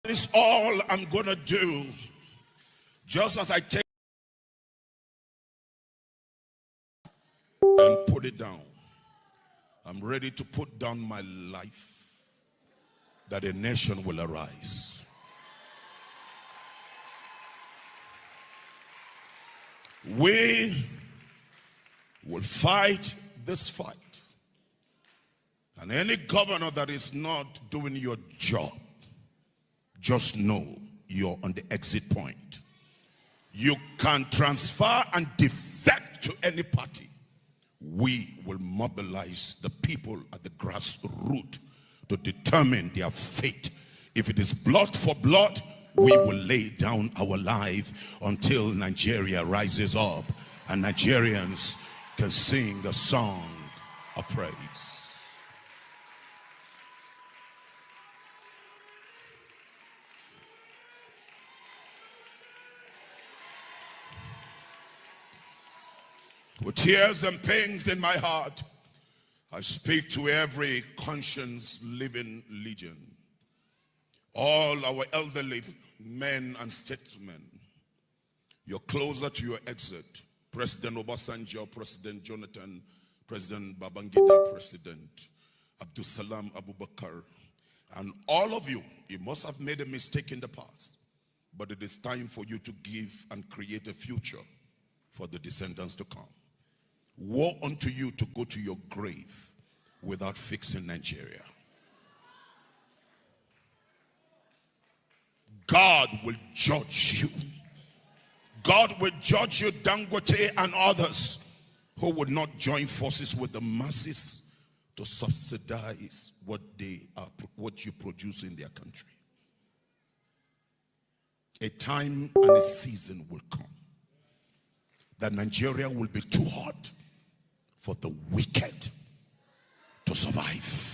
is all I'm gonna do. Just as I take and put it down, I'm ready to put down my life, that a nation will arise. We will fight this fight. And any governor that is not doing your job, just know you're on the exit point. You can transfer and defect to any party. We will mobilize the people at the grassroots to determine their fate. If it is blood for blood, we will lay down our life until Nigeria rises up and Nigerians can sing the song of praise. With tears and pains in my heart, I speak to every conscience living legion, all our elderly men and statesmen. You're closer to your exit. President Obasanjo, President Jonathan, President Babangida, President Abdul Salam Abubakar, and all of you, you must have made a mistake in the past, but it is time for you to give and create a future for the descendants to come. Woe unto you to go to your grave without fixing Nigeria. God will judge you. God will judge you, Dangote and others who would not join forces with the masses to subsidize what you produce in their country. A time and a season will come that Nigeria will be too hot for the wicked to survive.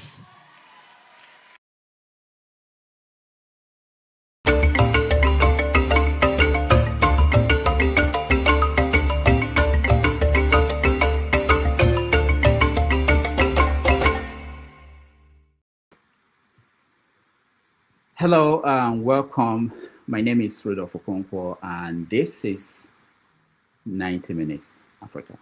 Hello and welcome. My name is Rudolph Okonkwo and this is 90 Minutes Africa.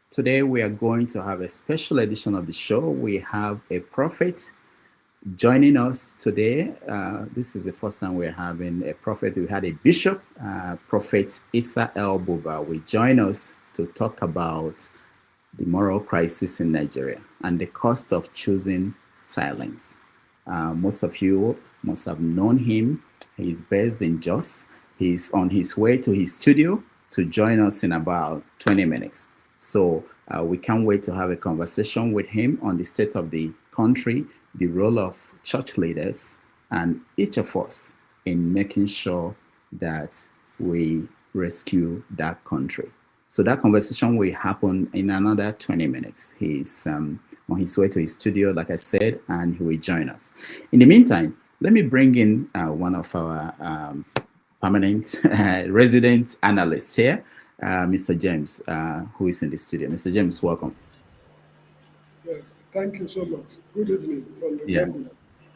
Today we are going to have a special edition of the show. We have a prophet joining us today. This is the first time we're having a prophet. We had a bishop, Prophet Isa El-Buba, will join us to talk about the moral crisis in Nigeria and the cost of choosing silence. Most of you must have known him. He's based in Jos. He's on his way to his studio to join us in about 20 minutes. So we can't wait to have a conversation with him on the state of the country, the role of church leaders, and each of us in making sure that we rescue that country. So that conversation will happen in another 20 minutes. He's on his way to his studio, like I said, and he will join us. In the meantime, let me bring in one of our permanent resident analysts here, Mr. James, who is in the studio. Mr. James, welcome. Yeah, thank you so much. Good evening from the Gambia.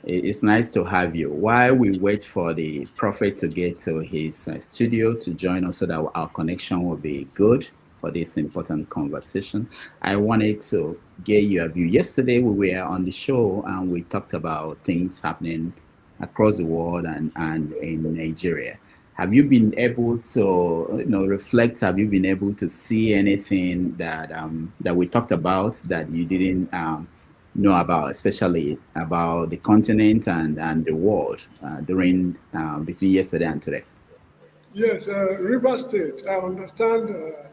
It's nice to have you. While we wait for the prophet to get to his studio to join us so that our connection will be good for this important conversation, I wanted to get your view. Yesterday we were on the show and we talked about things happening across the world and in Nigeria. Have you been able to reflect? Have you been able to see anything that that we talked about that you didn't know about, especially about the continent and the world during between yesterday and today? Yes, River State. I understand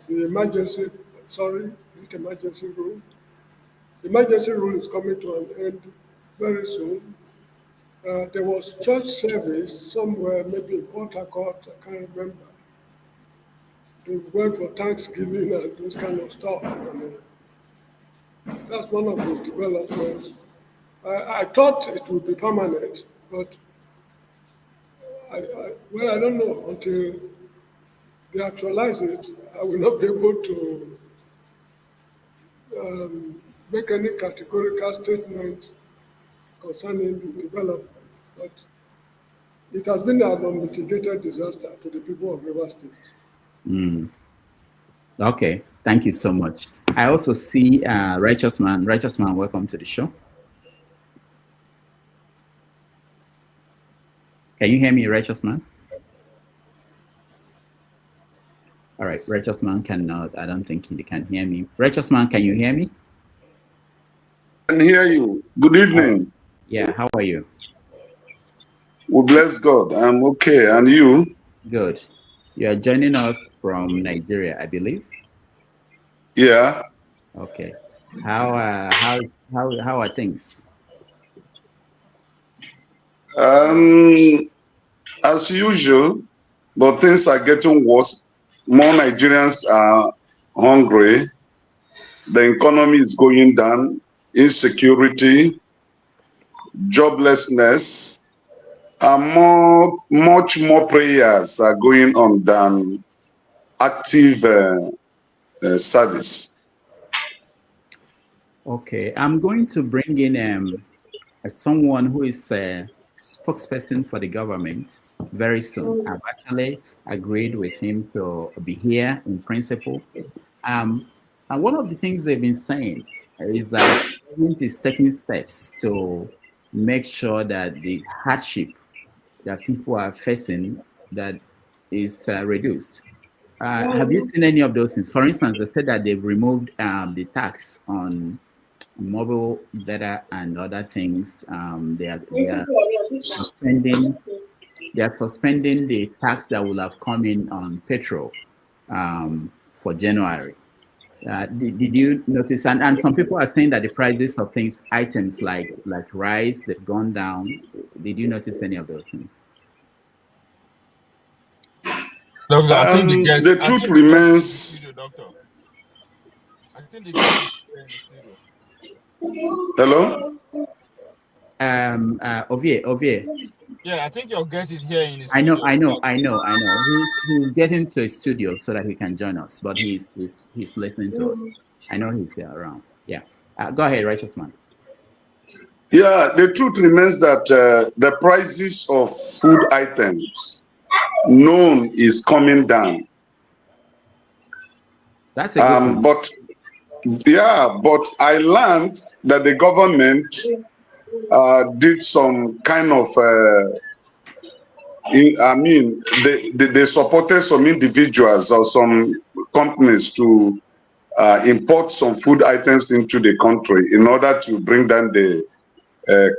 the emergency rule. The emergency rule is coming to an end very soon. There was church service somewhere, maybe in Port Harcourt, I can't remember. They went for Thanksgiving and those kind of stuff. And, that's one of the developments. I thought it would be permanent, but Well, I don't know. Until they actualize it, I will not be able to make any categorical statement concerning the development. But it has been an unmitigated disaster to the people of River State. Mm. Okay, thank you so much. I also see Righteous Man. Righteous Man, welcome to the show. Can you hear me, Righteous Man? All right, Righteous Man cannot. I don't think he can hear me. Righteous Man, can you hear me? I can hear you. Good evening. Yeah, how are you? We bless God. I'm okay. And you? Good. You are joining us from Nigeria, I believe. Yeah. Okay. How are things? As usual, but things are getting worse. More Nigerians are hungry. The economy is going down. Insecurity, joblessness, and much more prayers are going on than active service. Okay, I'm going to bring in someone who is a spokesperson for the government very soon. I've actually agreed with him to be here in principle. And one of the things they've been saying is that the government is taking steps to make sure that the hardship that people are facing that is reduced. Have you seen any of those things? For instance, they said that they've removed the tax on mobile data and other things. They are suspending the tax that will have come in on petrol for January. Did you notice? And some people are saying that the prices of items like rice, they've gone down. Did you notice any of those things? Doctor, I think the guest. The truth remains. Doctor, I think the guest is here in the studio. Hello. Ovie. Yeah, I think your guest is here in the studio. I know. He's getting to a studio so that he can join us, but he's listening to us. I know he's here around. Yeah. Go ahead, Righteous Man. Yeah, the truth remains that the prices of food items known is coming down. That's a good thing. But I learned that the government did some kind of, they supported some individuals or some companies to import some food items into the country in order to bring down the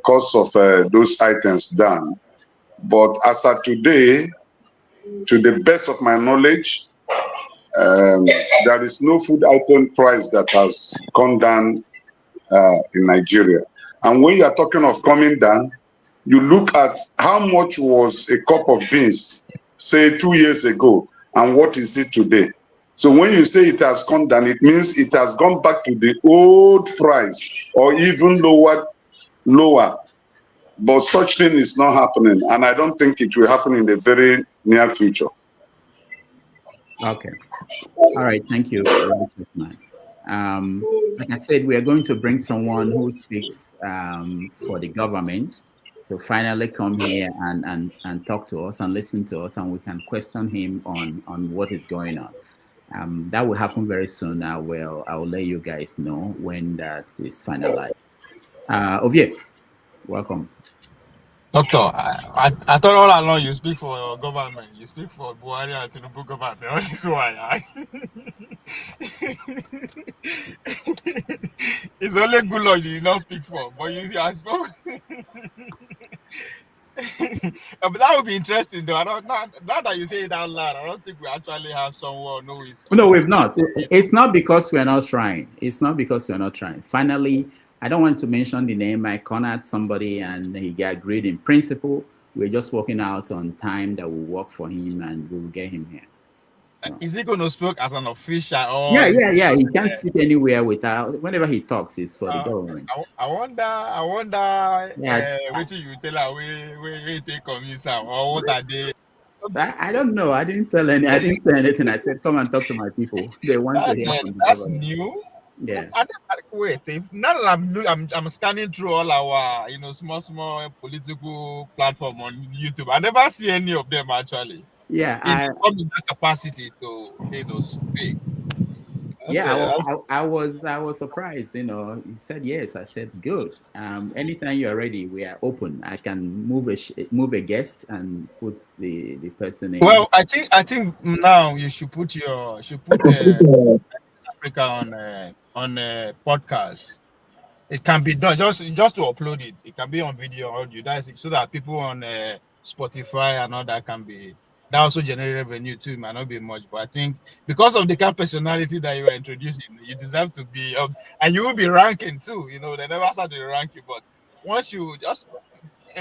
cost of those items down. But as of today, to the best of my knowledge, there is no food item price that has gone down in Nigeria. And when you are talking of coming down, you look at how much was a cup of beans, say 2 years ago, and what is it today? So when you say it has come down, it means it has gone back to the old price or even lower. But such thing is not happening, and I don't think it will happen in the very near future. Okay. All right. Thank you, Righteous Man. Like I said, we are going to bring someone who speaks for the government to finally come here and talk to us and listen to us, and we can question him on what is going on. That will happen very soon. I will let you guys know when that is finalized. Ovie, welcome. Doctor, I thought all along you speak for your government. You speak for Buhari and Tinubu government. That is why it's only good Lord you did not speak for, but you have spoken. But that would be interesting, though. Now that you say it out loud, I don't think we actually have someone who is. No, we've not. It's not because we're not trying. It's not because we're not trying. Finally, I don't want to mention the name. I cornered somebody and he agreed in principle. We're just working out on time that will work for him and we'll get him here. So. Is he going to speak as an official or Yeah. He can't speak anywhere without. Whenever he talks, it's for the government. I wonder Yeah, what you tell her we take convince am or what are they? I don't know. I didn't say anything. I said, come and talk to my people. They want to hear from the That's government. new. Yeah. Wait, now that I'm scanning through all our small political platform on YouTube, I never see any of them actually Yeah. come in that capacity to speak. I was surprised. He said yes. I said good. Anytime you're ready, we are open. I can move a guest and put the person in. Well, I think now you should put Africa on a podcast. It can be done just to upload it. It can be on video or audio. That's it, so that people on Spotify and all that can be. That also generate revenue too. It might not be much, but I think because of the kind of personality that you are introducing, you deserve to be up, and you will be ranking too. They never started to rank you, but once you just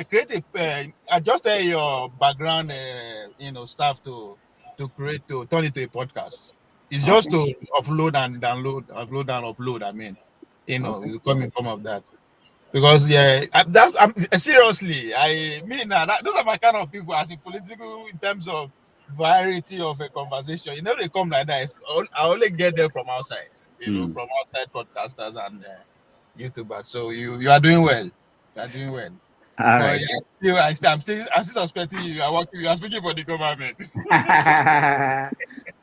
create just your background, stuff to create to turn it to a podcast. It's just Okay. to upload and download, upload and upload. I mean, Okay. you come in form of that. Because I'm seriously, I mean those are my kind of people as in political in terms of variety of a conversation. They come like that. I only get them from outside, Mm. from outside podcasters and YouTubers. So you are doing well. You are doing well. All But right. I'm still suspecting you are speaking for the government.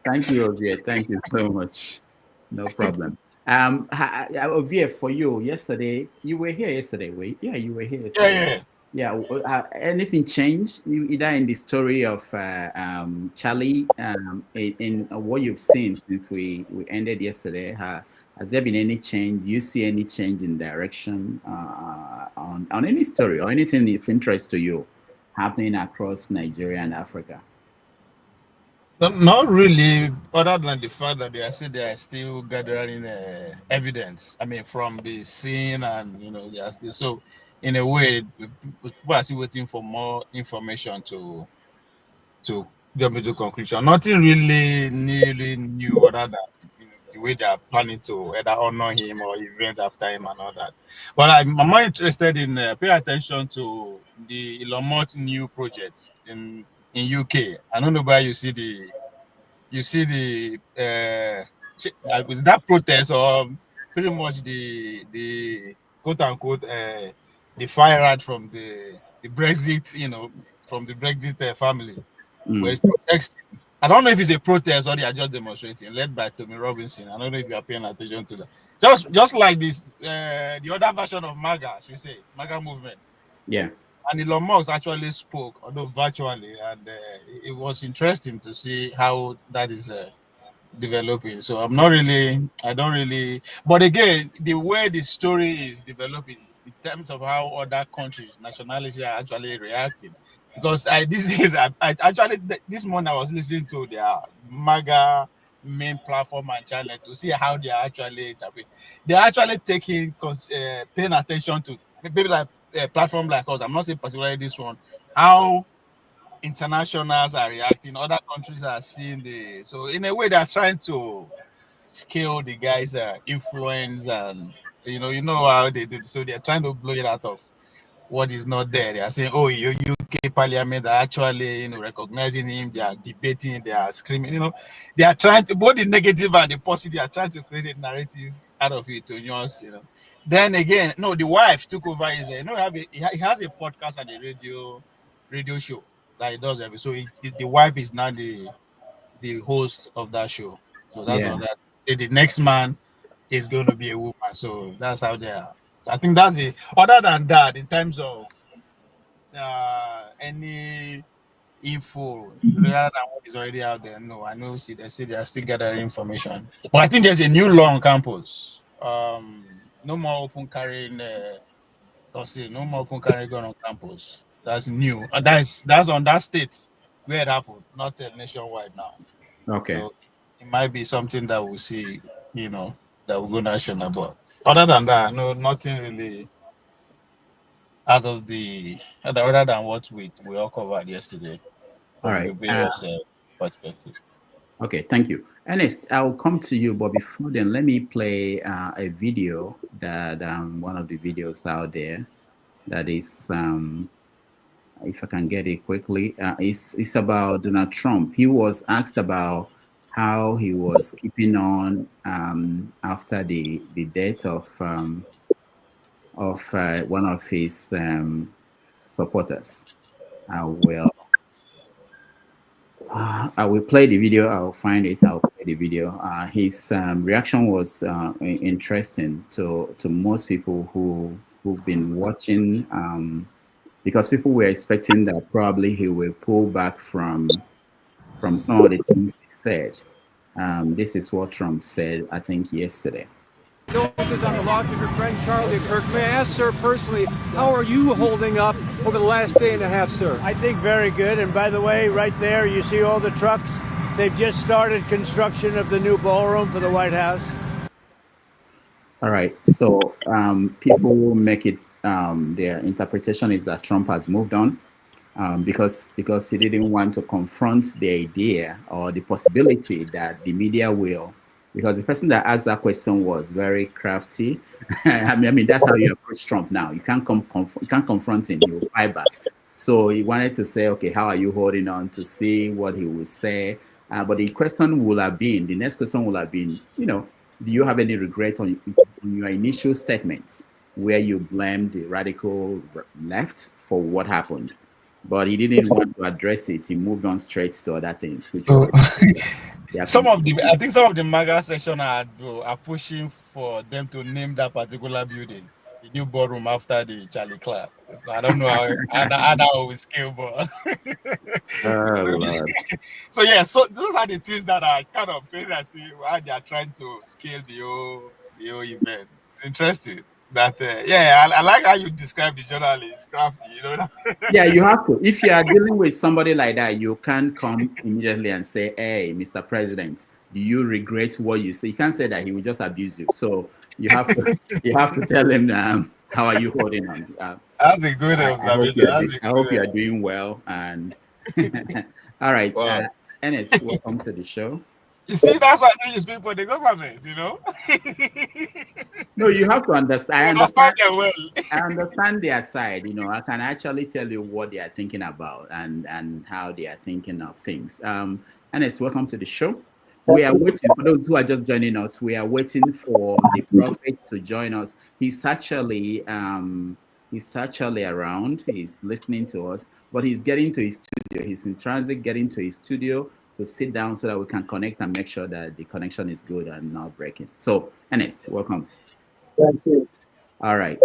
Thank you, Ovie. Thank you so much. No problem. Ovie, for you yesterday, you were here yesterday. Yeah, you were here Yeah, yesterday. yeah. Yeah. Anything changed either in the story of Charlie, in what you've seen since we ended yesterday? Has there been any change? Do you see any change in direction on any story or anything of interest to you happening across Nigeria and Africa? Not really, other than the fact that they are still gathering evidence. I mean, from the scene, and they are still so. In a way, people are still waiting for more information to jump into conclusion. Nothing really new, other than the way they are planning to either honor him or event after him and all that. But I'm more interested in pay attention to the Elon Musk new projects in UK. I don't know where you see the was that protest or pretty much the quote unquote the fire out from the Brexit, from the Brexit family, where Mm. it's protesting. I don't know if it's a protest or they are just demonstrating, led by Tommy Robinson. I don't know if you are paying attention to that. Just like this, the other version of MAGA, should we say, MAGA movement. Yeah. And Elon Musk actually spoke, although virtually, and it was interesting to see how that is developing. So I don't really, but again, the way the story is developing in terms of how other countries, nationalities are actually reacting. Because these days, I actually, this morning I was listening to their MAGA main platform and channel to see how they are actually interpreting. They're actually paying attention to maybe like a platform like us. I'm not saying particularly this one, how internationals are reacting, other countries are seeing so in a way they're trying to scale the guys' influence, and how they do. So they're trying to blow it out of what is not there. They are saying, "Oh, your UK Parliament are actually, recognizing him. They are debating. They are screaming. They are trying to both the negative and the positive. They are trying to create a narrative out of it to us. Then again, no, the wife took over his. He has a podcast and a radio show that he does every. So the wife is now the host of that show. So that's Yeah. all that. The next man is going to be a woman. So that's how they are. So I think that's it. Other than that, in terms of any info rather than what is already out there, no, I know. See, they say they are still gathering information, but I think there's a new law on campus. No more open carrying. No more open carrying gun on campus. That's new. That's on that state where it happened, not nationwide now. Okay. So it might be something that we'll see, that will go national. But other than that, no, nothing really out of the other than what we all covered yesterday All from right. the various perspectives. Okay, thank you. Ernest, I'll come to you, but before then, let me play a video that one of the videos out there that is, if I can get it quickly, it's about Donald Trump. He was asked about how he was keeping on after the death of one of his supporters. I will play the video. I'll find it. I'll play the video. His reaction was interesting to most people who've been watching, because people were expecting that probably he will pull back from some of the things he said. This is what Trump said, I think, yesterday. Condolences on the loss of your friend Charlie Kirk. May I ask, sir, personally, how are you holding up over the last day and a half, sir? I think very good. And by the way, right there, you see all the trucks. They've just started construction of the new ballroom for the White House. All right. So people will make it, their interpretation is that Trump has moved on because he didn't want to confront the idea or the possibility that the media will. Because the person that asked that question was very crafty. I mean, that's how you approach Trump now. You can't confront him; he will fight back. So he wanted to say, "Okay, how are you holding on?" to see what he would say. But the question will have been, the next question will have been, do you have any regret on your initial statement where you blamed the radical left for what happened? But he didn't want to address it. He moved on straight to other things, which were I think some of the MAGA section are pushing for them to name that particular building the new ballroom after the Charlie Clark. So I don't know how that will scale, but so yeah. So those are the things that are kind of pain. I see why they are trying to scale the whole event. It's interesting. That I like how you describe the journalist crafty. Yeah, you have to. If you are dealing with somebody like that, you can't come immediately and say, "Hey, Mr. President, do you regret what you say?" You can't say that; he will just abuse you. So you have to tell him, "How are you holding on?" That's a good observation. I hope you are doing well. And all right, wow. Ernest, welcome to the show. You see, that's why I say you speak for the government, No, you have to understand. I understand their side. I can actually tell you what they are thinking about and how they are thinking of things. Ernest, welcome to the show. We are waiting for those who are just joining us. We are waiting for the prophet to join us. He's actually around. He's listening to us, but he's getting to his studio. He's in transit, getting to his studio to sit down so that we can connect and make sure that the connection is good and not breaking. So, Ernest, welcome. Thank you. All right.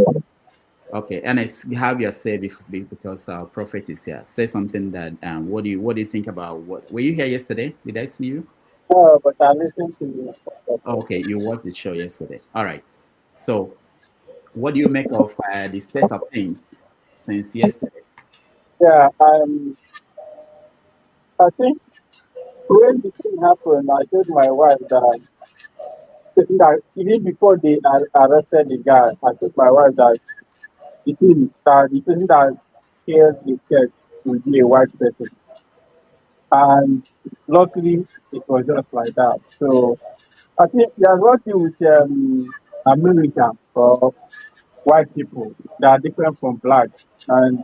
Okay, Ernest, you have your say because our prophet is here. Say something that what do you think about what? Were you here yesterday? Did I see you? No, but I listened to you. Okay, you watched the show yesterday. All right. So, what do you make of the state of things since yesterday? Yeah, I think when the thing happened, I told my wife that even before they arrested the guy, I told my wife that the person that killed the church will be a white person. And luckily, it was just like that. So I think there's one thing with America for white people that are different from black. And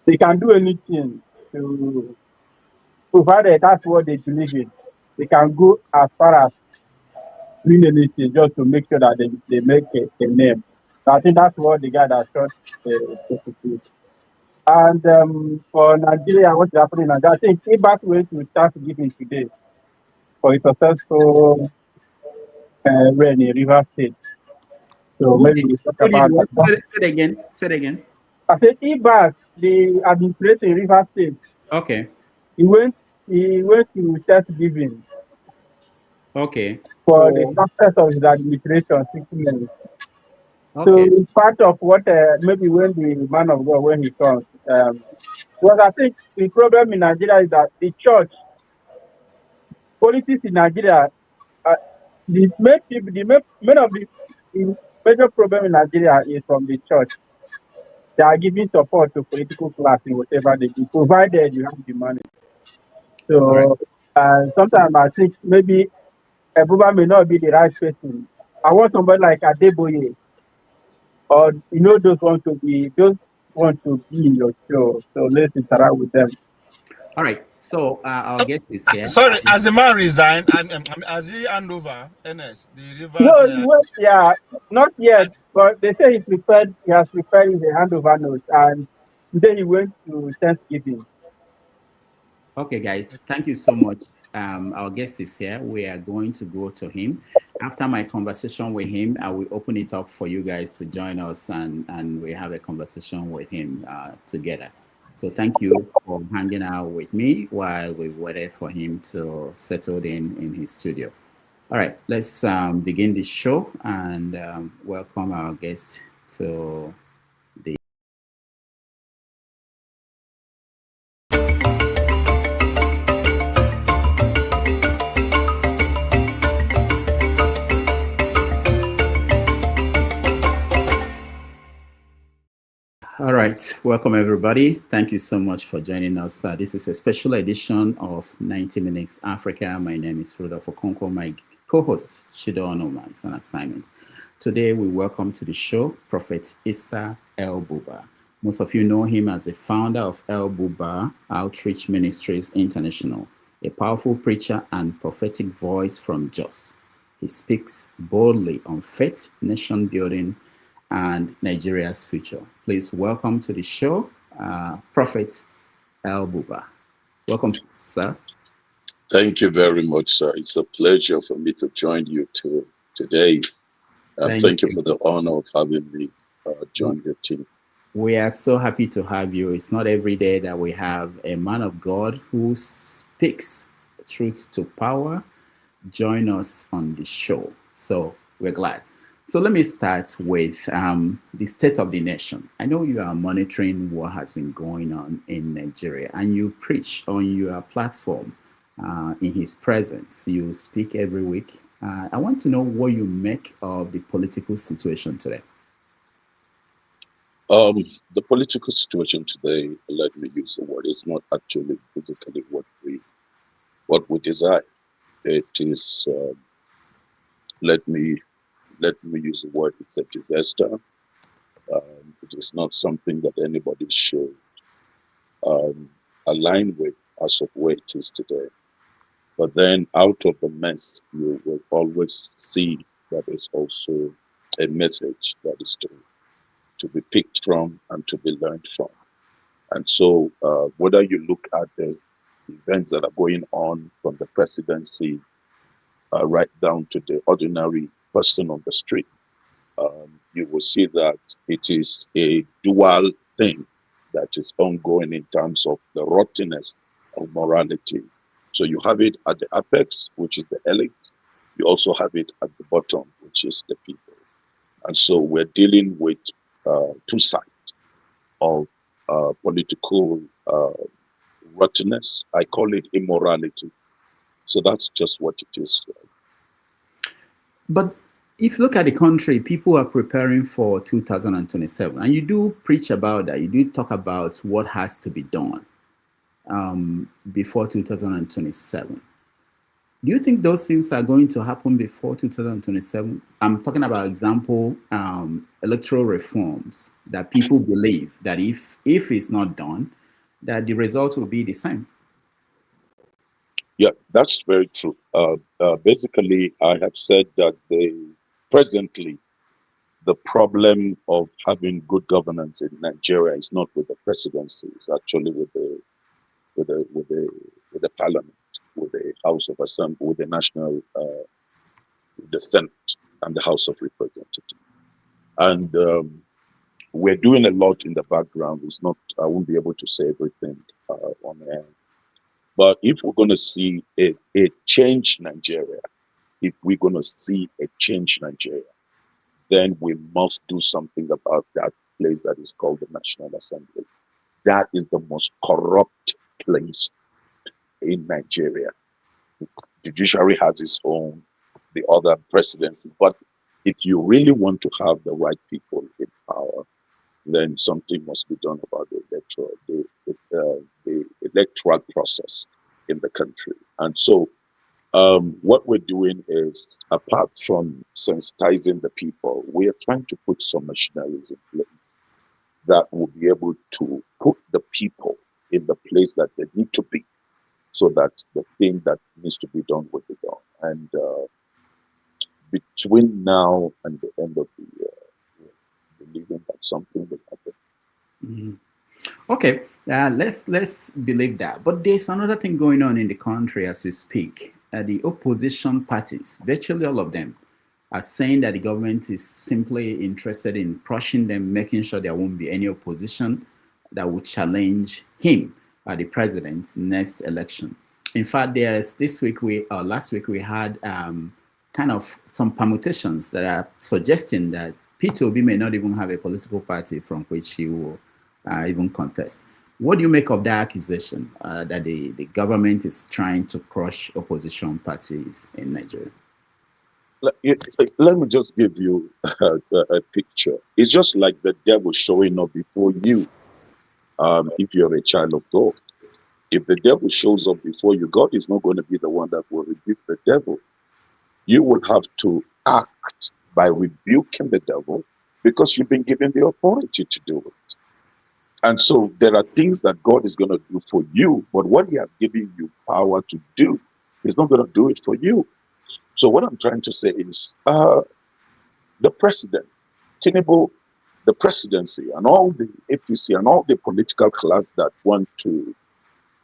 they can do anything to provided that's what they believe in. They can go as far as doing anything just to make sure that they make a name. So I think that's what the guy that shot the. And for Nigeria, what's happening in Nigeria? I think Ibak went to start giving today for a successful rain in River State. So maybe we talk about Say it again. I said Ibak, the administrator in River State. Okay. He went to start giving. Okay. For the success of his administration, 6 months. Okay. So it's part of what maybe when the man of God, when he comes. Because I think the problem in Nigeria is that the church, politics in Nigeria, the major problem in Nigeria is from the church. They are giving support to political class in whatever they do, provided you have the money. So And sometimes I think maybe El-Buba may not be the right person. I want somebody like Adeboye, or those want to be in your show. So let's interact with them. All right. So our guest is here. Sorry, as the man resigned, as he hand over NS, the No, rivers. yeah, not yet. But they say he has prepared his handover note, and today he went to Thanksgiving. Okay, guys, thank you so much. Our guest is here. We are going to go to him. After my conversation with him, I will open it up for you guys to join us and we have a conversation with him together. So thank you for hanging out with me while we waited for him to settle in his studio. All right, let's begin the show and welcome our guest to the. All right, welcome everybody. Thank you so much for joining us. This is a special edition of 90 Minutes Africa. My name is Rudolph Okonkwo. My co-host, Chido Onoma, is on assignment. Today, we welcome to the show Prophet Isa El-Buba. Most of you know him as the founder of El-Buba Outreach Ministries International, a powerful preacher and prophetic voice from Jos. He speaks boldly on faith, nation building, and Nigeria's future. Please welcome to the show, Prophet El-Buba. Welcome, sir. Thank you very much, sir. It's a pleasure for me to join you today. Thank you for the honor of having me join your team. We are so happy to have you. It's not every day that we have a man of God who speaks truth to power join us on the show. So we're glad. So let me start with the state of the nation. I know you are monitoring what has been going on in Nigeria, and you preach on your platform in his presence. You speak every week. I want to know what you make of the political situation today. The political situation today, let me use the word, it's not actually physically what we desire. It is, let me use the word, it's a disaster. It is not something that anybody should align with as of where it is today. But then out of the mess, you will always see that there's also a message that is to be picked from and to be learned from. And so whether you look at the events that are going on from the presidency right down to the ordinary person on the street, you will see that it is a dual thing that is ongoing in terms of the rottenness of morality. So you have it at the apex, which is the elite. You also have it at the bottom, which is the people. And so we're dealing with two sides of political rottenness. I call it immorality. So that's just what it is. But if you look at the country, people are preparing for 2027, and you do preach about that. You do talk about what has to be done before 2027. Do you think those things are going to happen before 2027? I'm talking about, example, electoral reforms that people believe that if it's not done, that the result will be the same. Yeah, that's very true. Basically, I have said that presently, the problem of having good governance in Nigeria is not with the presidency; it's actually with the parliament, with the House of Assembly, with the national, the Senate, and the House of Representatives. And we're doing a lot in the background. It's not; I won't be able to say everything on air. But if we're going to see a change Nigeria, if we're going to see a change Nigeria, then we must do something about that place that is called the National Assembly. That is the most corrupt place in Nigeria. The judiciary has its own, the other presidency. But if you really want to have the right people in power, then something must be done about the electoral process in the country. And so what we're doing is, apart from sensitizing the people, we are trying to put some machineries in place that will be able to put the people in the place that they need to be, so that the thing that needs to be done will be done. And between now and the end of the year, we're believing that something will happen. Mhm. Okay, let's believe that. But there's another thing going on in the country as we speak. The opposition parties, virtually all of them, are saying that the government is simply interested in crushing them, making sure there won't be any opposition that would challenge him, the president's next election. In fact, there's last week we had kind of some permutations that are suggesting that Peter Obi may not even have a political party from which he will even contest. What do you make of that accusation that the government is trying to crush opposition parties in Nigeria? Let me just give you a picture. It's just like the devil showing up before you. If you're a child of God, if the devil shows up before you, God is not going to be the one that will rebuke the devil. You will have to act by rebuking the devil, because you've been given the authority to do it. And so there are things that God is going to do for you, but what he has given you power to do, he's not going to do it for you. So what I'm trying to say is, the president, Tinubu, the presidency, and all the APC and all the political class that want to,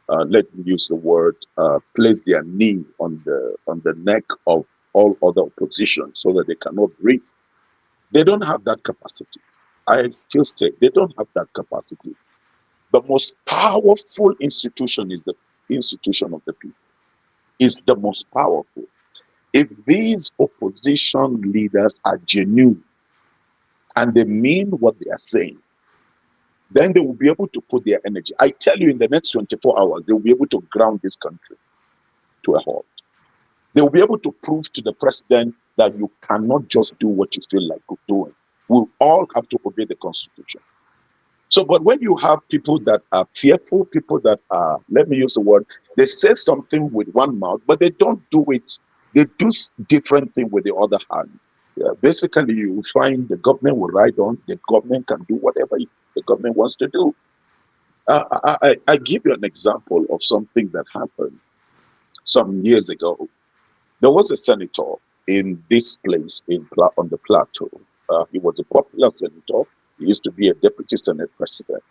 let me use the word, place their knee on the neck of all other opposition so that they cannot breathe. They don't have that capacity. I still say they don't have that capacity. The most powerful institution is the institution of the people. Is the most powerful. If these opposition leaders are genuine and they mean what they are saying, then they will be able to put their energy. I tell you, in the next 24 hours, they will be able to ground this country to a halt. They will be able to prove to the president that you cannot just do what you feel like doing. We'll all have to obey the Constitution. So, but when you have people that are fearful, people that are, let me use the word, they say something with one mouth, but they don't do it. They do different thing with the other hand. Yeah, basically, you will find the government will ride on. The government can do whatever the government wants to do. I give you an example of something that happened some years ago. There was a senator in this place on the plateau. He was a popular senator. He used to be a deputy senate president.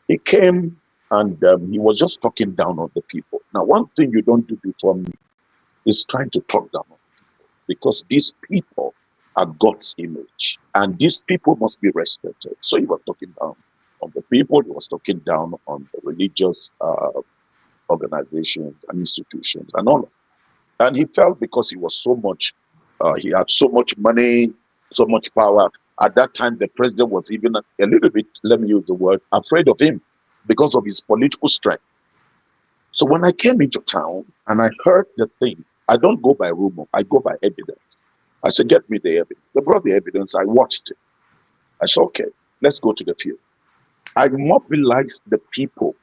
He came and he was just talking down on the people. Now, one thing you don't do before me is trying to talk down on people, because these people are God's image and these people must be respected. So he was talking down on the people. He was talking down on the religious organizations and institutions and all. And he felt because he was so much, he had so much money, so much power. At that time, the president was even a little bit, let me use the word, afraid of him because of his political strength. So when I came into town and I heard the thing, I don't go by rumor, I go by evidence. I said, get me the evidence. They brought the evidence, I watched it. I said, okay, let's go to the field. I mobilized the people.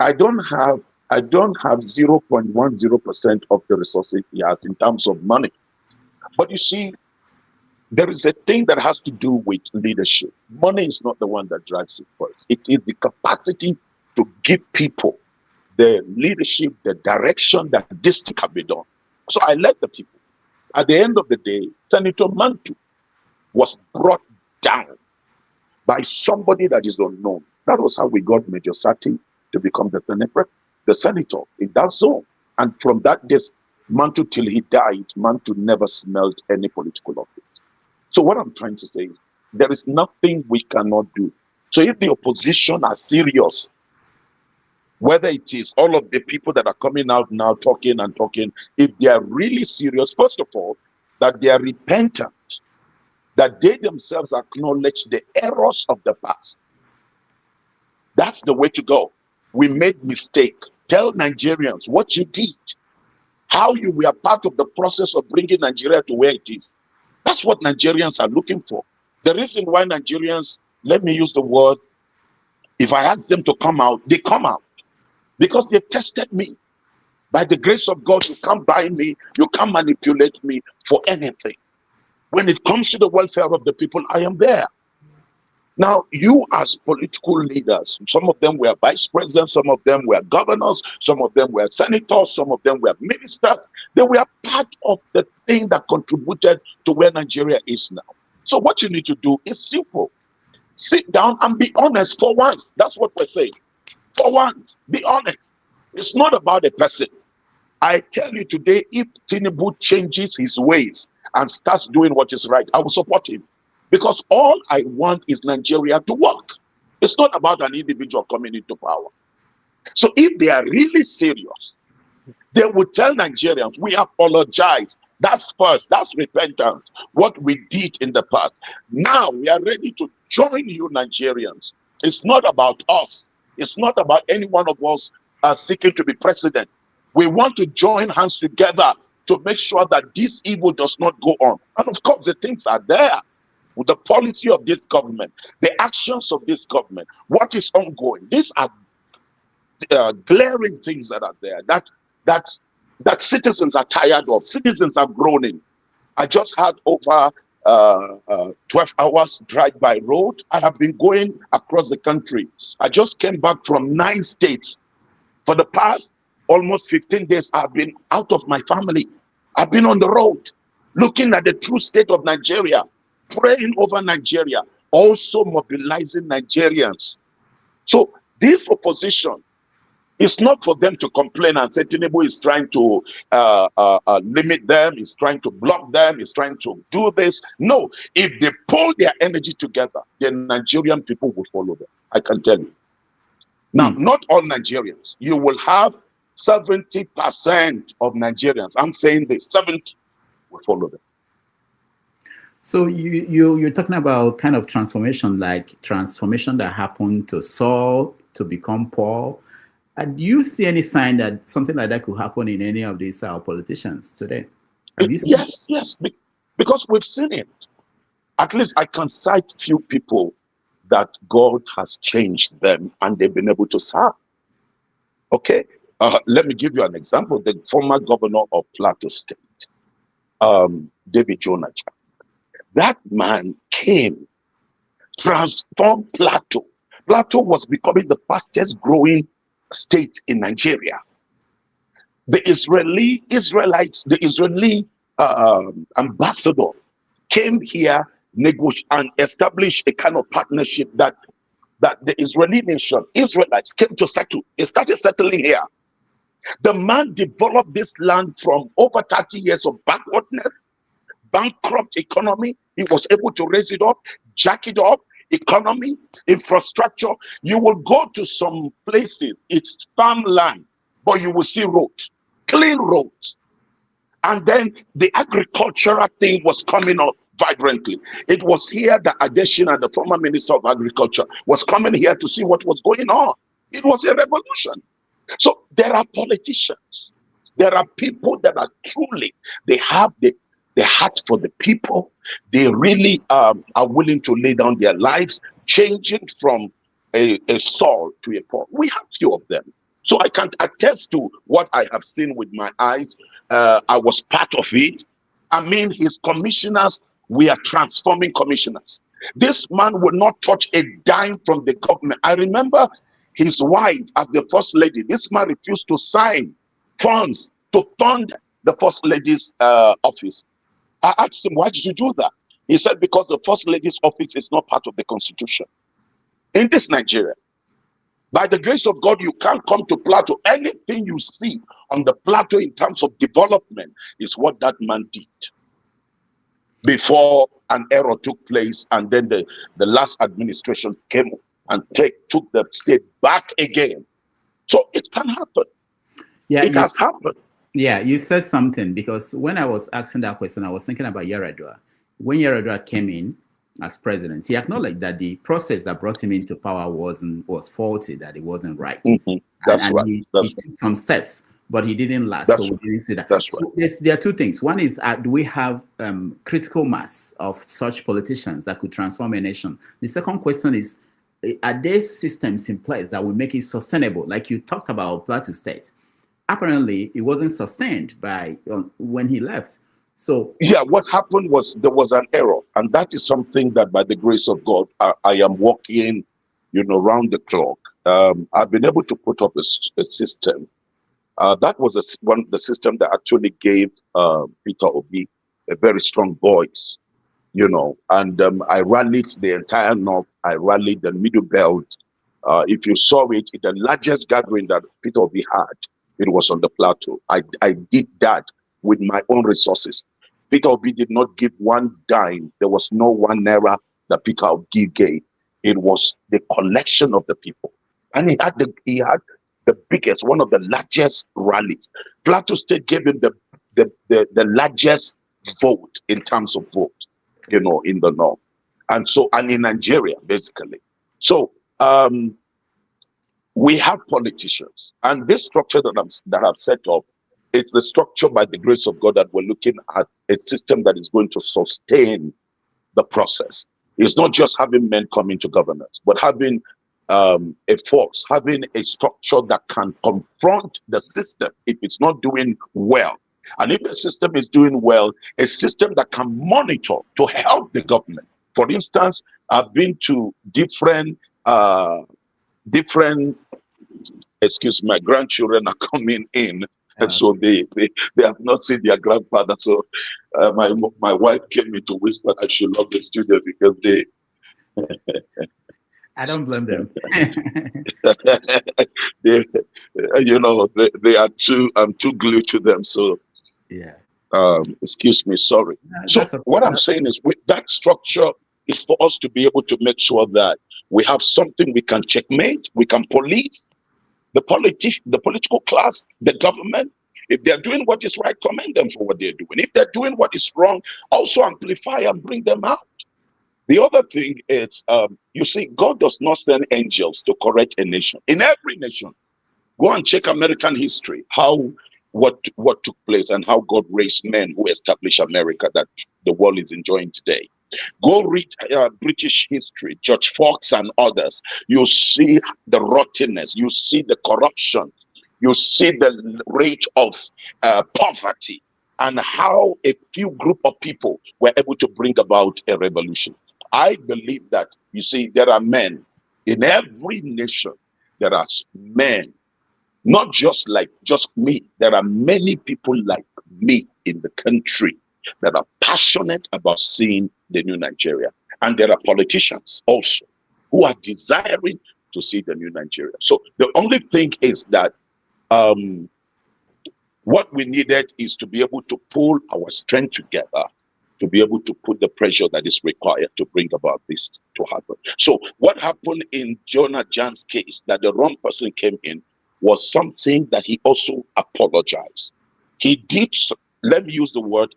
I don't have 0.10% of the resources he has in terms of money. But you see, there is a thing that has to do with leadership. Money is not the one that drives it first. It is the capacity to give people the leadership, the direction that this thing can be done. So I led the people. At the end of the day, Senator Mantu was brought down by somebody that is unknown. That was how we got Major Sati to become the senator in that zone. And from that day, Mantu till he died, Mantu never smelled any political office. So what I'm trying to say is, there is nothing we cannot do. So if the opposition are serious, whether it is all of the people that are coming out now talking and talking, if they are really serious, first of all, that they are repentant, that they themselves acknowledge the errors of the past. That's the way to go. We made mistake. Tell Nigerians what you did, how you were part of the process of bringing Nigeria to where it is. That's what Nigerians are looking for. The reason why Nigerians, let me use the word, if I ask them to come out, they come out because they tested me. By the grace of God, you can't buy me, you can't manipulate me for anything. When it comes to the welfare of the people, I am there. Now, you as political leaders, some of them were vice presidents, some of them were governors, some of them were senators, some of them were ministers. They were part of the thing that contributed to where Nigeria is now. So what you need to do is simple. Sit down and be honest for once. That's what we're saying. For once, be honest. It's not about a person. I tell you today, if Tinubu changes his ways and starts doing what is right, I will support him. Because all I want is Nigeria to work. It's not about an individual coming into power. So if they are really serious, they would tell Nigerians, we apologize. That's first. That's repentance. What we did in the past. Now we are ready to join you Nigerians. It's not about us. It's not about any one of us seeking to be president. We want to join hands together to make sure that this evil does not go on. And of course, the things are there. With the policy of this government, the actions of this government, what is ongoing. These are glaring things that are there that citizens are tired of. Citizens are groaning. I just had over 12 hours drive by road. I have been going across the country. I just came back from 9 states. For the past almost 15 days, I've been out of my family. I've been on the road, looking at the true state of Nigeria, praying over Nigeria, also mobilizing Nigerians. So this opposition is not for them to complain and say Tinubu is trying to limit them, is trying to block them, is trying to do this. No, if they pull their energy together, then Nigerian people will follow them. I can tell you. Now, not all Nigerians. You will have 70% of Nigerians. I'm saying this, 70 will follow them. So you're talking about kind of transformation, like transformation that happened to Saul to become Paul. Do you see any sign that something like that could happen in any of these politicians today? Have you seen Yes, because we've seen it. At least I can cite few people that God has changed them and they've been able to serve. Okay, let me give you an example. The former governor of Plateau State, David Jonah. That man came, transformed Plateau. Plateau was becoming the fastest growing state in Nigeria. The Israeli ambassador came here, negotiate and establish a kind of partnership that the Israeli nation, Israelites, came to settle. They started settling here. The man developed this land from over 30 years of backwardness, bankrupt economy. He was able to raise it up, jack it up. Economy, infrastructure. You will go to some places, it's farmland, but you will see roads, clean roads. And then the agricultural thing was coming up vibrantly. It was here that Adesina, the former Minister of Agriculture, was coming here to see what was going on. It was a revolution. So there are politicians. There are people that are truly, they have the heart for the people. They really are willing to lay down their lives, changing from a Saul to a Paul. We have few of them. So I can attest to what I have seen with my eyes. I was part of it. I mean, his commissioners, we are transforming commissioners. This man will not touch a dime from the government. I remember his wife as the first lady. This man refused to sign funds to fund the first lady's office. I asked him, why did you do that? He said, because the first lady's office is not part of the constitution. In this Nigeria, by the grace of God, you can't come to Plateau. Anything you see on the Plateau in terms of development is what that man did before an error took place, and then the last administration came and took the state back again. So it can happen. Yeah, it has happened. Yeah, you said something, because when I was asking that question, I was thinking about Yar'Adua. When Yar'Adua came in as president, he acknowledged that the process that brought him into power was faulty, that it wasn't right. That's right. He took some steps, but he didn't last. That's so we didn't see that. That's so right. There are two things. One is, do we have critical mass of such politicians that could transform a nation? The second question is, are there systems in place that will make it sustainable? Like you talked about Plateau State. apparently it wasn't sustained by when he left. So Yeah, what happened was there was an error, and that is something that, by the grace of God, I am working, round the clock. I've been able to put up a system. That was one the system that actually gave Peter Obi a very strong voice, and I rallied the entire North. I rallied the Middle Belt. If you saw it, the largest gathering that Peter Obi had, it was on the plateau. I did that with my own resources. Peter Obi did not give one dime. There was no one naira that Peter Obi gave. It was the collection of the people, and he had the biggest, one of the largest rallies. Plateau State gave him the largest vote in terms of vote, in the North, and in Nigeria basically. So we have politicians, and this structure that I've set up, it's the structure, by the grace of God, that we're looking at a system that is going to sustain the process. It's not just having men come into governance, but having a force, having a structure that can confront the system if it's not doing well. And if the system is doing well, a system that can monitor to help the government. For instance, I've been to different excuse my grandchildren are coming in, and so they have not seen their grandfather. So my wife came me to whisper I should love the studio because they I don't blame them. they are too, I'm too glued to them. So yeah. Excuse me, sorry. So what I'm saying is, with that structure is for us to be able to make sure that we have something we can checkmate, we can police the political class, the government. If they're doing what is right, commend them for what they're doing. If they're doing what is wrong, also amplify and bring them out. The other thing is, you see, God does not send angels to correct a nation. In every nation, go and check American history, what took place and how God raised men who established America that the world is enjoying today. Go read British history, George Fox and others. You see the rottenness, you see the corruption, you see the rate of poverty, and how a few group of people were able to bring about a revolution. I believe that, you see, there are men in every nation. There are men, not just me. There are many people like me in the country that are passionate about seeing the new Nigeria. And there are politicians also who are desiring to see the new Nigeria. So the only thing is that what we needed is to be able to pull our strength together to be able to put the pressure that is required to bring about this to happen. So what happened in Jonah Jan's case, that the wrong person came in, was something that he also apologized. He did, let me use the word,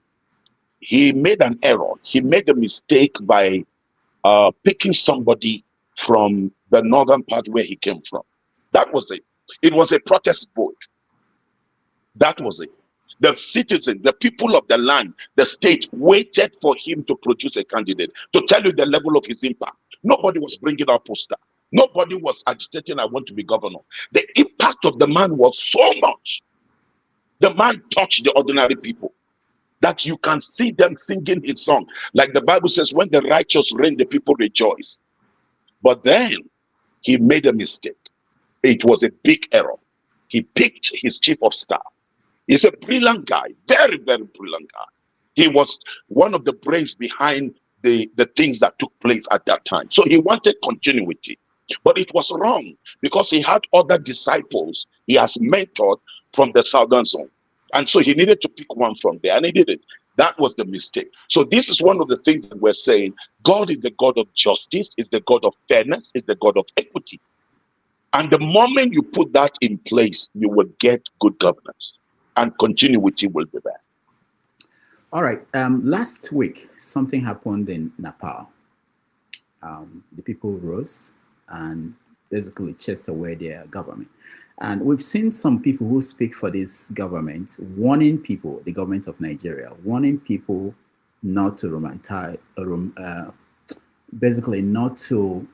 he made an error. He made a mistake by picking somebody from the northern part where he came from. That was it. It was a protest vote. That was it. The citizens, the people of the land, the state waited for him to produce a candidate to tell you the level of his impact. Nobody was bringing out poster. Nobody was agitating, I want to be governor. The impact of the man was so much. The man touched the ordinary people that you can see them singing his song. Like the Bible says, when the righteous reign, the people rejoice. But then he made a mistake. It was a big error. He picked his chief of staff. He's a brilliant guy, very, very brilliant guy. He was one of the brains behind the things that took place at that time. So he wanted continuity. But it was wrong because he had other disciples he has mentored from the southern zone. And so he needed to pick one from there, and he did it. That was the mistake. So this is one of the things that we're saying. God is the God of justice, is the God of fairness, is the God of equity. And the moment you put that in place, you will get good governance. And continuity will be there. All right. Last week, something happened in Nepal. The people rose and basically chased away their government. And we've seen some people who speak for this government warning people, the government of Nigeria, warning people not to romanticize, basically not to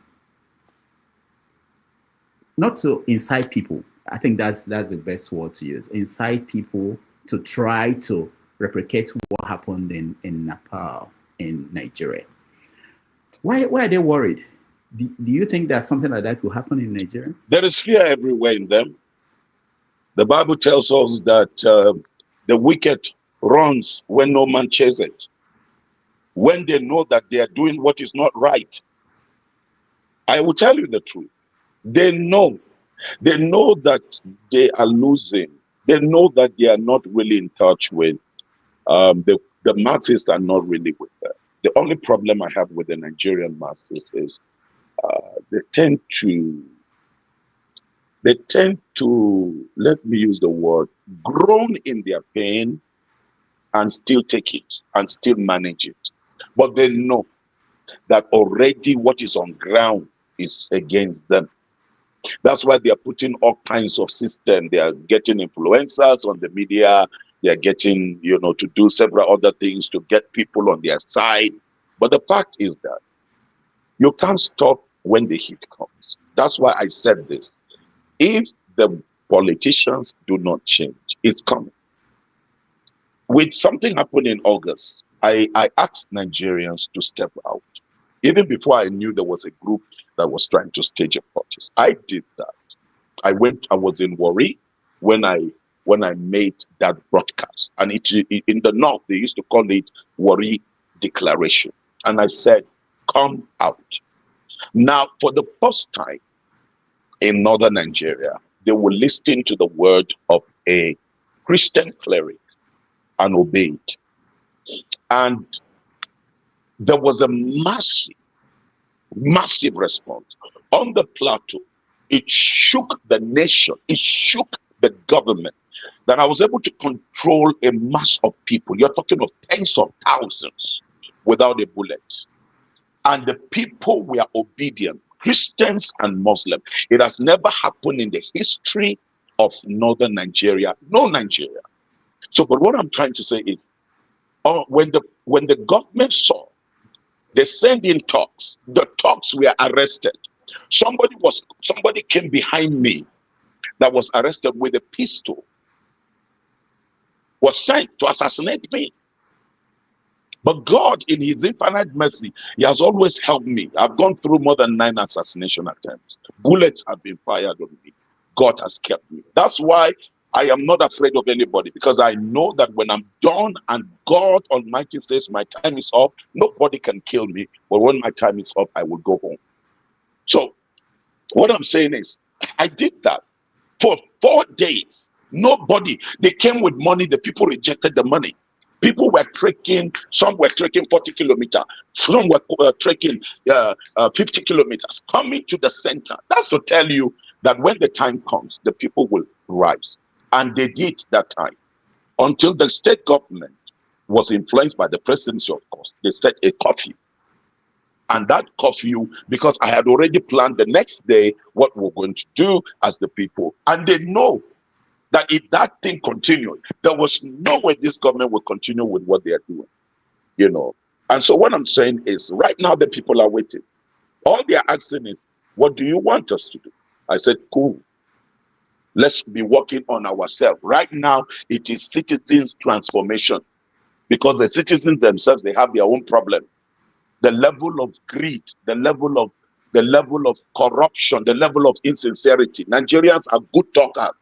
incite people I think that's the best word to use. Incite people to try to replicate what happened in Nepal, in Nigeria. Why are they worried? Do you think that something like that could happen in Nigeria? There is fear everywhere in them. The Bible tells us that the wicked runs when no man chases it. When they know that they are doing what is not right, I will tell you the truth. They know that they are losing. They know that they are not really in touch with the masses are not really with them. The only problem I have with the Nigerian masses is they tend to, let me use the word, groan in their pain and still take it and still manage it. But they know that already what is on ground is against them. That's why they are putting all kinds of systems. They are getting influencers on the media. They are getting, to do several other things to get people on their side. But the fact is that you can't stop when the heat comes. That's why I said this. If the politicians do not change, it's coming. With something happened in August, I asked Nigerians to step out. Even before I knew there was a group that was trying to stage a protest, I did that. I was in Warri when I made that broadcast. And in the north, they used to call it Warri Declaration. And I said, come out. Now, for the first time in northern Nigeria, they will listen to the word of a Christian cleric and obeyed. And there was a massive response on the plateau. It shook the nation. It shook the government. That I was able to control a mass of people. You're talking of tens of thousands without a bullet. And the people were obedient, Christians and Muslims. It has never happened in the history of northern Nigeria, no Nigeria. So, but what I'm trying to say is, when the government saw, they sent in talks. The talks were arrested. Somebody came behind me that was arrested with a pistol, was sent to assassinate me. But God, in his infinite mercy, he has always helped me. I've gone through more than 9 assassination attempts. Bullets have been fired on me. God has kept me. That's why I am not afraid of anybody, because I know that when I'm done and God Almighty says my time is up, nobody can kill me. But when my time is up, I will go home. So what I'm saying is, I did that for 4 days. Nobody, they came with money, the people rejected the money. People were trekking, some were trekking 40 kilometers, some were trekking 50 kilometers, coming to the center. That's to tell you that when the time comes, the people will rise. And they did that time. Until the state government was influenced by the presidency, of course, they set a curfew. And that curfew, because I had already planned the next day what we're going to do as the people. And they know that if that thing continued, there was no way this government would continue with what they are doing, And so what I'm saying is, right now the people are waiting. All they are asking is, what do you want us to do? I said, cool. Let's be working on ourselves. Right now, it is citizens' transformation, because the citizens themselves, they have their own problem. The level of greed, the level of corruption, the level of insincerity. Nigerians are good talkers.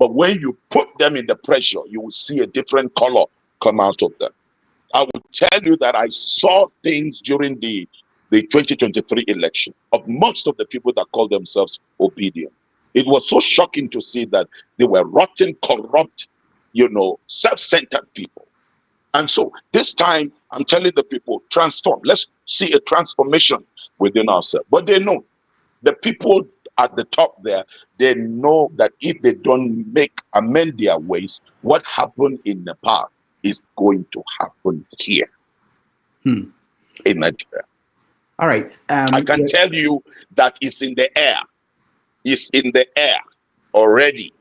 But when you put them in the pressure, you will see a different color come out of them. I will tell you that I saw things during the 2023 election of most of the people that call themselves obedient. It was so shocking to see that they were rotten, corrupt, self-centered people. And so this time, I'm telling the people, transform. Let's see a transformation within ourselves. But they know, the people at the top there, they know that if they don't amend their ways, what happened in Nepal is going to happen here in Nigeria. All right. I can tell you that it's in the air. It's in the air already.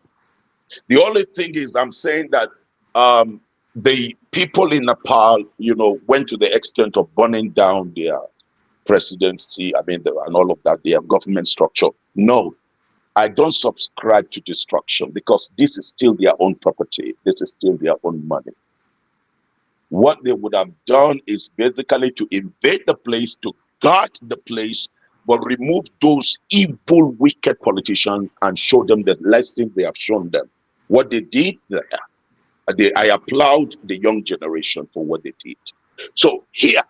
The only thing is, I'm saying that the people in Nepal, went to the extent of burning down their presidency, and all of that, their government structure. No, I don't subscribe to destruction because this is still their own property. This is still their own money. What they would have done is basically to invade the place, to guard the place, but remove those evil, wicked politicians and show them the lesson they have shown them. What they did there, I applaud the young generation for what they did. So here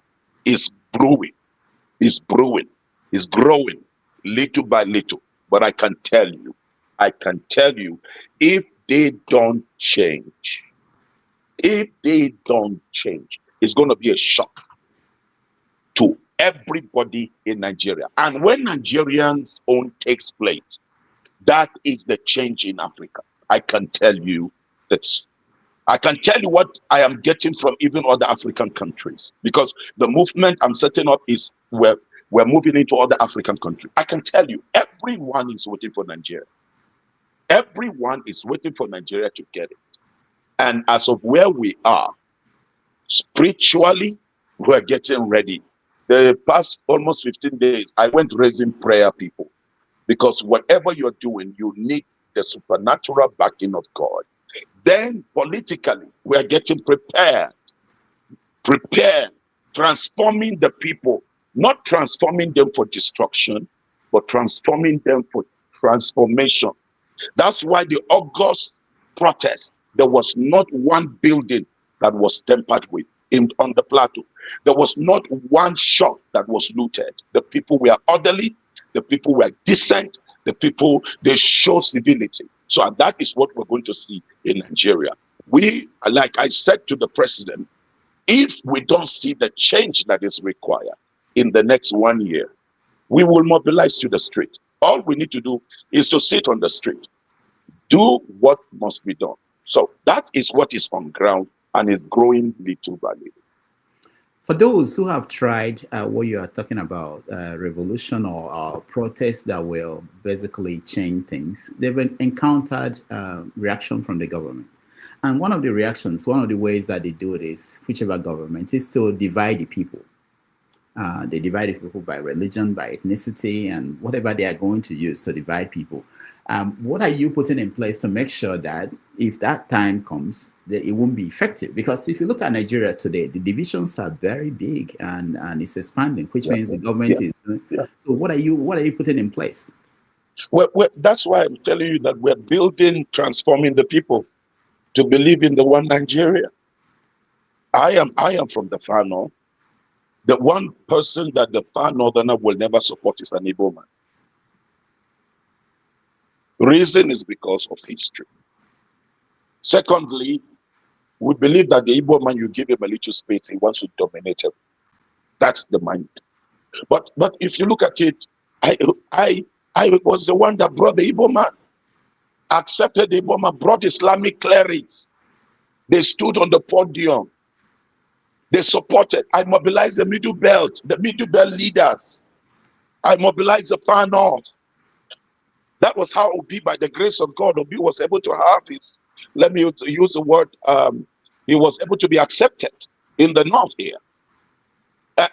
is brewing, is growing little by little. But I can tell you, if they don't change, it's going to be a shock to everybody in Nigeria. And when Nigerians' own takes place, that is the change in Africa. I can tell you this. I can tell you what I am getting from even other African countries, because the movement I'm setting up is we're moving into other African countries. I can tell you, everyone is waiting for Nigeria. Everyone is waiting for Nigeria to get it. And as of where we are, spiritually, we're getting ready. The past almost 15 days, I went raising prayer, people, because whatever you're doing, you need the supernatural backing of God. Then politically, we are getting prepared, transforming the people, not transforming them for destruction, but transforming them for transformation. That's why the August protest, there was not one building that was tampered with on the plateau. There was not one shop that was looted. The people were orderly, the people were decent, the people, they show civility. So that is what we're going to see in Nigeria. We, like I said to the president, if we don't see the change that is required in the next 1 year, we will mobilize to the street. All we need to do is to sit on the street, do what must be done. So that is what is on ground and is growing little by little. For those who have tried what you are talking about, revolution or protests that will basically change things, they've encountered reaction from the government. And one of the reactions, one of the ways that they do it is, whichever government, is to divide the people. They divide the people by religion, by ethnicity, and whatever they are going to use to divide people. What are you putting in place to make sure that if that time comes, that it won't be effective? Because if you look at Nigeria today, the divisions are very big and it's expanding, which means the government is. So what are you putting in place? Well, that's why I'm telling you that we're building, transforming the people to believe in the one Nigeria. I am from the far north. The one person that the far northerner will never support is an Igbo man. Reason is because of history. Secondly, we believe that the Igbo man, you give him a little space, he wants to dominate him. That's the mind. But if you look at it, I was the one that brought the Igbo man, accepted the Igbo man, brought Islamic clerics. They stood on the podium. They supported. I mobilized the Middle Belt leaders. I mobilized the far north. That was how Obi, by the grace of God, Obi was able to have his, let me use the word, he was able to be accepted in the north here.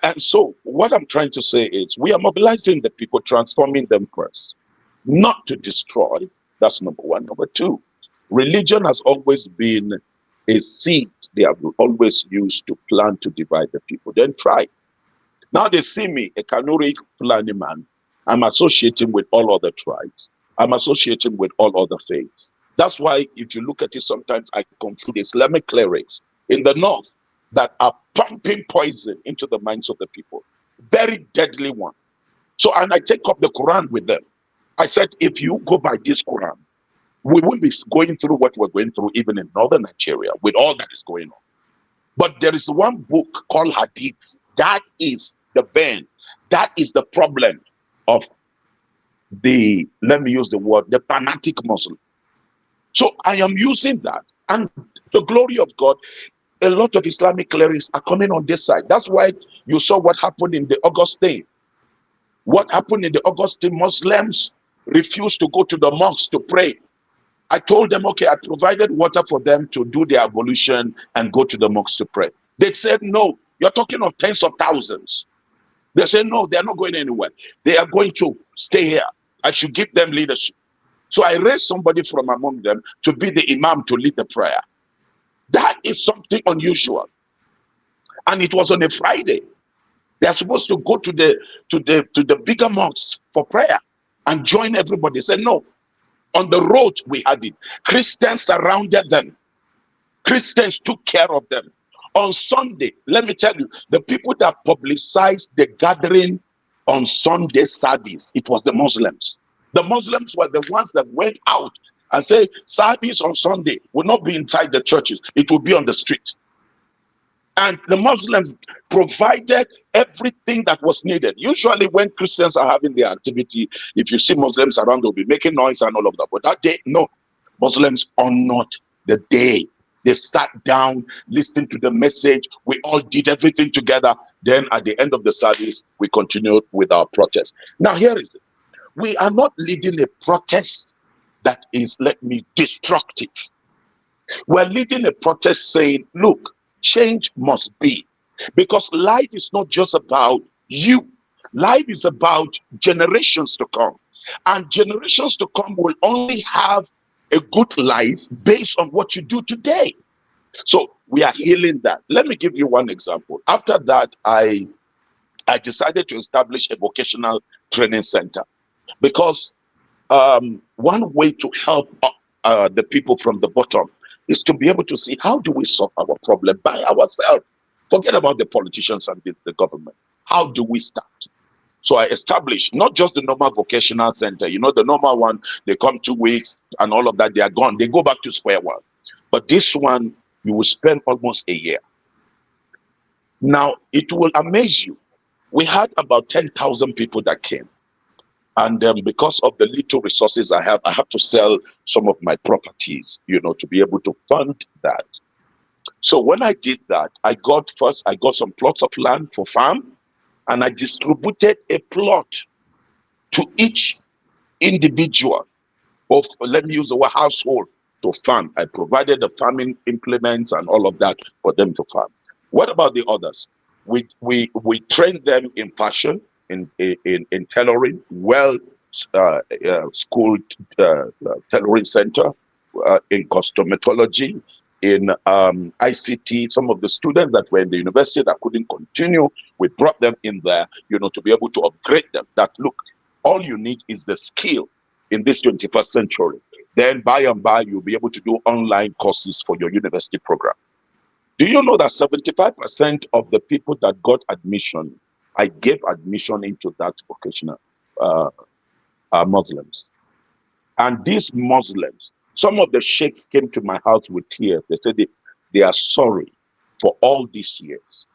And so what I'm trying to say is we are mobilizing the people, transforming them first, not to destroy. That's number one. Number two, religion has always been a seed they have always used to plan to divide the people. Then try. Now they see me, a Kanuri Fulani man. I'm associating with all other tribes. I'm associating with all other faiths. That's why if you look at it, sometimes I conclude Islamic clerics in the north that are pumping poison into the minds of the people. Very deadly one. So, and I take up the Quran with them. I said, if you go by this Quran, we won't be going through what we're going through even in northern Nigeria with all that is going on. But there is one book called Hadith. That is the bane. That is the problem of the, let me use the word, the fanatic Muslim. So I am using that. And the glory of God, a lot of Islamic clerics are coming on this side. That's why you saw what happened in the Augustine. What happened in the Augustine? Muslims refused to go to the mosques to pray. I told them, okay, I provided water for them to do their ablution and go to the mosques to pray. They said, no, you're talking of tens of thousands. They said, no, they're not going anywhere. They are going to stay here. I should give them leadership. So I raised somebody from among them to be the imam to lead the prayer. That is something unusual. And it was on a Friday. They are supposed to go to the bigger mosques for prayer and join everybody. They said no. On the road we had it. Christians surrounded them. Christians took care of them. On Sunday, let me tell you, the people that publicized the gathering on Sunday service, it was the Muslims. The Muslims were the ones that went out and said, service on Sunday will not be inside the churches, it will be on the street. And the Muslims provided everything that was needed. Usually when Christians are having their activity, if you see Muslims around, they'll be making noise and all of that. But that day, no. Muslims honored the day. They sat down, listened to the message. We all did everything together. Then at the end of the service, we continued with our protest. Now here is it. We are not leading a protest that is, destructive. We're leading a protest saying, look, change must be. Because life is not just about you. Life is about generations to come. And generations to come will only have a good life based on what you do today. So we are healing that. Let me give you one example. After that, I decided to establish a vocational training center because one way to help the people from the bottom is to be able to see how do we solve our problem by ourselves. Forget about the politicians and the government. How do we start? So I established not just the normal vocational center, you know, the normal one, they come 2 weeks and all of that, they are gone. They go back to square one. But this one, you will spend almost a year. Now, it will amaze you. We had about 10,000 people that came. And because of the little resources I have to sell some of my properties, you know, to be able to fund that. So when I did that, I got some plots of land for farm, and I distributed a plot to each individual of, let me use the word household, to farm. I provided the farming implements and all of that for them to farm. What about the others? We trained them in fashion, in tailoring, schooled tailoring center, in cosmetology, in ICT. Some of the students that were in the university that couldn't continue, we brought them in there, you know, to be able to upgrade them. That look, all you need is the skill in this 21st century. Then by and by, you'll be able to do online courses for your university program. Do you know that 75% of the people that got admission, I gave admission into that vocational, are Muslims. And these Muslims, some of the sheikhs came to my house with tears. They said they are sorry for all these years.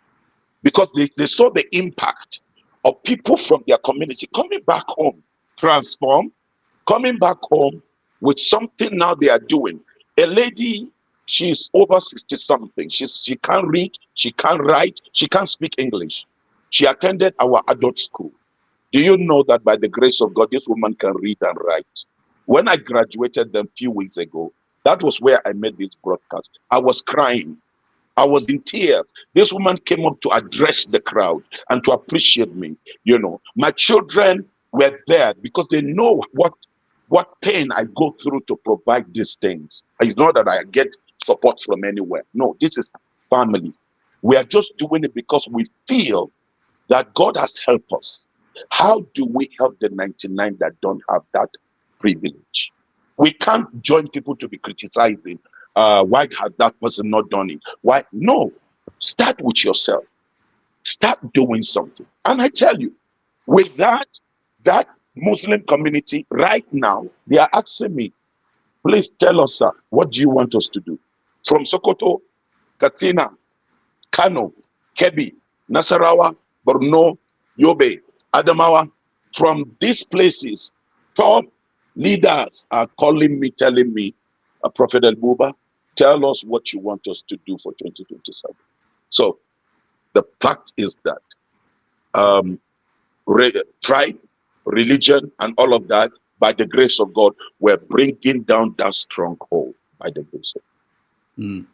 Because they saw the impact of people from their community coming back home, transformed, coming back home with something now they are doing. A lady, she's over 60 something. She can't read, she can't write, she can't speak English. She attended our adult school. Do you know that by the grace of God, this woman can read and write? When I graduated them a few weeks ago, that was where I made this broadcast. I was crying. I was in tears. This woman came up to address the crowd and to appreciate me. You know, my children were there because they know what pain I go through to provide these things. It's not that I get support from anywhere. No, this is family. We are just doing it because we feel that God has helped us. How do we help the 99 that don't have that privilege? We can't join people to be criticizing. Why has that person not done it? Why? No. Start with yourself. Start doing something. And I tell you, with that Muslim community right now, they are asking me, please tell us, sir, what do you want us to do? From Sokoto, Katsina, Kano, Kebbi, Nasarawa, Borno, Yobe, Adamawa, from these places, top leaders are calling me, telling me, Prophet El-Buba, tell us what you want us to do for 2027. So the fact is that tribe, religion, and all of that, by the grace of God, we're bringing down that stronghold by the grace of God.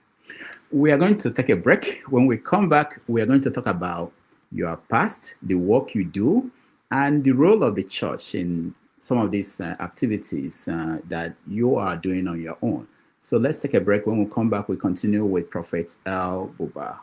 We are going to take a break. When we come back, we are going to talk about your past, the work you do, and the role of the church in some of these activities that you are doing on your own. So let's take a break. When we come back, we continue with Prophet El-Buba.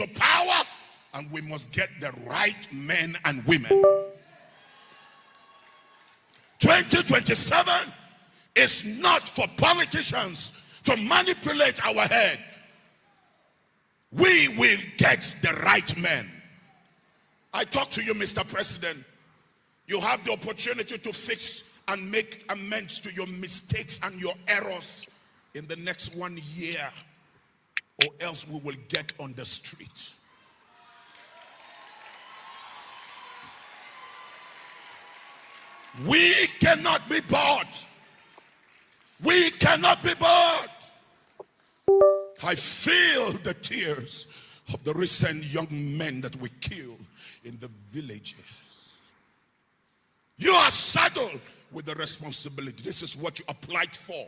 into power, and we must get the right men and women. 2027 is not for politicians to manipulate our head. We will get the right men. I talk to you, Mr. President. You have the opportunity to fix and make amends to your mistakes and your errors in the next 1 year, or else we will get on the street. We cannot be bought. We cannot be bought. I feel the tears of the recent young men that we killed in the villages. You are saddled with the responsibility. This is what you applied for.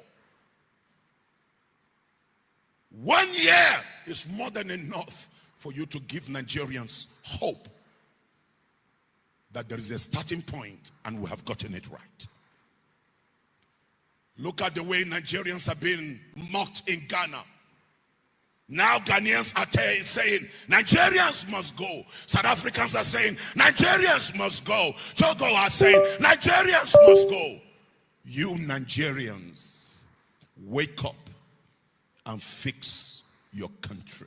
1 year is more than enough for you to give Nigerians hope that there is a starting point and we have gotten it right. Look at the way Nigerians have been mocked in Ghana. Now Ghanaians are saying Nigerians must go. South Africans are saying Nigerians must go. Togo are saying Nigerians must go. You Nigerians, wake up and fix your country.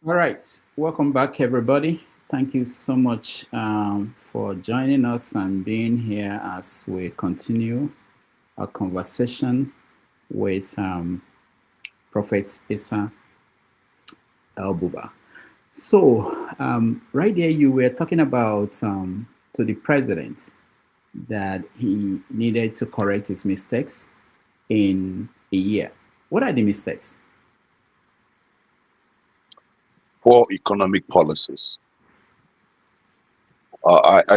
All right, welcome back, everybody. Thank you so much for joining us and being here as we continue our conversation with Prophet Isa El-Buba. So, right there, you were talking about to the president that he needed to correct his mistakes in a year. What are the mistakes? Poor economic policies.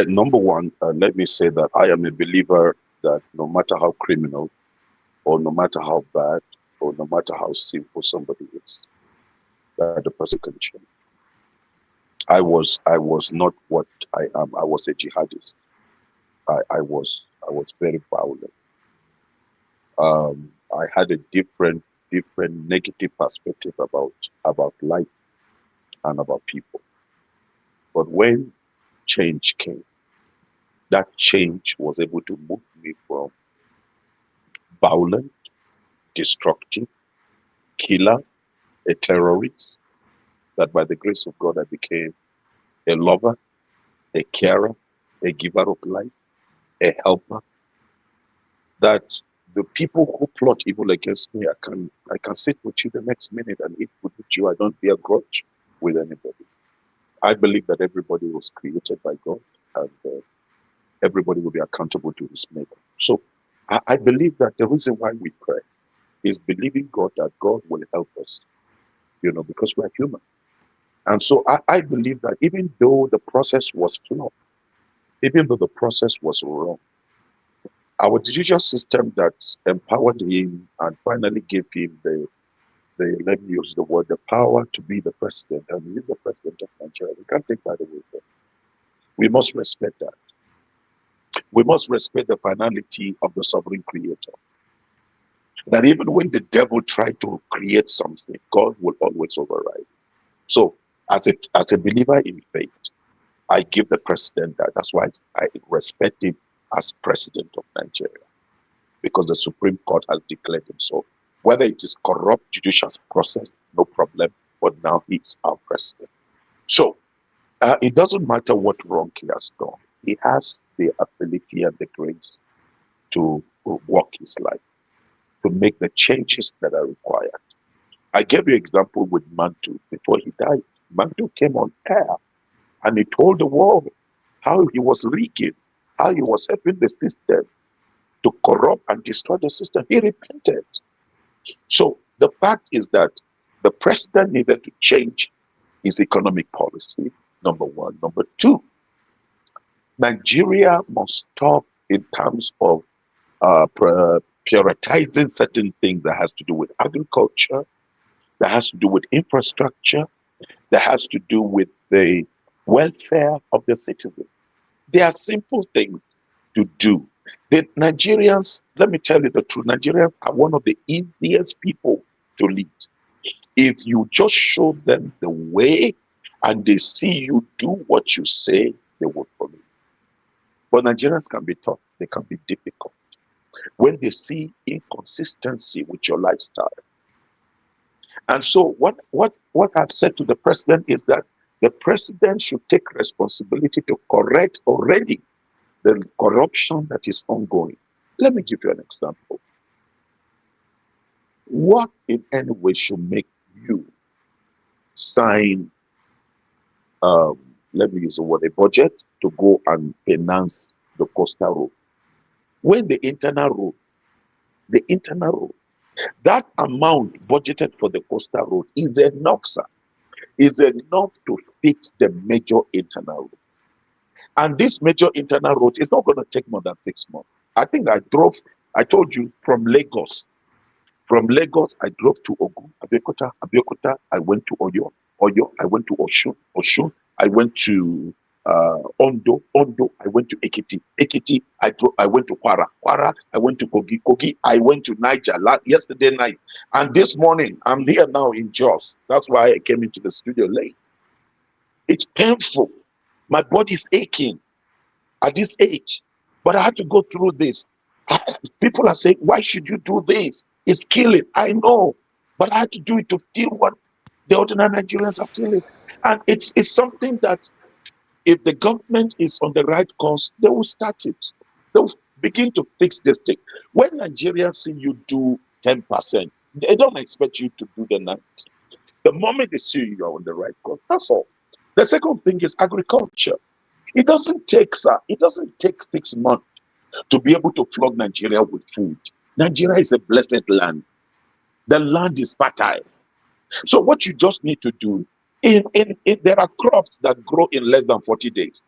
Number one, let me say that I am a believer that no matter how criminal, or no matter how bad, or no matter how sinful somebody is, that the person can change. I was not what I am. I was a jihadist. I was very violent. I had a different negative perspective about life and about people. But when change came, that change was able to move me from violent, destructive, killer, a terrorist, that by the grace of God I became a lover, a carer, a giver of life, a helper. That the people who plot evil against me, I can sit with you the next minute and eat food with you. I don't bear grudge with anybody. I believe that everybody was created by God, and everybody will be accountable to his maker. So I believe that the reason why we pray is believing God that God will help us, because we're human. And so I believe that even though the process was flawed, even though the process was wrong, our judicial system that empowered him and finally gave him let me use the word, the power to be the president, and he is the president of Nigeria. We can't take that away from him. We must respect that. We must respect the finality of the sovereign creator. That even when the devil tried to create something, God will always override. So as a believer in faith, I give the president that. That's why I respect him as president of Nigeria, because the Supreme Court has declared him so. Whether it is corrupt judicial process, no problem, but now he's our president. So it doesn't matter what wrong he has done. He has the ability and the grace to walk his life, to make the changes that are required. I gave you an example with Mantu. Before he died, Mantu came on air and he told the world how he was rigging, how he was helping the system to corrupt and destroy the system. He repented. So the fact is that the president needed to change his economic policy, number one. Number two, Nigeria must talk in terms of prioritizing certain things that has to do with agriculture, that has to do with infrastructure, that has to do with the welfare of the citizens. They are simple things to do. The Nigerians, let me tell you the truth, Nigerians are one of the easiest people to lead. If you just show them the way and they see you do what you say, they will follow you. But Nigerians can be tough, they can be difficult. When they see inconsistency with your lifestyle. And so what I've said to the president is that the president should take responsibility to correct already the corruption that is ongoing. Let me give you an example. What in any way should make you sign, let me use the word, a budget to go and finance the coastal road? When the internal road, that amount budgeted for the coastal road is enough, sir. Is enough to fix the major internal road. And this major internal road is not going to take more than 6 months. I think I told you from Lagos. From Lagos, I drove to Ogun, Abeokuta, I went to Oyo, I went to Oshun, I went to Ondo, I went to Ekiti, I went to Kwara, I went to Kogi, I went to Niger yesterday night. And this morning, I'm here now in Jos. That's why I came into the studio late. It's painful. My body's aching at this age. But I had to go through this. People are saying, why should you do this? It's killing. I know. But I had to do it to feel what the ordinary Nigerians are feeling. And it's something that if the government is on the right course, they will start it. They'll begin to fix this thing. When Nigerians see you do 10%, they don't expect you to do the 90%. The moment they see you are on the right course, that's all. The second thing is agriculture. It doesn't take 6 months to be able to flog Nigeria with food. Nigeria is a blessed land. The land is fertile. So what you just need to do, there are crops that grow in less than 40 days.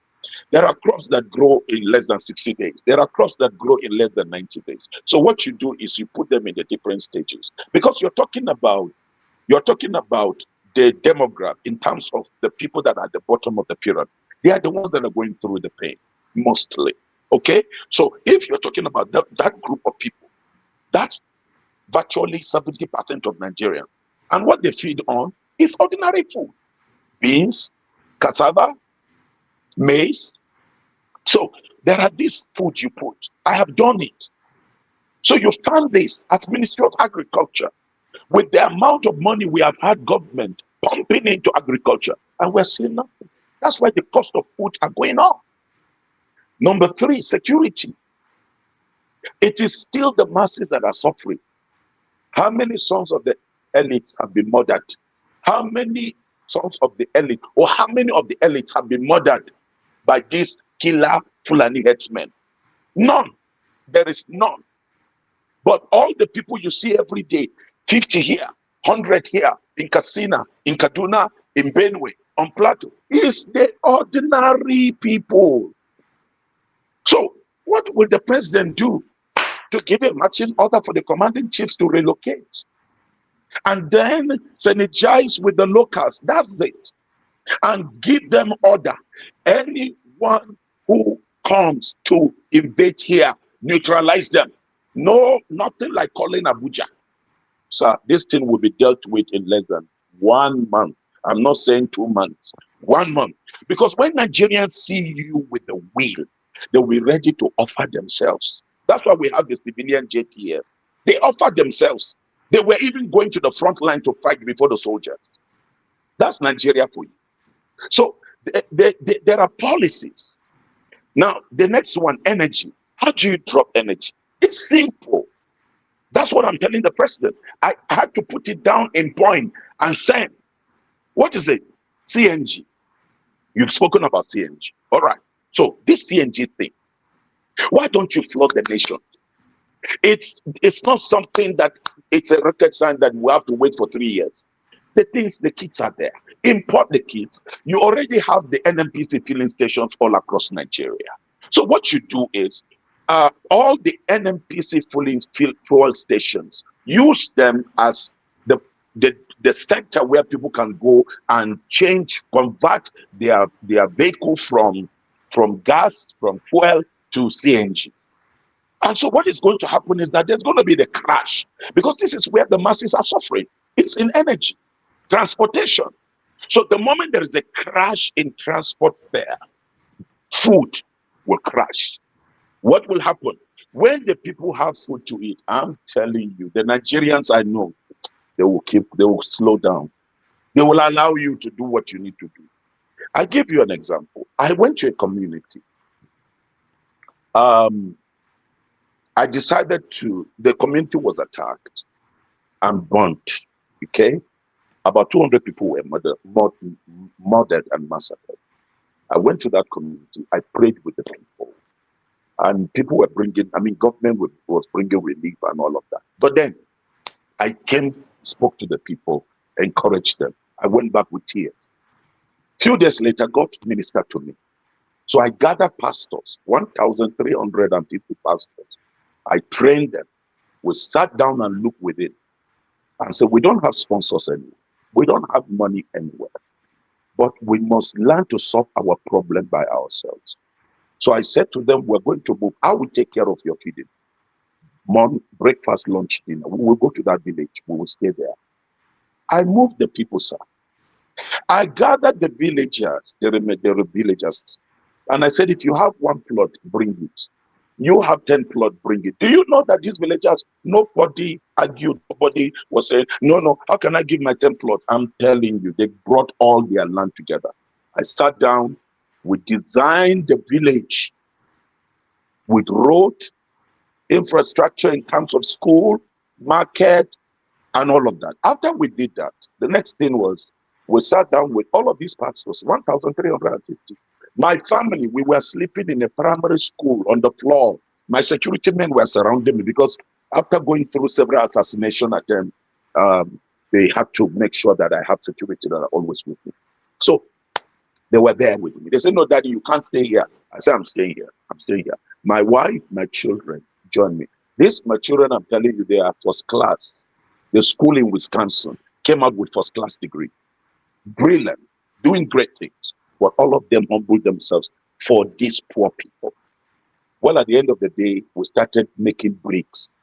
There are crops that grow in less than 60 days. There are crops that grow in less than 90 days. So what you do is you put them in the different stages. Because you're talking about the demographic in terms of the people that are at the bottom of the pyramid. They are the ones that are going through the pain, mostly. Okay? So if you're talking about that group of people, that's virtually 70% of Nigerians. And what they feed on is ordinary food. Beans, cassava, maize. So there are these foods you put. I have done it. So you found this as Ministry of Agriculture. With the amount of money we have had government pumping into agriculture, and we're seeing nothing. That's why the cost of food are going up. Number 3, security. It is still the masses that are suffering. How many sons of the elites have been murdered? How many sons of the elite, or how many of the elites have been murdered by these killer Fulani headsmen? None. There is none. But all the people you see every day, 50 here, 100 here, in Katsina, in Kaduna, in Benue, on Plateau, is the ordinary people. So what will the president do? To give a marching order for the commanding chiefs to relocate. And then synergize with the locals. That's it. And give them order. Anyone who comes to invade here, neutralize them. No, nothing like calling Abuja. Sir, this thing will be dealt with in less than 1 month. I'm not saying 2 months. 1 month. Because when Nigerians see you with the will, they'll be ready to offer themselves. That's why we have the civilian JTF. They offered themselves. They were even going to the front line to fight before the soldiers. That's Nigeria for you. So there are policies. Now, the next one, energy. How do you drop energy? It's simple. That's what I'm telling the president. I had to put it down in point and send. What is it? CNG. You've spoken about CNG. All right. So this CNG thing, why don't you flood the nation? It's not something that it's a rocket science that we have to wait for 3 years. The things, the kits are there. Import the kits. You already have the NNPC filling stations all across Nigeria. So what you do is, all the NNPC fuel stations, use them as the center where people can go and convert their vehicle from gas, from fuel to CNG. And so what is going to happen is that there's going to be the crash, because this is where the masses are suffering. It's in energy, transportation. So the moment there is a crash in transport there, food will crash. What will happen? When the people have food to eat, I'm telling you, the Nigerians I know, they will slow down. They will allow you to do what you need to do. I'll give you an example. I went to a community. I decided the community was attacked and burnt. Okay? About 200 people were murdered and massacred. I went to that community. I prayed with the people. And people were government was bringing relief and all of that. But then I spoke to the people, encouraged them. I went back with tears. Few days later, God ministered to me. So I gathered pastors, 1,350 pastors. I trained them. We sat down and looked within and said, we don't have sponsors anywhere. We don't have money anywhere. But we must learn to solve our problem by ourselves. So I said to them, we're going to move. I will take care of your feeding. Morning, breakfast, lunch, dinner. We will go to that village. We will stay there. I moved the people, sir. I gathered the villagers, the villagers, and I said, if you have one plot, bring it. You have 10 plots, bring it. Do you know that these villagers, nobody argued, nobody was saying, no, how can I give my 10 plots? I'm telling you, they brought all their land together. I sat down, we designed the village with road, infrastructure in terms of school, market, and all of that. After we did that, the next thing was, we sat down with all of these pastors, 1,350. My family, we were sleeping in a primary school on the floor. My security men were surrounding me because after going through several assassination attempts, they had to make sure that I have security that are always with me. So they were there with me. They said, no, Daddy, you can't stay here. I said, I'm staying here. I'm staying here. My wife, my children joined me. My children, I'm telling you, they are first class. The school in Wisconsin came out with first class degree. Brilliant, doing great things. But all of them humbled themselves for these poor people. Well, at the end of the day, we started making bricks.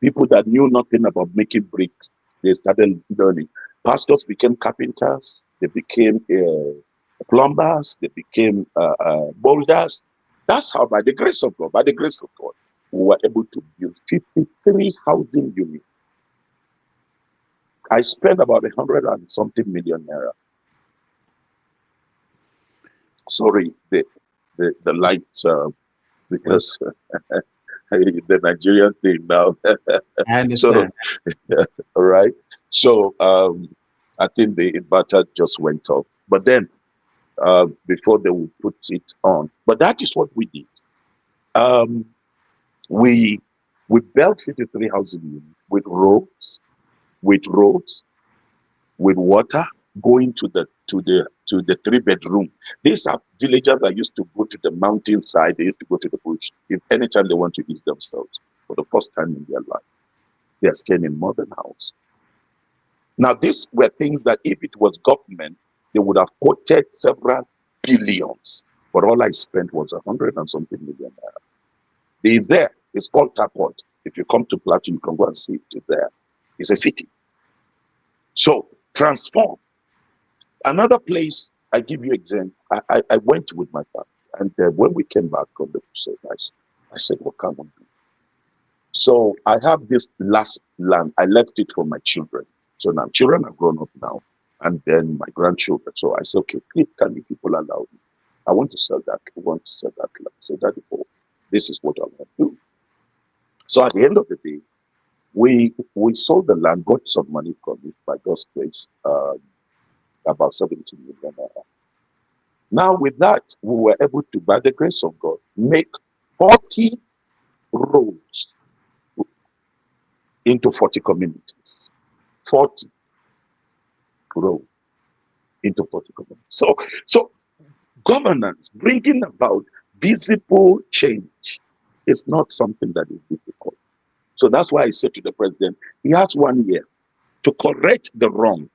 People that knew nothing about making bricks, they started learning. Pastors became carpenters. They became plumbers. They became builders. That's how, by the grace of God, we were able to build 53 housing units. I spent about 100 and something million naira. Sorry, the lights, because the Nigerian thing now. I understand. So, all right. So I think the inverter just went off. But then before they would put it on. But that is what we did. We built 53 housing units with roads, with water going to the 3-bedroom. These are villagers that used to go to the mountainside. They used to go to the bush. If anytime they want to ease themselves for the first time in their life, they are staying in modern house. Now, these were things that if it was government, they would have quoted several billions. But all I spent was 100 and something million naira. It is there. It's called Tapot. If you come to Plateau, you can go and see it. It's there. It's a city. So transform. Another place, I give you example. I went with my family, and when we came back from the crusade, I said, what can we do? So I have this last land. I left it for my children. So now children are grown up now, and then my grandchildren. So I said, okay, please, can you people allow me? I want to sell that. I want to sell that land. So that this is what I want to do. So at the end of the day, we sold the land, got some money from it by God's grace, about 17 million naira. Now with that, we were able to, by the grace of God, make 40 roads into 40 communities. 40. grow into political governance. So governance, bringing about visible change, is not something that is difficult. So that's why I said to the president, he has 1 year to correct the wrong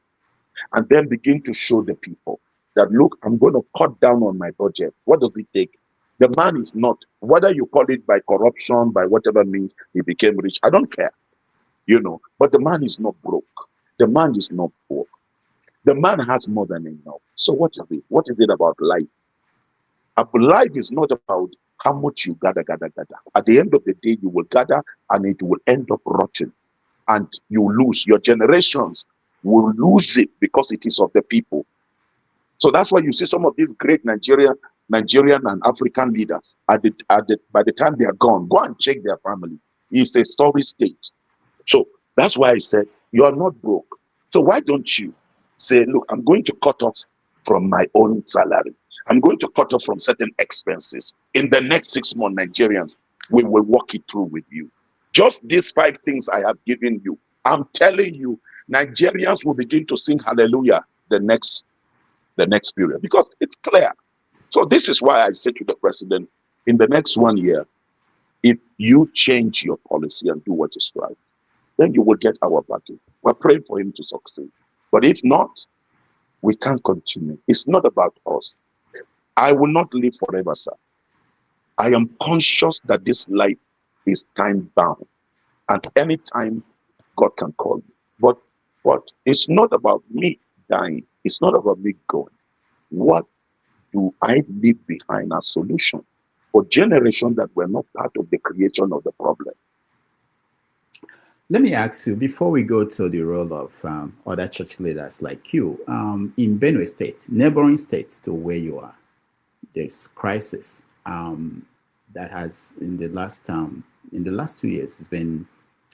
and then begin to show the people that, look, I'm going to cut down on my budget. What does it take? The man is not, whether you call it by corruption, by whatever means he became rich, I don't care, but the man is not broke. The man is not poor. The man has more than enough. So what is it? What is it about life? Life is not about how much you gather. At the end of the day, you will gather and it will end up rotting. And you lose. Your generations will lose it because it is of the people. So that's why you see some of these great Nigerian and African leaders, by the time they are gone, go and check their family. It's a story state. So that's why I said, you are not broke. So why don't you say, look, I'm going to cut off from my own salary. I'm going to cut off from certain expenses. In the next 6 months, Nigerians, we will walk it through with you. Just these 5 things I have given you, I'm telling you, Nigerians will begin to sing hallelujah the next period, because it's clear. So this is why I said to the president, in the next 1 year, if you change your policy and do what is right, then you will get our backing. We're praying for him to succeed. But if not, we can't continue. It's not about us. I will not live forever, sir. I am conscious that this life is time bound. And anytime God can call me. But it's not about me dying. It's not about me going. What do I leave behind as solution for generations that were not part of the creation of the problem? Let me ask you, before we go to the role of other church leaders like you, in Benue State, neighboring states to where you are, there's crisis that has in the last 2 years has been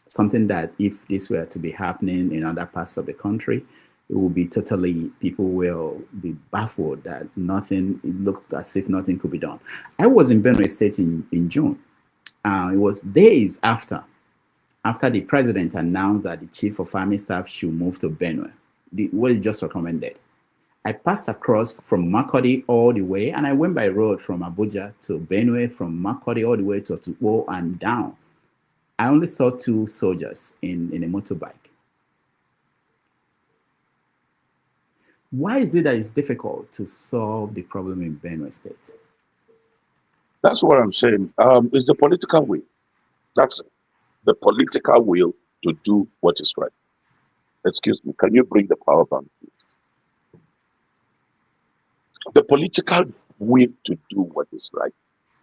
something that if this were to be happening in other parts of the country, it will be people will be baffled that it looked as if nothing could be done. I was in Benue State in June. It was days after the president announced that the chief of army staff should move to Benue, what he just recommended. I passed across from Makurdi all the way, and I went by road from Abuja to Benue, from Makurdi all the way to Otukpo and down. I only saw 2 soldiers in a motorbike. Why is it that it's difficult to solve the problem in Benue State? That's what I'm saying. It's the political will. That's the political will to do what is right. Excuse me, can you bring the power bank, please? The political will to do what is right.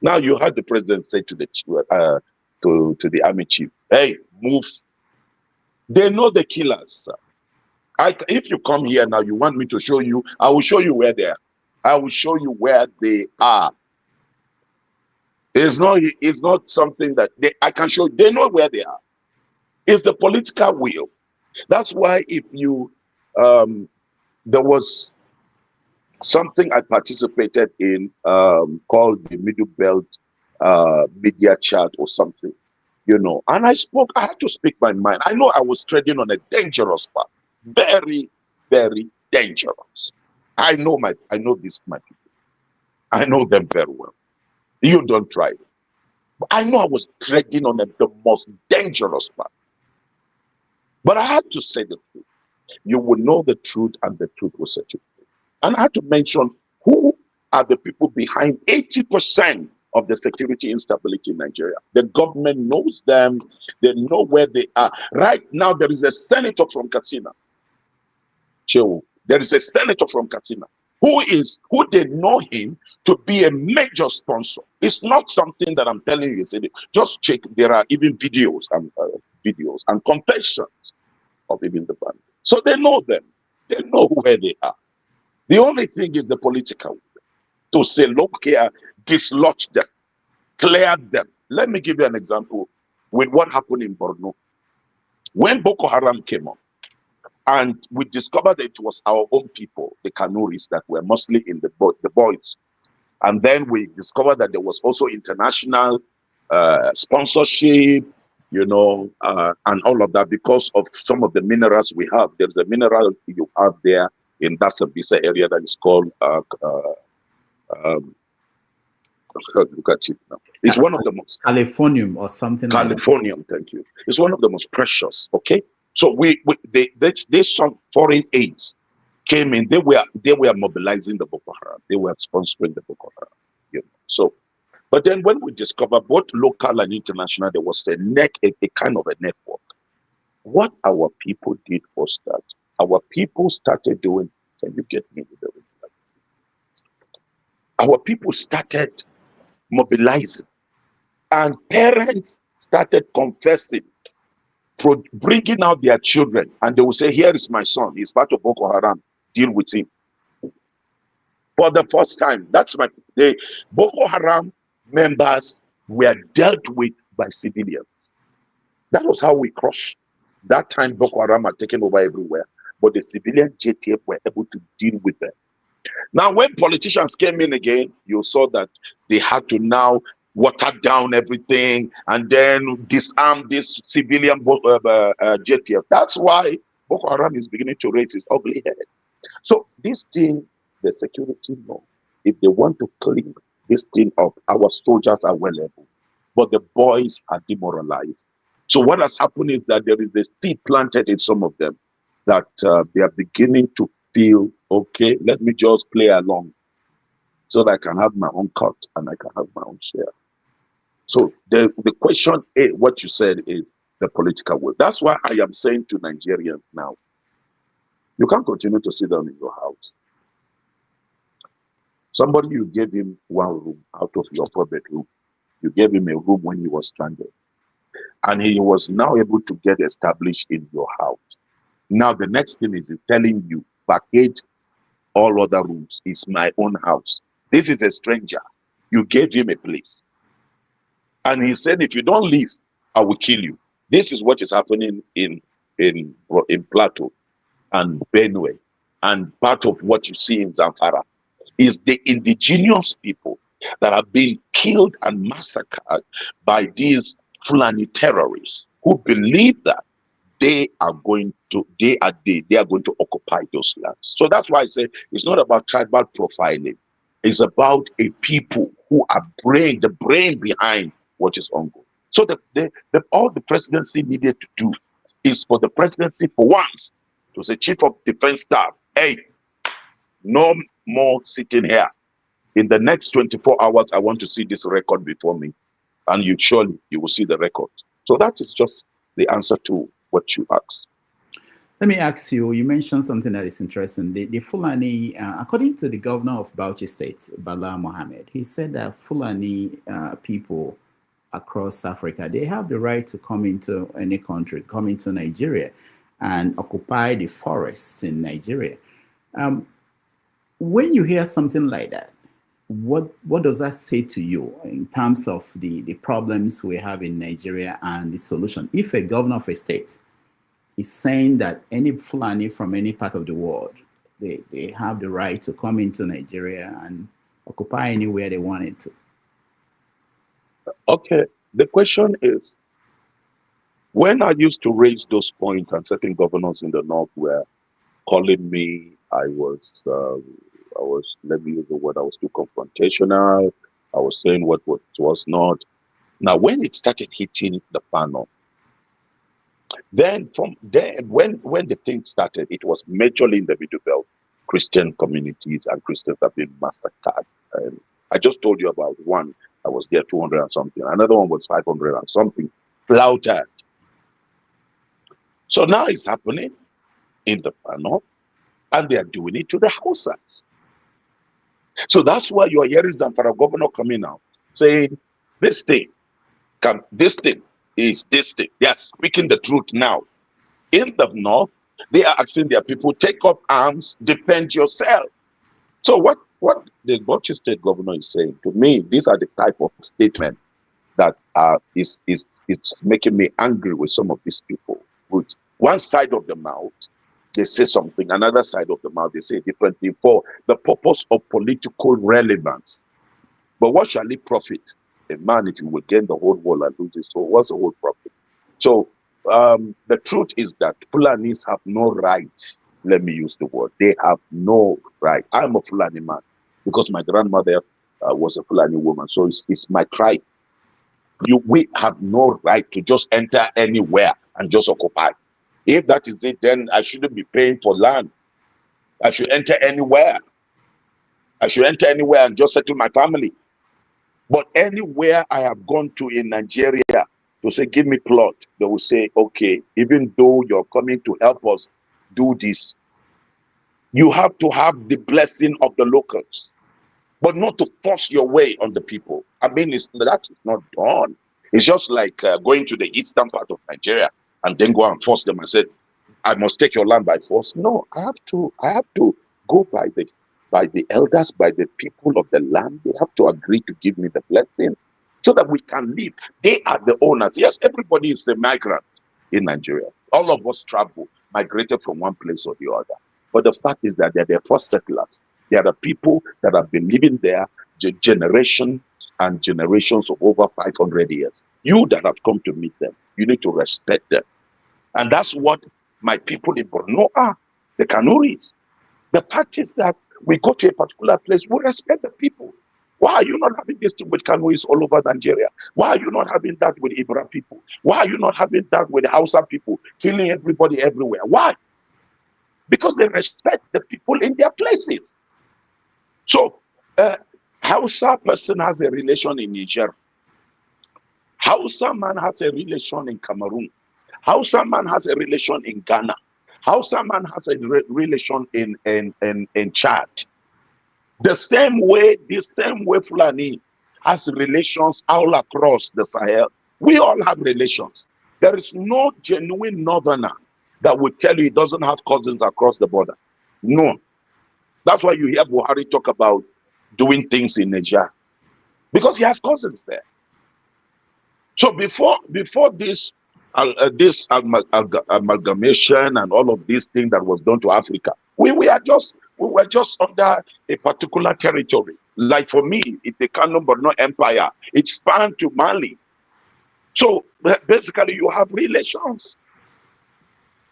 Now you heard the president say to the army chief, "Hey, move." They know the killers, sir. If you come here now, you want me to show you, I will show you where they are. I will show you where they are. It's not something that I can show you. They know where they are. It's the political will. That's why if you, there was something I participated in called the Middle Belt Media Chat or something, and I had to speak my mind. I know I was treading on a dangerous path. Very, very dangerous. I know my people. I know them very well. You don't try it. But I know I was treading on the most dangerous path. But I had to say the truth. You will know the truth and the truth will set you free. And I had to mention who are the people behind 80% of the security instability in Nigeria. The government knows them. They know where they are. Right now, there is a senator from Katsina. There is a senator from Katsina who they know him to be a major sponsor. It's not something that I'm telling you. Just check. There are even videos and confessions of even the band. So they know them. They know where they are. The only thing is the political to say, look here, dislodge them, clear them. Let me give you an example with what happened in Borno. When Boko Haram came up, and we discovered that it was our own people, the Kanuris, that were mostly in the boys. And then we discovered that there was also international sponsorship, you know, and all of that because of some of the minerals we have. There's a mineral you have there in that Sabisa area that is called, look at it now. It's one of the most Californium or something like that. Californium, thank you. It's one of the most precious. Okay, so they some foreign aids came in. They were mobilizing the Boko Haram. They were sponsoring the Boko Haram. You know, so. But then when we discovered both local and international, there was a kind of a network. What our people did was that our people started doing, can you get me with the ring? Our people started mobilizing, and parents started confessing, bringing out their children, and they will say, here is my son, he's part of Boko Haram, deal with him. For the first time, the Boko Haram members were dealt with by civilians. That was how we crushed. That time Boko Haram had taken over everywhere, but the civilian JTF were able to deal with them. Now, when politicians came in again, you saw that they had to now water down everything and then disarm this civilian JTF. That's why Boko Haram is beginning to raise its ugly head. So this thing, the security know, if they want to clean this thing up, our soldiers are well able, but the boys are demoralized. So what has happened is that there is a seed planted in some of them that they are beginning to feel, okay, let me just play along so that I can have my own cut and I can have my own share. So the question, what you said is the political will. That's why I am saying to Nigerians now, you can't continue to sit down in your house. Somebody, you gave him one room out of your 4-bedroom. You gave him a room when he was stranded. And he was now able to get established in your house. Now the next thing is telling you, package all other rooms. It's my own house. This is a stranger. You gave him a place. And he said, if you don't leave, I will kill you. This is what is happening in Plateau and Benue, and part of what you see in Zamfara is the indigenous people that are being killed and massacred by these Fulani terrorists who believe that they are going to occupy those lands. So that's why I say it's not about tribal profiling. It's about a people who are the brain behind what is ongoing. So all the presidency needed to do is for the presidency for once to say, Chief of Defense Staff, hey, no more sitting here. In the next 24 hours, I want to see this record before me. And you will see the record. So that is just the answer to what you asked. Let me ask you, you mentioned something that is interesting. The Fulani, according to the governor of Bauchi State, Bala Mohammed, he said that Fulani people across Africa, they have the right to come into any country, come into Nigeria and occupy the forests in Nigeria. When you hear something like that, what does that say to you in terms of the problems we have in Nigeria and the solution? If a governor of a state is saying that any Fulani from any part of the world, they have the right to come into Nigeria and occupy anywhere they wanted to. Okay, the question is, when I used to raise those points and certain governors in the north were calling me, I was, let me use the word, I was too confrontational. I was saying what was not. Now, when it started hitting the panel, then from there, when the thing started, it was majorly in the Middle Belt, Christian communities and Christians have been massacred. And I just told you about one. I was there 200 and something. Another one was 500 and something. Flouted. So now it's happening in the panel, and they are doing it to the Hausas. So that's why you are hearing Zamfara governor coming out saying, this thing is this thing. They are speaking the truth now. In the north, they are asking their people, take up arms, defend yourself. So what the Bauchi State governor is saying, to me, these are the type of statements that it's making me angry with some of these people. With one side of the mouth, they say something, another side of the mouth, they say a different thing for the purpose of political relevance. But what shall it profit a man if you will gain the whole world and lose his soul? What's the whole profit? So the truth is that Fulanis have no right. Let me use the word. They have no right. I'm a Fulani man because my grandmother was a Fulani woman. So it's my tribe. We have no right to just enter anywhere and just occupy. If that is it, then I shouldn't be paying for land. I should enter anywhere. I should enter anywhere and just settle my family. But anywhere I have gone to in Nigeria to say, give me plot, they will say, okay, even though you're coming to help us do this, you have to have the blessing of the locals, but not to force your way on the people. I mean, that is not done. It's just like going to the eastern part of Nigeria and then go and force them and say, I must take your land by force. No, I have to go by the elders, by the people of the land. They have to agree to give me the blessing so that we can live. They are the owners. Yes, everybody is a migrant in Nigeria. All of us travel, migrated from one place or the other. But the fact is that they're the first settlers. They are the people that have been living there generations and generations of over 500 years. You that have come to meet them, you need to respect them. And that's what my people in Borno are, the Kanuris. The fact is that we go to a particular place, we respect the people. Why are you not having this thing with Kanuris all over Nigeria? Why are you not having that with Ibra people? Why are you not having that with Hausa people, killing everybody everywhere? Why? Because they respect the people in their places. So, Hausa person has a relation in Niger. Hausa man has a relation in Cameroon. Hausa man has a relation in Ghana. Hausa man has a relation in Chad. The same way Fulani has relations all across the Sahel. We all have relations. There is no genuine northerner that will tell you he doesn't have cousins across the border. No. That's why you hear Buhari talk about doing things in Niger. Because he has cousins there. So before this amalgamation and all of these things that was done to Africa, we were just under a particular territory. Like for me, it's the Kano Borno Empire. It spanned to Mali. So basically, you have relations,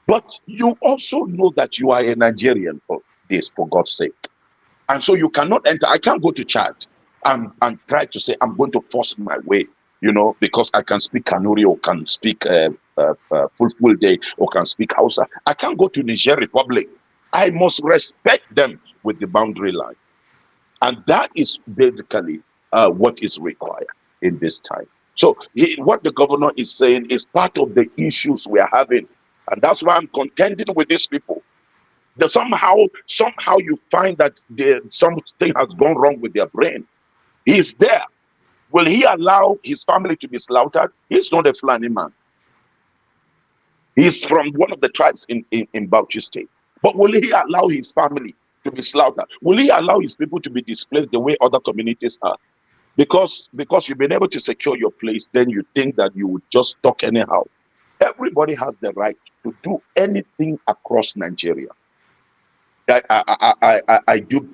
but you also know that you are a Nigerian for this, for God's sake. And so you cannot enter. I can't go to Chad and try to say I'm going to force my way, because I can speak Kanuri or can speak full day or can speak Hausa. I can't go to Niger Republic. I must respect them with the boundary line. And that is basically what is required in this time. So what the governor is saying is part of the issues we are having. And that's why I'm contending with these people. That somehow you find that something has gone wrong with their brain. He's there. Will he allow his family to be slaughtered? He's not a Fulani man. He's from one of the tribes in Bauchi State. But will he allow his family to be slaughtered? Will he allow his people to be displaced the way other communities are? Because you've been able to secure your place, then you think that you would just talk anyhow. Everybody has the right to do anything across Nigeria. I do,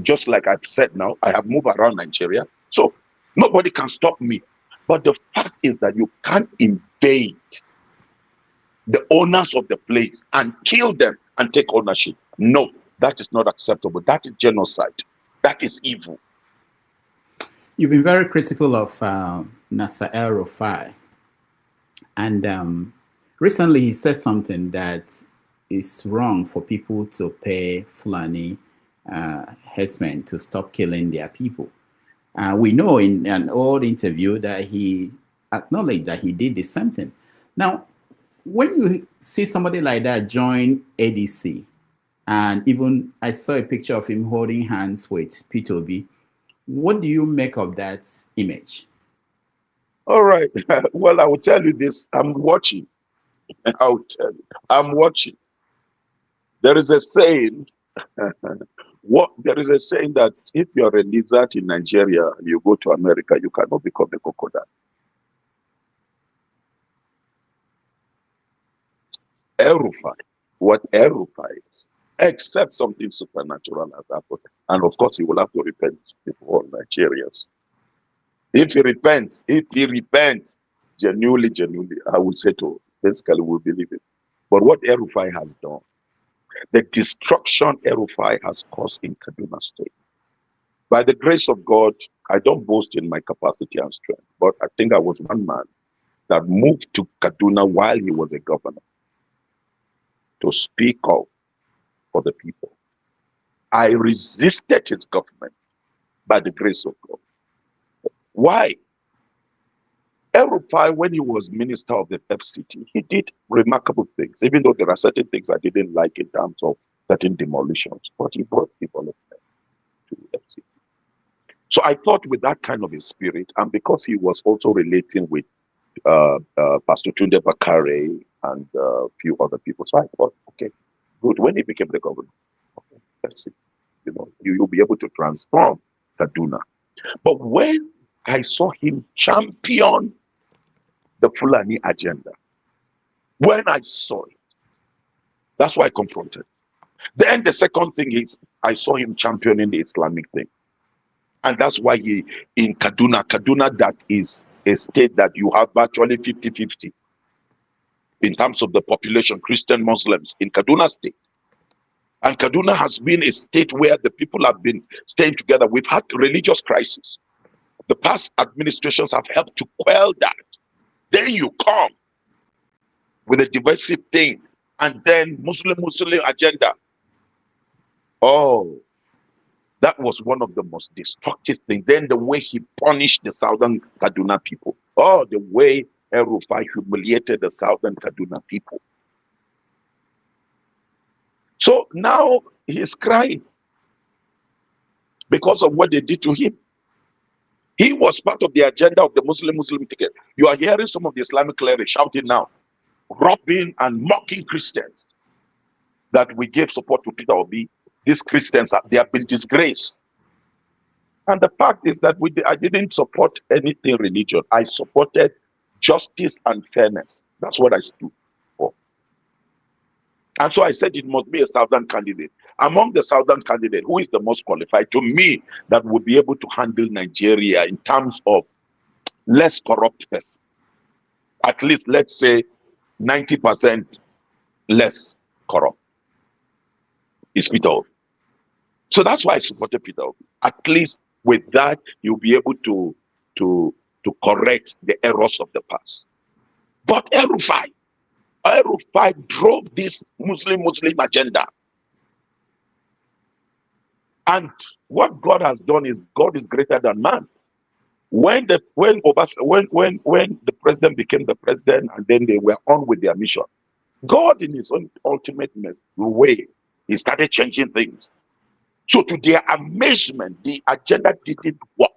just like I've said now, I have moved around Nigeria. So nobody can stop me. But the fact is that you can't invade the owners of the place and kill them and take ownership. No, that is not acceptable. That is genocide. That is evil. You've been very critical of Nasser El-Rufai. And recently he said something that is wrong for people to pay Fulani headsmen to stop killing their people. We know in an old interview that he acknowledged that he did the same thing. Now, when you see somebody like that join ADC, and even I saw a picture of him holding hands with P2B, what do you make of that image? All right. Well, I will tell you this. I'm watching. I will tell you. I'm watching. There is a saying. There is a saying that if you're a lizard in Nigeria and you go to America, you cannot become a crocodile. El-Rufai, what El-Rufai is, except something supernatural has happened. And of course, he will have to repent before Nigerians. If he repents, genuinely, I would say to basically we believe it. But what El-Rufai has done, the destruction El-Rufai has caused in Kaduna State, by the grace of God, I don't boast in my capacity and strength, but I think I was one man that moved to Kaduna while he was a governor to speak up for the people. I resisted his government by the grace of God. Why? El-Rufai, when he was minister of the FCT, he did remarkable things, even though there are certain things I didn't like in terms of certain demolitions, but he brought development to the FCT. So I thought with that kind of a spirit, and because he was also relating with Pastor Tunde Bakare and a few other people, so I thought, okay, good. When he became the governor, okay, let's see, you'll be able to transform Kaduna. But when I saw him champion the Fulani agenda, when I saw it, that's why I confronted. Then the second thing is, I saw him championing the Islamic thing. And that's why he, in Kaduna, that is a state that you have virtually 50-50 in terms of the population, Christian Muslims in Kaduna state. And Kaduna has been a state where the people have been staying together. We've had religious crisis. The past administrations have helped to quell that. Then you come with a divisive thing, and then Muslim agenda. Oh, that was one of the most destructive things. Then the way he punished the southern Kaduna people. Oh, the way El-Rufai humiliated the southern Kaduna people. So now he's crying because of what they did to him. He was part of the agenda of the Muslim ticket. You are hearing some of the Islamic clerics shouting now, robbing and mocking Christians, that we gave support to Peter Obi. These Christians, they have been disgraced. And the fact is that I didn't support anything religion. I supported justice and fairness. That's what I stood for. And so I said it must be a southern candidate. Among the southern candidates, who is the most qualified to me that would be able to handle Nigeria in terms of less corrupt person? At least, let's say, 90% less corrupt is Peter Obi. So that's why I supported Peter Obi. At least with that, you'll be able to correct the errors of the past. But El-Rufai drove this Muslim agenda. And what God has done is God is greater than man. When the president became the president and then they were on with their mission, God in his own ultimate way, he started changing things. So to their amazement, the agenda didn't work.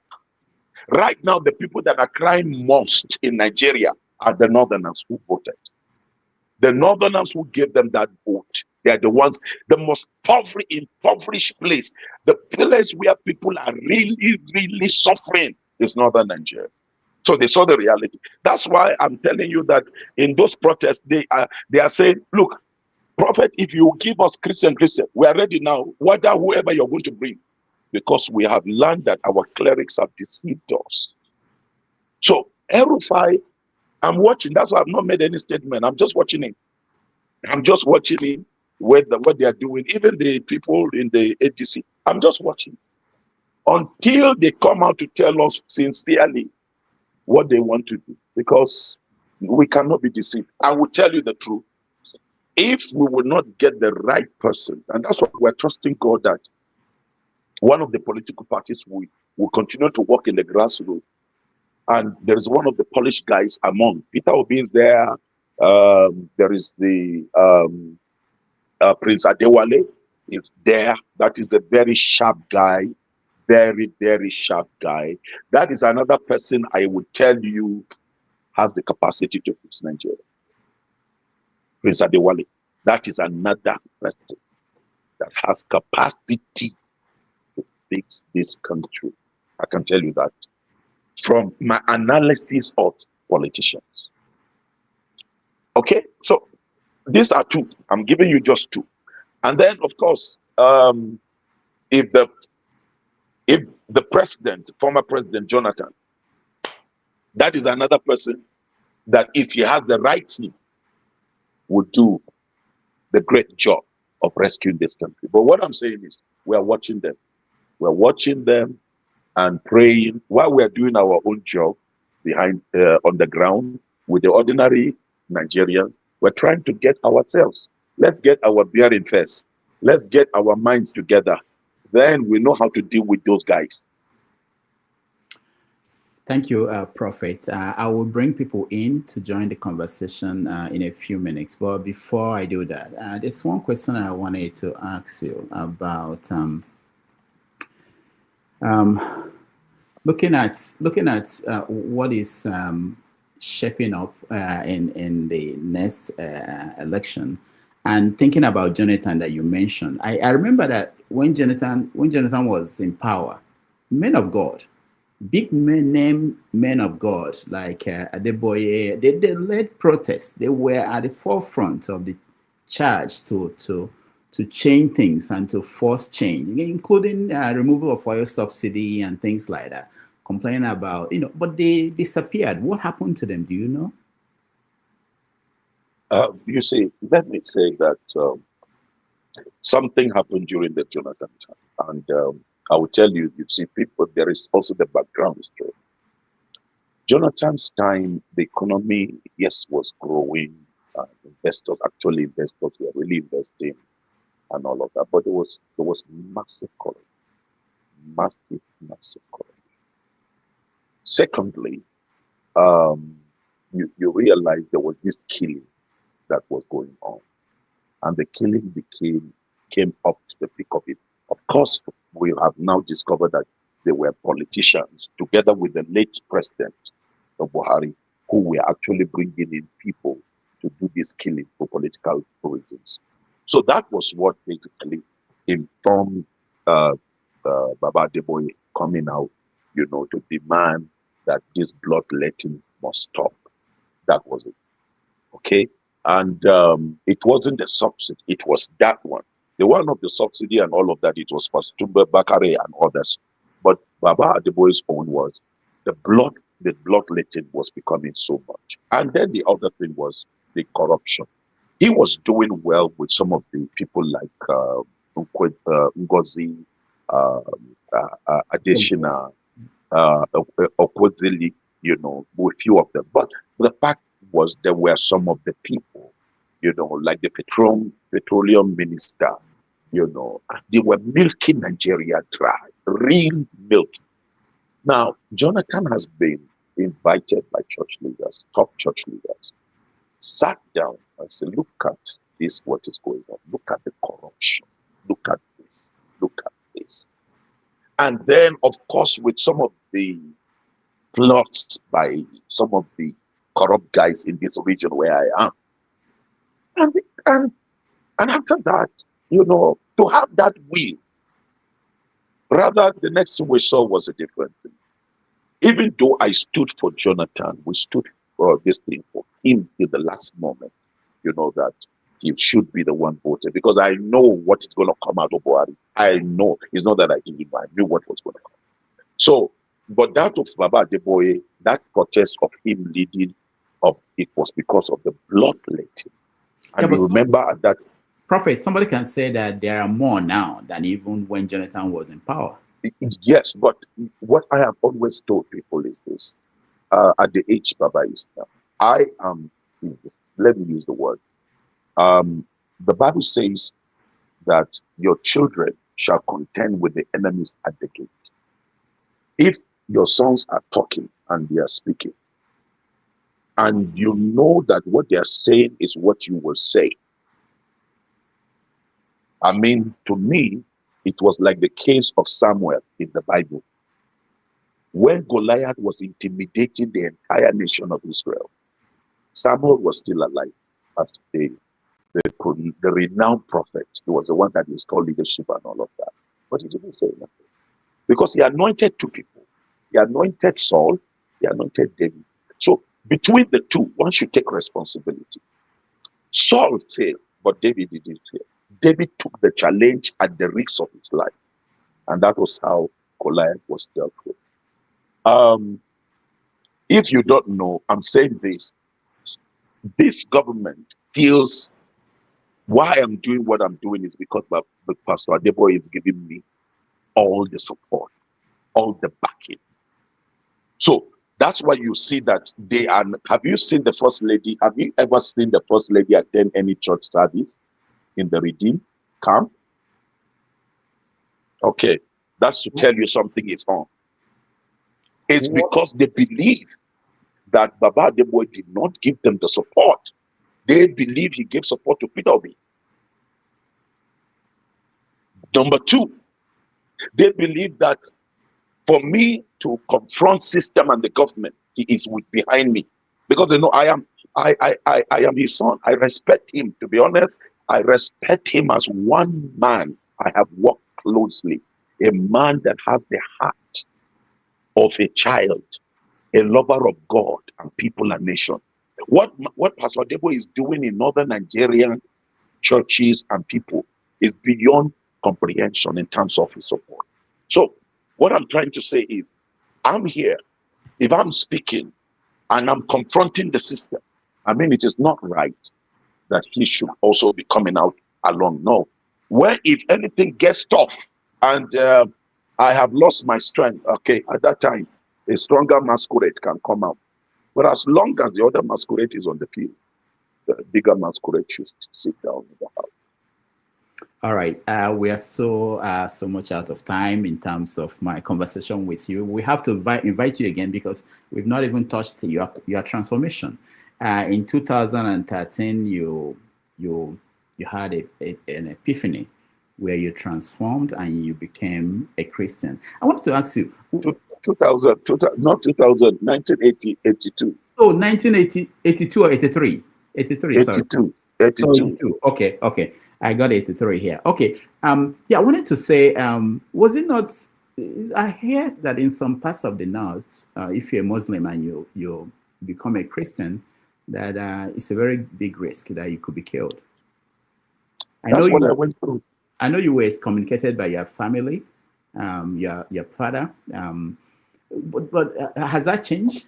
Right now, the people that are crying most in Nigeria are the Northerners who voted. The Northerners who gave them that vote, they are the ones, the most impoverished place, the place where people are really suffering is Northern Nigeria. So they saw the reality. That's why I'm telling you that in those protests, they are saying, look, Prophet, if you give us Christian, we are ready now, whoever you're going to bring, because we have learned that our clerics have deceived us. So El-Rufai, I'm watching. That's why I've not made any statement. I'm just watching it. I'm just watching it, what they are doing. Even the people in the ADC, I'm just watching until they come out to tell us sincerely what they want to do, because we cannot be deceived. I will tell you the truth. If we will not get the right person, and that's what we're trusting God that one of the political parties will continue to work in the grassroots. And there is one of the polished guys among. Peter Obi is there. There is the Prince Adewale is there. That is a very sharp guy. Very, very sharp guy. That is another person I would tell you has the capacity to fix Nigeria. Prince Adewale. That is another person that has capacity to fix this country. I can tell you that from my analysis of politicians. Okay, so these are two. I'm giving you just two. And then, of course, if the president, former President Jonathan, that is another person that if he has the right team, would do the great job of rescuing this country. But what I'm saying is, we are watching them. We're watching them and praying while we're doing our own job behind on the ground with the ordinary Nigerians. We're trying to get ourselves. Let's get our bearing first. Let's get our minds together. Then we know how to deal with those guys. Thank you, Prophet. I will bring people in to join the conversation in a few minutes. But before I do that, there's one question I wanted to ask you about looking at what is shaping up in the next election, and thinking about Jonathan that you mentioned. I remember that when Jonathan was in power, men of God, big men of God like Adeboye, they led protests. They were at the forefront of the charge to change things and to force change, including removal of oil subsidy and things like that. Complaining about, but they disappeared. What happened to them? Do you know? You see, let me say that something happened during the Jonathan time, and I will tell you, you see, people, there is also the background story. Jonathan's time, the economy, yes, was growing. Investors were really investing and all of that, but there was massive corruption, massive corruption. Secondly, you realize there was this killing that was going on, and the killing came up to the peak of it. Of course, we have now discovered that there were politicians, together with the late president of Buhari, who were actually bringing in people to do this killing for political reasons. So that was what basically informed Baba Adeboye coming out, to demand that this bloodletting must stop. That was it. Okay? And it wasn't the subsidy, it was that one. The one of the subsidy and all of that, it was for Tumba Bakare and others. But Baba Adeboye's own was the bloodletting was becoming so much. And then the other thing was the corruption. He was doing well with some of the people like Ngozi, Adeshina, Okwozili, with few of them. But the fact was there were some of the people, like the petroleum minister, they were milking Nigeria dry, real milking. Now, Jonathan has been invited by church leaders, top church leaders, sat down and said, look at this, what is going on. Look at the corruption. Look at this. Look at this. And then, of course, with some of the plots by some of the corrupt guys in this region where I am. And after that, to have that will, rather the next thing we saw was a different thing. Even though I stood for Jonathan, we stood for this thing for him till the last moment, that he should be the one voted, because I know what is going to come out of Buhari. I know. It's not that I didn't know. I knew what was going to come. So, but that of Baba Adeboye, that protest of him leading up, it was because of the bloodletting. And you remember that. Prophet, somebody can say that there are more now than even when Jonathan was in power. Yes, but what I have always told people is this. At the age Baba is now, I am, let me use the word. The Bible says that your children shall contend with the enemies at the gate. If your sons are talking and they are speaking, and you know that what they are saying is what you will say. I mean, to me, it was like the case of Samuel in the Bible. When Goliath was intimidating the entire nation of Israel, Samuel was still alive as the renowned prophet. He was the one that installed leadership and all of that. But he didn't say nothing. Because he anointed two people. He anointed Saul, he anointed David. So between the two, one should take responsibility. Saul failed, but David didn't fail. David took the challenge at the risk of his life. And that was how Goliath was dealt with. If you don't know, I'm saying this This government feels why I'm doing what I'm doing is because the Pastor Adeboye is giving me all the support, all the backing. So that's why you see that they are. Have you seen the First Lady? Have you ever seen the First Lady attend any church service in the Redeem camp? Okay, that's to tell you something is on. It's because they believe that Baba Adeboye did not give them the support. They believe he gave support to Peter Obi. Number two, they believe that for me to confront system and the government, he is behind me, because they know I am his son. I respect him. To be honest, I respect him as one man. I have worked closely, a man that has the heart of a child, a lover of God and people and nation. What Pastor Adeboye is doing in northern Nigerian churches and people is beyond comprehension in terms of his support. So what I'm trying to say is, I'm here. If I'm speaking and I'm confronting the system, I mean, it is not right that he should also be coming out alone. No. Where if anything gets tough and I have lost my strength, okay, at that time, a stronger masquerade can come out. But as long as the other masquerade is on the field, the bigger masquerade should sit down in the house. All right, we are so much out of time in terms of my conversation with you. We have to invite you again because we've not even touched your transformation. In 2013, you had an epiphany where you transformed and you became a Christian. I want to ask you. 1980, 82. Oh, 1980, 82 or 83? 83, sorry. 82. Oh, 82. Okay. I got 83 here. Okay. Yeah, I wanted to say, was it not, I hear that in some parts of the North, if you're a Muslim and you become a Christian, that it's a very big risk that you could be killed. That's what I went through. I know you were excommunicated by your family, your father, but has that changed?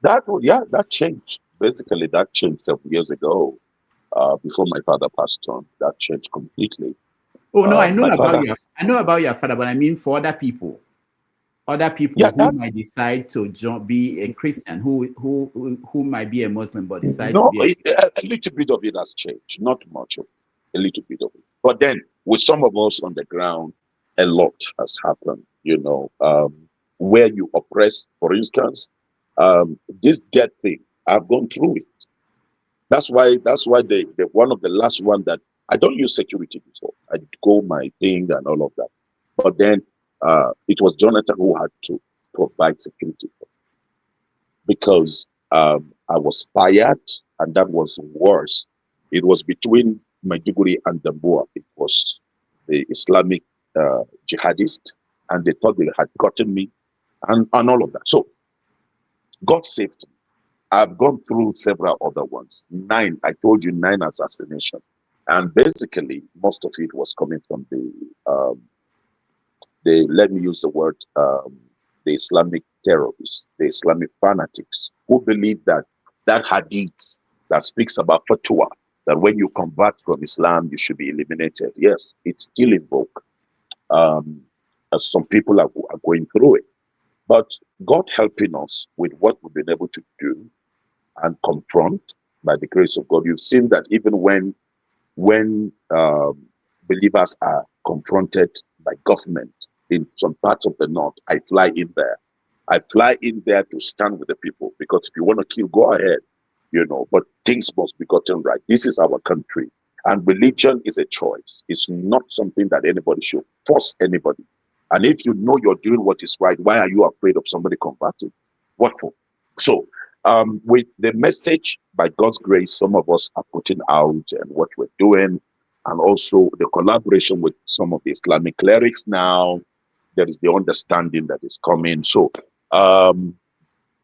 That changed. Basically, that changed 7 years ago. Before my father passed on, that changed completely. Oh no, I know about your father, but I mean for other people who might decide to be a Christian, who might be a Muslim but decide to be a little bit of it has changed, not much of it, a little bit of it. But then with some of us on the ground, a lot has happened. Where you oppress, for instance, this death thing, I've gone through it. That's why the one of the last one that I don't use security before. I go my thing and all of that. But then it was Jonathan who had to provide security for me, because I was fired, and that was worse. It was between Maiduguri and Damboa. It was the Islamic jihadist, and they thought they had gotten me and all of that. So God saved me. I've gone through several other ones. 9, I told you, 9 assassinations. And basically, most of it was coming from let me use the word, the Islamic terrorists, the Islamic fanatics, who believe that hadith that speaks about fatwa, that when you convert from Islam, you should be eliminated. Yes, it's still in vogue. As some people are going through it. But God helping us with what we've been able to do and confront by the grace of God. You've seen that even when believers are confronted by government in some parts of the North, I fly in there. I fly in there to stand with the people, because if you want to kill, go ahead, but things must be gotten right. This is our country, and religion is a choice. It's not something that anybody should force anybody. And if you know you're doing what is right, why are you afraid of somebody converting? What for? So, with the message, by God's grace, some of us are putting out and what we're doing, and also the collaboration with some of the Islamic clerics now, there is the understanding that is coming. So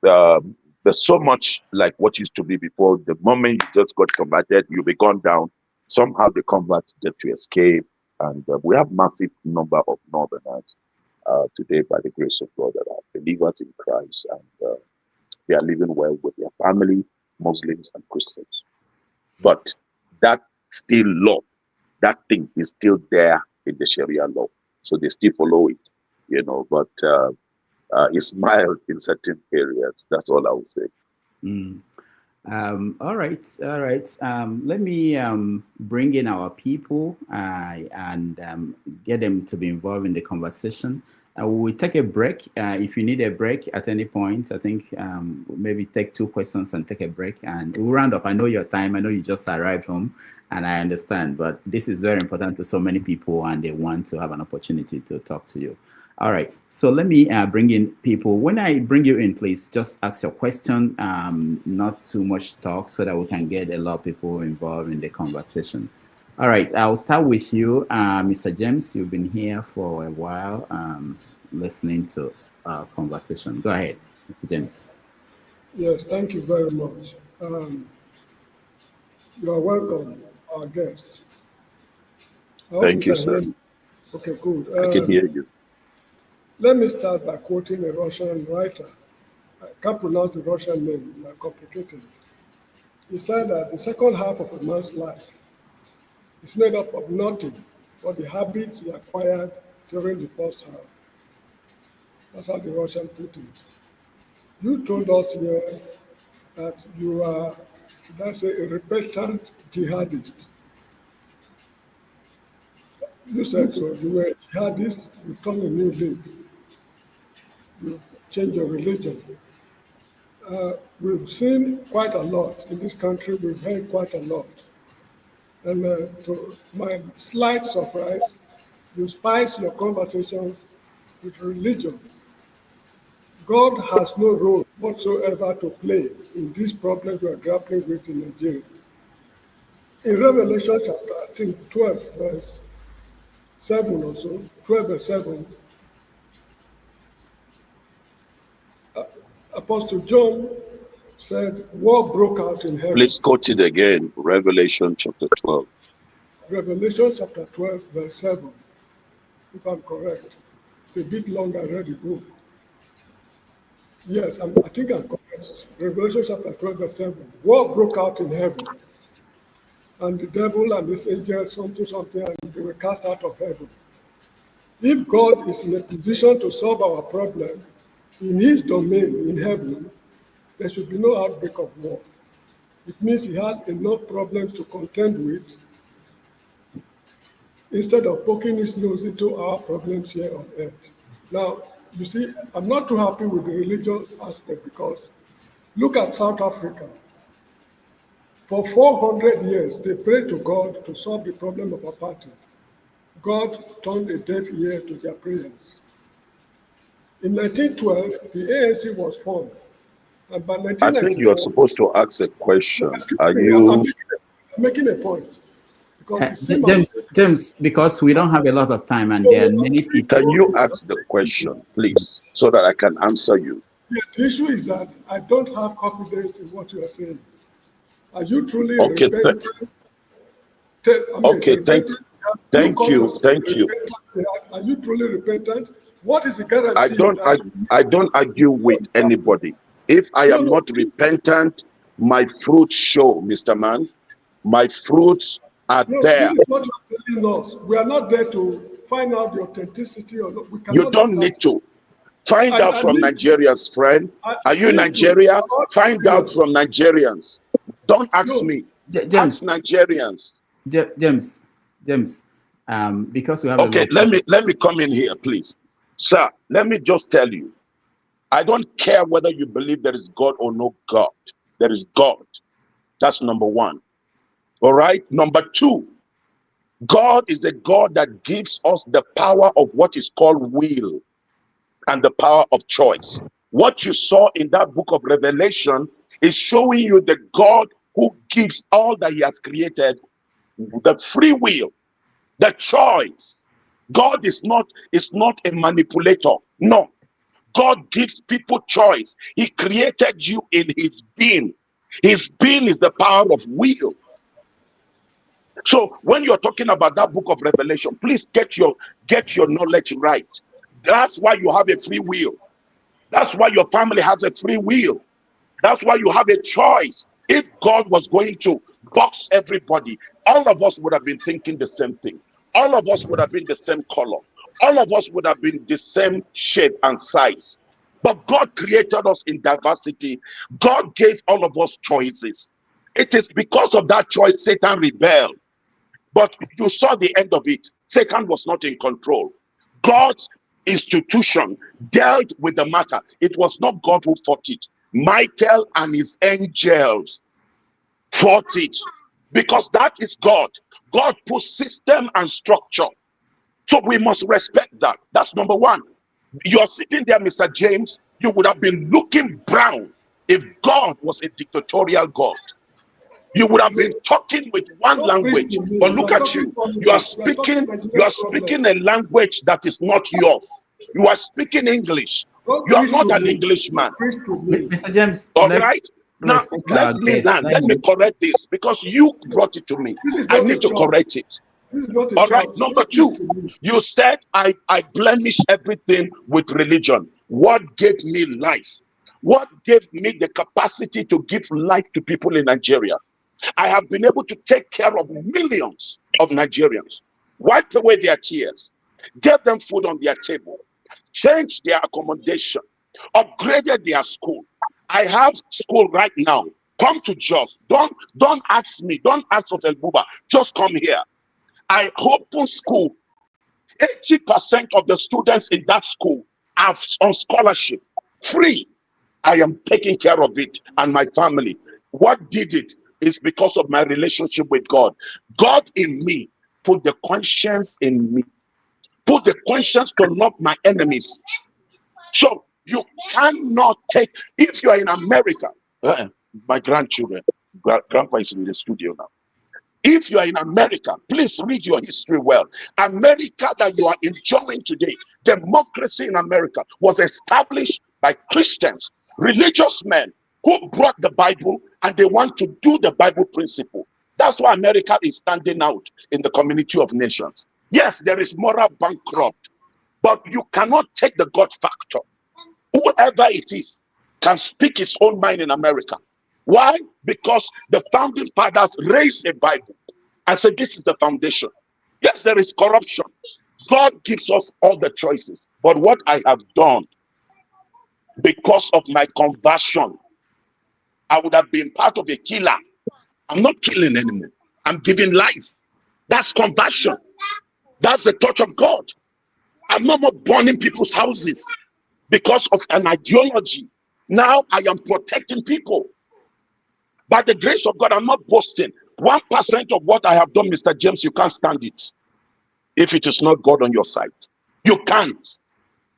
there's so much like what used to be before. The moment you just got converted, you'll be gone down. Somehow the converts get to escape. And we have massive number of Northerners today, by the grace of God, that are believers in Christ, and they are living well with their family. Muslims and Christians. But that still law, that thing is still there in the Sharia law. So they still follow it, but it's mild in certain areas. That's all I would say. Mm. All right, all right. Let me bring in our people and get them to be involved in the conversation. We will take a break. If you need a break at any point, I think maybe take 2 questions and take a break, and we'll round up. I know your time. I know you just arrived home, and I understand, but this is very important to so many people, and they want to have an opportunity to talk to you. All right, so let me bring in people. When I bring you in, please just ask your question, not too much talk, so that we can get a lot of people involved in the conversation. All right, I'll start with you, Mr. James. You've been here for a while, listening to our conversation. Go ahead, Mr. James. Yes, thank you very much. You are welcome, our guest. I hope Thank you you, can sir. hear me. Okay, good. I can hear you. Let me start by quoting a Russian writer. I can't pronounce the Russian name, they are complicated. He said that the second half of a man's life is made up of nothing but the habits he acquired during the first half. That's how the Russian put it. You told us here that you are, should I say, a repentant jihadist. You said so. You were a jihadist, you've turned a new leaf, you've changed your religion. We've seen quite a lot in this country, we've heard quite a lot. And to my slight surprise, you spice your conversations with religion. God has no role whatsoever to play in these problems we are grappling with in Nigeria. In Revelation chapter, I think 12, verse 7 or so, 12 verse 7, Apostle John said, war broke out in heaven. Please quote it again, Revelation chapter 12. Revelation chapter 12, verse 7, if I'm correct. It's a bit long, I read the book. Yes, I think I'm correct. Revelation chapter 12, verse 7. War broke out in heaven, and the devil and his angels, something, and they were cast out of heaven. If God is in a position to solve our problem in his domain in heaven, there should be no outbreak of war. It means he has enough problems to contend with instead of poking his nose into our problems here on earth. Now, you see, I'm not too happy with the religious aspect because look at South Africa. For 400 years, they prayed to God to solve the problem of apartheid. God turned a deaf ear to their prayers. In 1912, the ANC was formed. And by I think you are 1994, supposed to ask a question. excuse Are me, you? I'm making a point. Because it seems James, because we don't have a lot of time, and there are many people. Can you ask the question, please, so that I can answer you? Yeah, the issue is that I don't have confidence in what you are saying. Are you truly Okay, repentant? okay, thank you. Are you truly repentant? What is the guarantee I don't argue with anybody. If I am not repentant, my fruits show, Mr. Man. My fruits are there. This is what you're telling us. We are not there to find out the authenticity or not. We cannot. You don't need to. Find out from Nigerians, friend. Are you in Nigeria? Find out from Nigerians. Don't ask me. James, ask Nigerians. James, because we have okay, let me come in here, please. Sir, let me just tell you. I don't care whether you believe there is God or no God. There is God. That's number one. All right? Number two, God is the God that gives us the power of what is called will and the power of choice. What you saw in that book of Revelation is showing you the God who gives all that he has created the free will, the choice. God is not a manipulator. No. God gives people choice. He created you in his being. His being is the power of will. So when you're talking about that book of Revelation, please get your knowledge right. That's why you have a free will. That's why your family has a free will. That's why you have a choice. If God was going to box everybody, all of us would have been thinking the same thing. All of us would have been the same color. All of us would have been the same shape and size. But God created us in diversity. God gave all of us choices. It is because of that choice Satan rebelled. But you saw the end of it. Satan was not in control. God's institution dealt with the matter. It was not God who fought it. Michael and his angels fought it, because that is God. God put system and structure. So we must respect that. That's number one. You're sitting there, Mr. James, you would have been looking brown if God was a dictatorial God. You would have been talking with one Don't preach language, to me. but You look are at talking you. You are politics. You are talking speaking, you Nigerian are problem. speaking a language that is not yours. You are speaking English. Don't You are preach not to an me. Englishman. Don't preach to me. Mr. James, All let's right. Now respect let our me guest. land. Let me correct this, because you brought it to me. This is I not a need to church. correct it. This is not a All right. church. Number Don't preach two, to me. you said I blemish everything with religion. What gave me life? What gave me the capacity to give life to people in Nigeria? I have been able to take care of millions of Nigerians, wipe away their tears, get them food on their table, change their accommodation, upgraded their school. I have school right now. Come to Jos. Don't ask me. Don't ask of El-Buba. Just come here. I open school. 80% of the students in that school are on scholarship, free. I am taking care of it and my family. What did it is because of my relationship with God. God in me put the conscience in me, put the conscience to love my enemies. So you cannot take, if you are in America, my grandchildren, grandpa is in the studio now. If you are in America, please read your history well. America that you are enjoying today, democracy in America was established by Christians, religious men who brought the Bible and they want to do the Bible principle. That's why America is standing out in the community of nations. Yes, there is moral bankrupt, but you cannot take the God factor. Whoever it is can speak his own mind in America. Why? Because the founding fathers raised a Bible and said, this is the foundation. Yes, there is corruption. God gives us all the choices. But what I have done, because of my conversion, I would have been part of a killer. I'm not killing anyone. I'm giving life. That's conversion. That's the touch of God. I'm no more burning people's houses because of an ideology. Now I am protecting people. By the grace of God, I'm not boasting. 1% of what I have done, Mr. James, you can't stand it if it is not God on your side. You can't.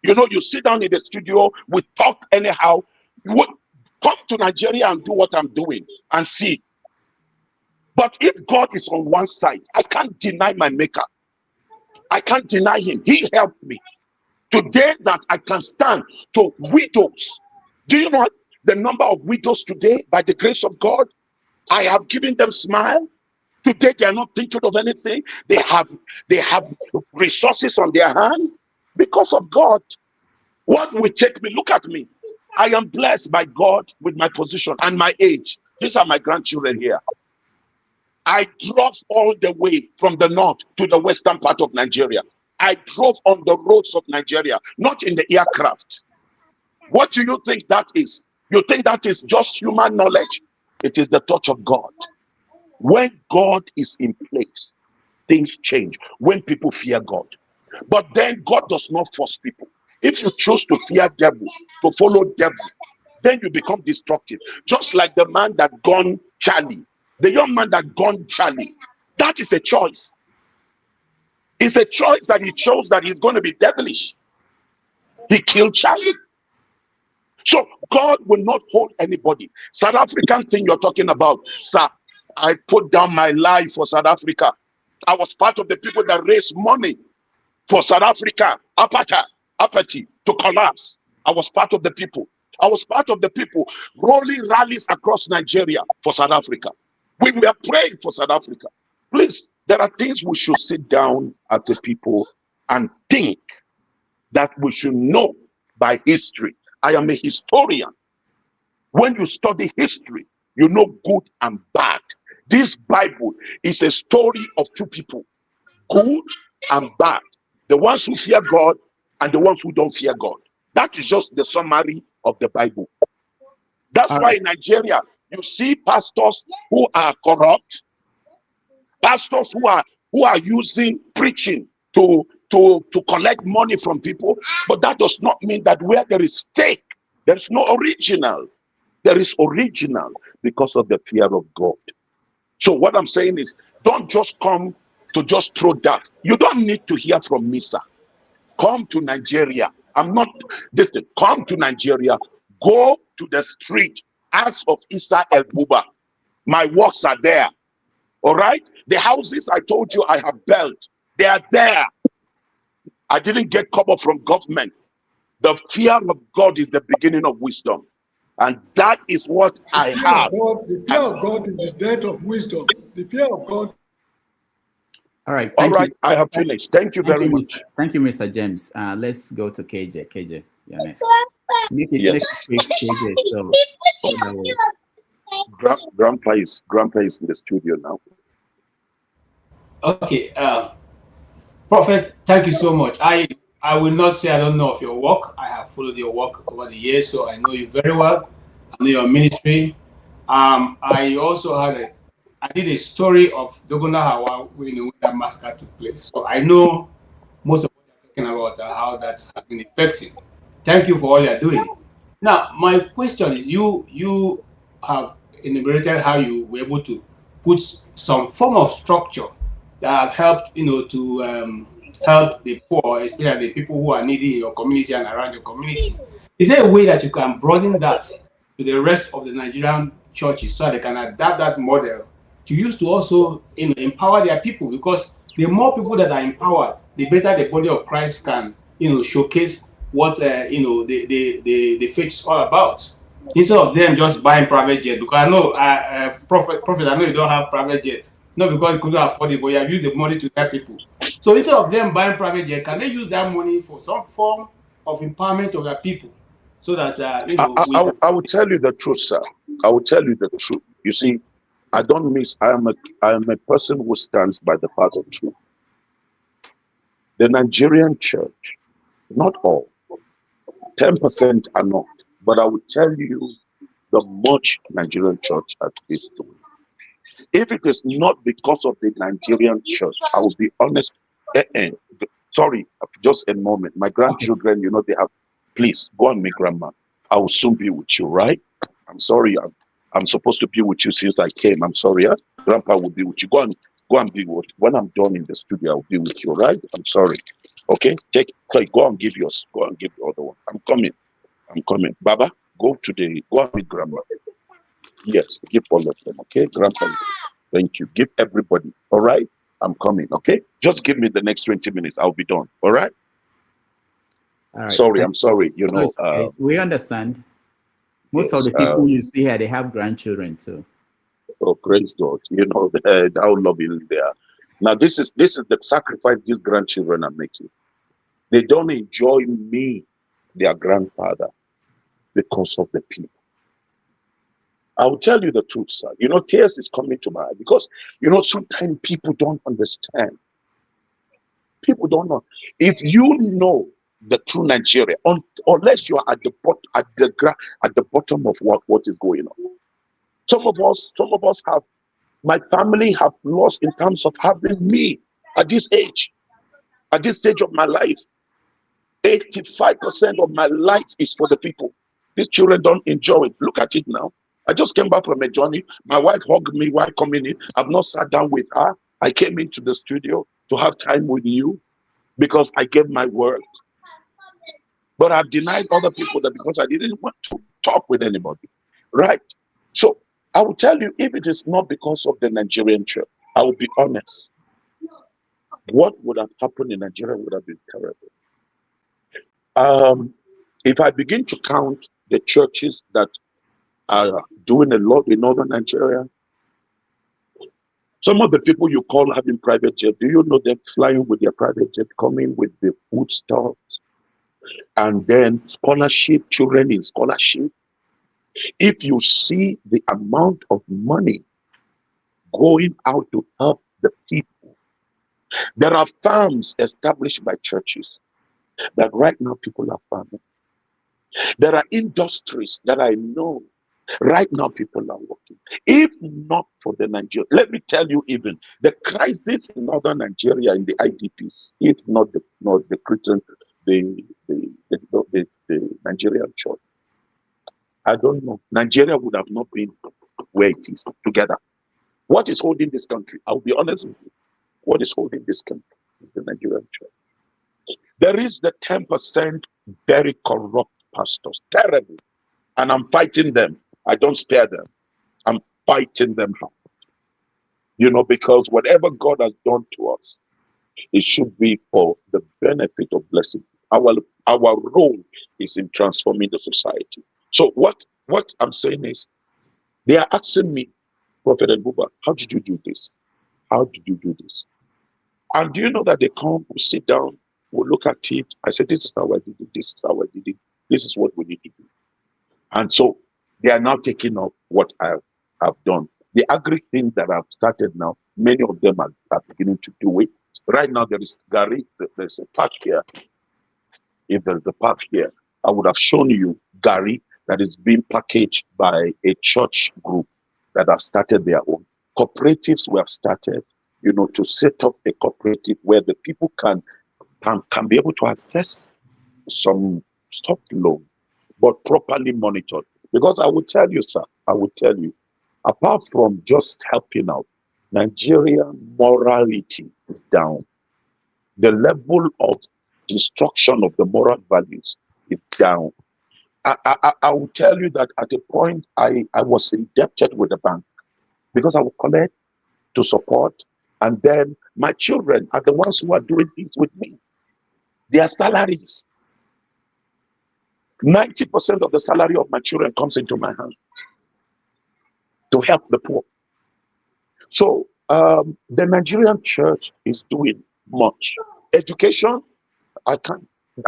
You know, you sit down in the studio, we talk anyhow. You would come to Nigeria and do what I'm doing and see. But if God is on one side, I can't deny my maker. I can't deny him. He helped me. Today that I can stand to widows. Do you know the number of widows today by the grace of God? I have given them smile. Today they are not thinking of anything. They have resources on their hand because of God. What will take me? Look at me. I am blessed by God with my position and my age. These are my grandchildren here. I drove all the way from the north to the western part of Nigeria. I drove on the roads of Nigeria, not in the aircraft. What do you think that is? You think that is just human knowledge? It is the touch of God. When God is in place, things change. When people fear God. But then God does not force people. If you choose to fear devil, to follow devil, then you become destructive. Just like the man that gone Charlie, the young man that gone Charlie. That is a choice. It's a choice that he chose that he's going to be devilish. He killed Charlie. So God will not hold anybody. South African thing you're talking about, sir, I put down my life for South Africa. I was part of the people that raised money for South Africa, apathy to collapse. I was part of the people. I was part of the people rolling rallies across Nigeria for South Africa. We were praying for South Africa. Please, there are things we should sit down as a people and think that we should know by history. I am a historian. When you study history, You know good and bad. This Bible is a story of two people, good and bad. The ones who fear God and the ones who don't fear God. That is just the summary of the Bible. That's All why right. in Nigeria, you see pastors who are corrupt, pastors who are using preaching to collect money from people. But that does not mean that where there is fake, there is no original. There is original because of the fear of God. So what I'm saying is, don't just come to just throw that. You don't need to hear from me, sir. Come to Nigeria. I'm not distant. Come to Nigeria. Go to the street. Ask of Isa El-Buba. My works are there. All right? The houses I told you I have built, they are there. I didn't get cover from government. The fear of God is the beginning of wisdom. And that is what I have. The fear of God is the death of wisdom. The fear of God. All right. All Thank right, you. I have finished. Thank you very much. Thank you, Mr. James. Let's go to KJ. KJ, you're next. Make it Yes. quick, KJ. So that way. Grandpa is in the studio now. Okay, Prophet, thank you so much. I will not say I don't know of your work. I have followed your work over the years, so I know you very well. I know your ministry. I also I did a story of Dogona Hawa when that massacre took place. So I know most of what you're talking about and how that has been effective. Thank you for all you're doing. Now, my question is, you have enumerated how you were able to put some form of structure that helped, to help the poor, especially the people who are needy in your community and around your community. Is there a way that you can broaden that to the rest of the Nigerian churches so that they can adapt that model to use to also, empower their people? Because the more people that are empowered, the better the body of Christ can, showcase what the faith is all about. Instead of them just buying private jet, because I know Prophet, I know you don't have private jet, not because you couldn't afford it, but you have used the money to help people. So instead of them buying private jet, can they use that money for some form of empowerment of their people, so that I will tell you the truth, sir. I will tell you the truth. You see, I don't miss. I am a person who stands by the path of truth. The Nigerian church, not all, 10% are not. But I will tell you the much Nigerian church is doing. If it is not because of the Nigerian church, I will be honest. Sorry, just a moment. My grandchildren, they have. Please go on, me, grandma. I will soon be with you, right? I'm sorry. I'm supposed to be with you since I came. I'm sorry. Huh? Grandpa will be with you. Go and be with. When I'm done in the studio, I'll be with you, right? I'm sorry. Okay, go and give yours. Go and give the other one. I'm coming. Baba, go and meet grandma. Yes, give all of them. Okay, grandpa. Thank you. Give everybody. All right, I'm coming. Okay, just give me the next 20 minutes. I'll be done. All right. All right. Sorry, I'm sorry. Okay. We understand. Most of the people you see here, they have grandchildren too. Oh, praise God! How loving they are. Now, this is the sacrifice these grandchildren are making. They don't enjoy me, their grandfather, because of the people. I will tell you the truth, sir. Tears is coming to my eye because sometimes people don't understand. People don't know. If you know the true Nigeria, unless you are at the bottom of what is going on. Some of us have. My family have lost in terms of having me at this age, at this stage of my life. 85% of my life is for the people. These children don't enjoy it. Look at it now. I just came back from a journey. My wife hugged me while coming in. I've not sat down with her. I came into the studio to have time with you because I gave my word. But I've denied other people that because I didn't want to talk with anybody. Right? So I will tell you, if it is not because of the Nigerian church, I will be honest. What would have happened in Nigeria would have been terrible. If I begin to count the churches that are doing a lot in northern Nigeria, some of the people you call having private jet, do you know they're flying with their private jet, coming with the food stuff, and then scholarship, children in scholarship? If you see the amount of money going out to help the people, there are farms established by churches that right now people are farming. There are industries that I know right now people are working. If not for the Nigeria, let me tell you, even the crisis in northern Nigeria in the IDPs, if not the Christian, the Nigerian church, I don't know. Nigeria would have not been where it is together. What is holding this country? I'll be honest with you. What is holding this country is the Nigerian church. There is the 10% very corrupt pastors, terrible. And I'm fighting them. I don't spare them. I'm fighting them hard. Because whatever God has done to us, it should be for the benefit of blessing. Our role is in transforming the society. So what I'm saying is, they are asking me, Prophet El-Buba, how did you do this? How did you do this? And do you know that they come, we sit down, we look at it. I said, this is how I did it. This is how I did it. This is what we need to do. And so they are now taking up what I have done. The agri thing that I've started now, many of them are beginning to do it. Right now, there is Gary, there's a park here. If there's a park here, I would have shown you Gary that is being packaged by a church group that have started their own. Cooperatives we have started, to set up a cooperative where the people can be able to access some soft loan, but properly monitored. Because I will tell you, sir, apart from just helping out, Nigerian morality is down. The level of destruction of the moral values is down. I will tell you that at a point I was indebted with the bank because I would collect to support, and then my children are the ones who are doing things with me. Their salaries, 90% of the salary of my children comes into my hand to help the poor. So the Nigerian church is doing much. Education, I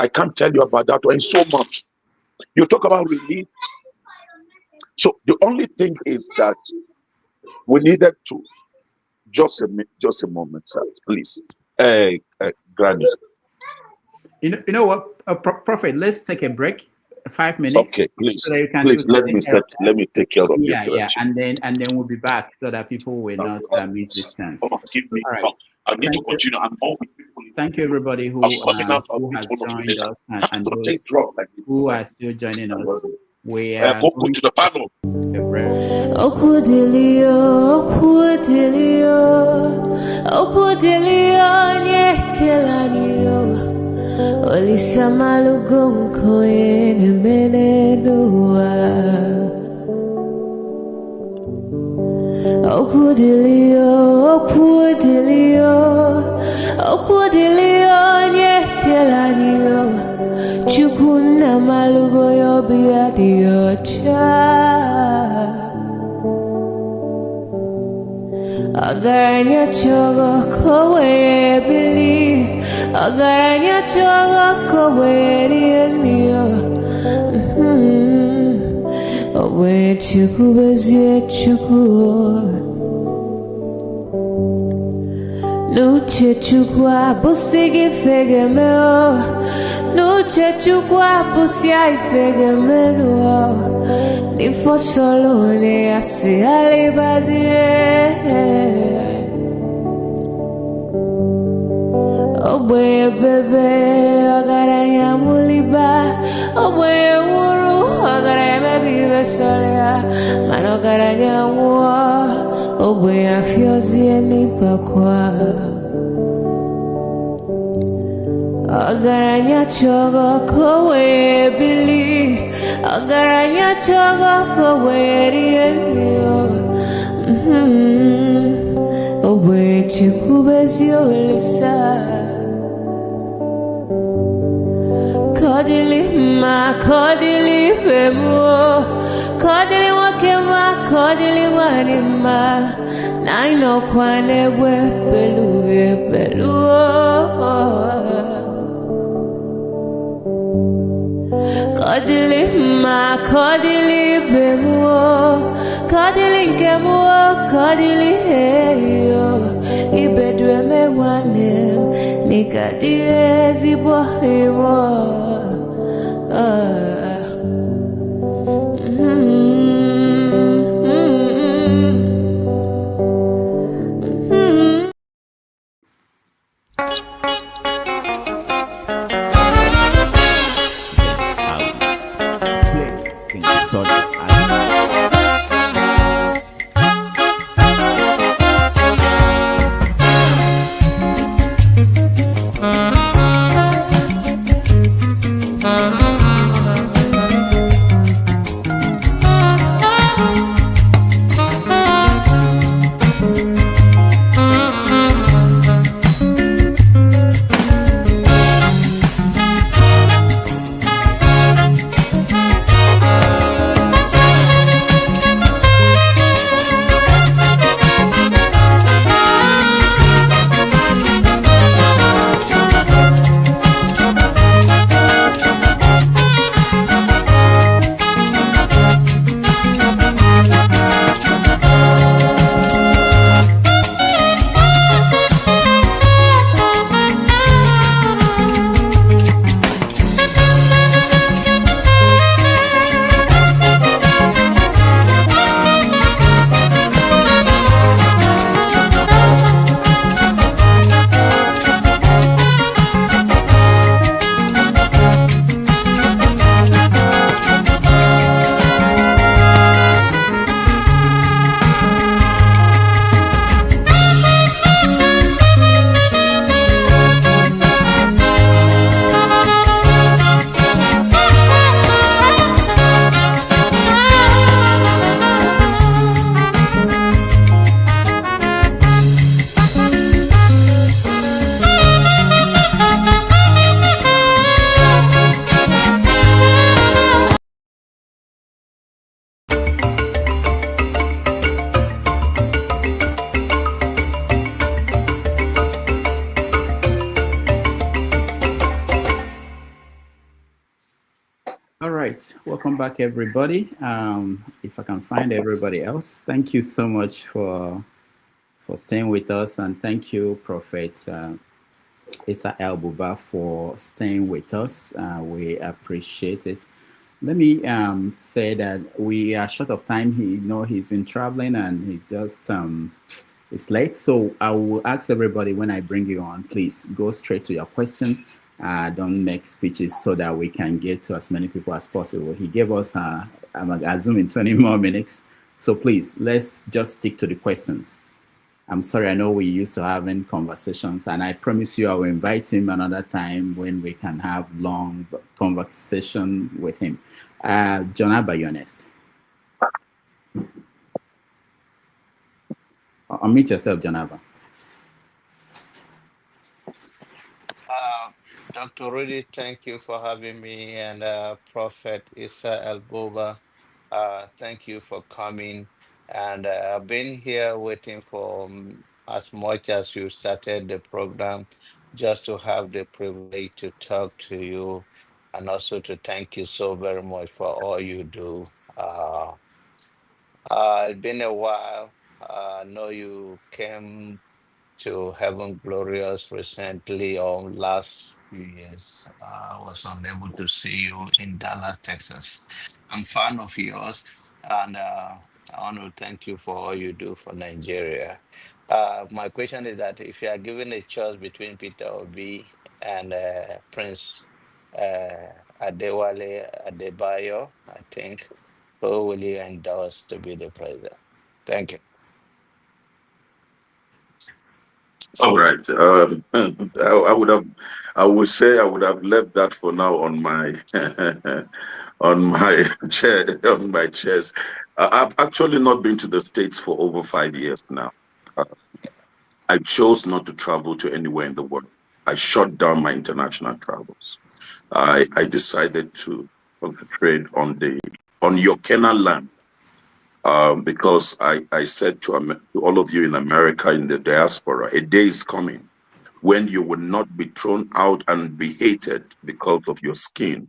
can't tell you about that one so much. You talk about relief. So the only thing is that we needed to just a moment, sir, please. Granny. You know what, Prophet? Let's take a break, 5 minutes. Okay, please. So that you can please let me take care of it. Yeah, and then we'll be back so that people will not miss this chance. Give me. All right. I need to continue. I'm all with people. Thank you, everybody who has joined us and those who are still joining us. We are going to the panel. Chukuna malugo yo biadiocha Agaranya chogo kowe bili Agaranya chogo kowe rienio Owe chuku bezie chuku Nuche chukwa busigi fegemeo Nuche chukwa busia ifegemeo Nifo solo ne asi alibazie Oboye bebe agaranya muliba Oboye wuru agaranya mebive solea Mano agaranya mwa Oboye afyozie nipakwa Agaranya chogo kowe bili Agaranya chogo kowe rienio Oboye chikubezio lisa Kodili ma kodili bemo Kodili wakema kodili wanima Naino kwane we peluge peluo Kodili ma kodili bemo kodili kemo kodili heyo ibedwe me wane nikadie zibo heyo Welcome back, everybody. If I can find everybody else, thank you so much for staying with us, and thank you, Prophet Isa El-Buba, for staying with us. We appreciate it. Let me say that we are short of time. He's been traveling and he's just it's late. So I will ask everybody, when I bring you on, please go straight to your question. Don't make speeches, so that we can get to as many people as possible. He gave us, I'm assuming, 20 more minutes. So please, let's just stick to the questions. I'm sorry, I know we used to having conversations, and I promise you I will invite him another time when we can have long conversation with him. John Abba, you're next. Unmute yourself, John Abba. Dr. Rudy, thank you for having me, and Prophet Isa El-Buba, thank you for coming. And I've been here waiting for as much as you started the program, just to have the privilege to talk to you, and also to thank you so very much for all you do. It's been a while. I know you came to Heaven Glorious recently, or last few years. I was unable to see you in Dallas, Texas. I'm a fan of yours, and I want to thank you for all you do for Nigeria. My question is that if you are given a choice between Peter Obi and Prince Adewale Adebayo, I think, who will you endorse to be the president? Thank you. All right. I would say I would have left that for now on my on my chair, on my chest. I've actually not been to the States for over 5 years now. I chose not to travel to anywhere in the world. I shut down my international travels. I decided to concentrate on your Canaan land. Because I said to all of you in America, in the diaspora, a day is coming when you will not be thrown out and be hated because of your skin,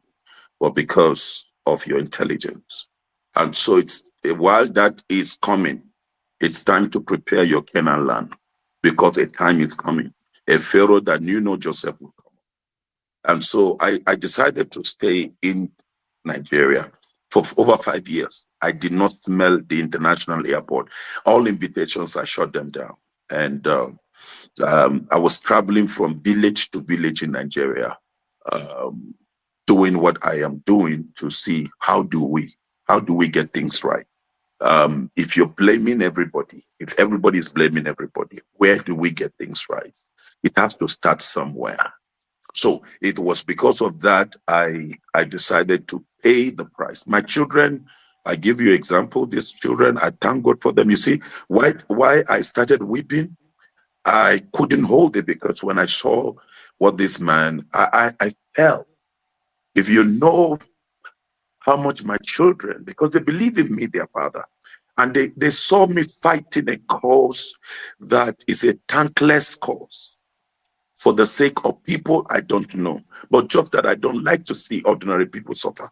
but because of your intelligence. And so while that is coming, it's time to prepare your Canaan land, because a time is coming. A Pharaoh that knew no Joseph will come. And so I decided to stay in Nigeria for over 5 years. I did not smell the international airport. All invitations, I shut them down. And I was traveling from village to village in Nigeria, doing what I am doing to see how do we get things right. If you're blaming everybody, if everybody is blaming everybody, where do we get things right? It has to start somewhere. So it was because of that I decided to pay the price. My children, I give you example, these children, I thank God for them. You see, why I started weeping? I couldn't hold it, because when I saw what this man, I felt, if you know how much my children, because they believe in me, their father, and they saw me fighting a cause that is a thankless cause for the sake of people I don't know, but just that I don't like to see ordinary people suffer.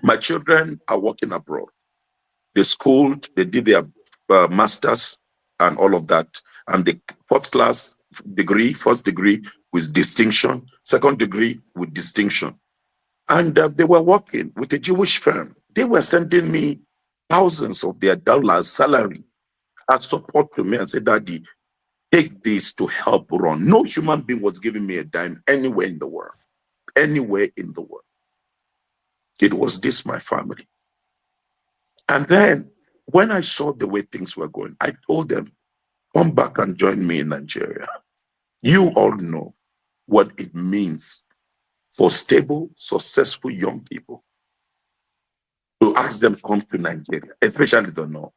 My children are working abroad. They schooled, they did their masters and all of that, and the first degree with distinction, second degree with distinction. And they were working with a Jewish firm. They were sending me thousands of their dollars salary as support to me, and said, Daddy, take this to help run. No human being was giving me a dime anywhere in the world. Anywhere in the world. It was this, my family. And then when I saw the way things were going, I told them, come back and join me in Nigeria. You all know what it means for stable, successful young people to ask them come to Nigeria, especially the North.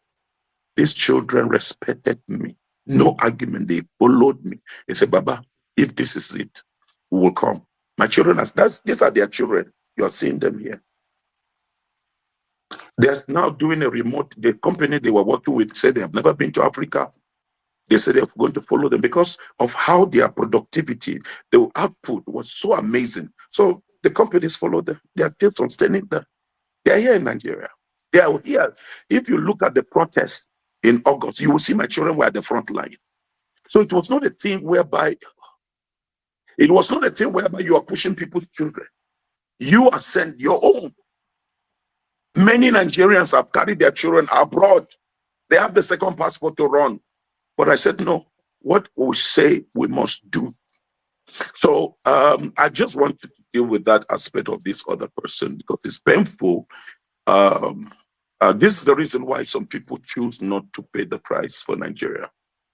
These children respected me. No argument. They followed me. They said, Baba, if this is it, we will come. My children, these are their children. You are seeing them here. They're now doing a remote, the company they were working with said they have never been to Africa. They said they're going to follow them because of how their productivity, the output was so amazing. So the companies follow them. They are still sustaining them. They are here in Nigeria. They are here. If you look at the protest in August, you will see my children were at the front line. So it was not a thing whereby you are pushing people's children. You are sending your own. Many Nigerians have carried their children abroad. They have the second passport to run. But I said, no, what we say we must do. So I just wanted to deal with that aspect of this other person because it's painful. This is the reason why some people choose not to pay the price for Nigeria.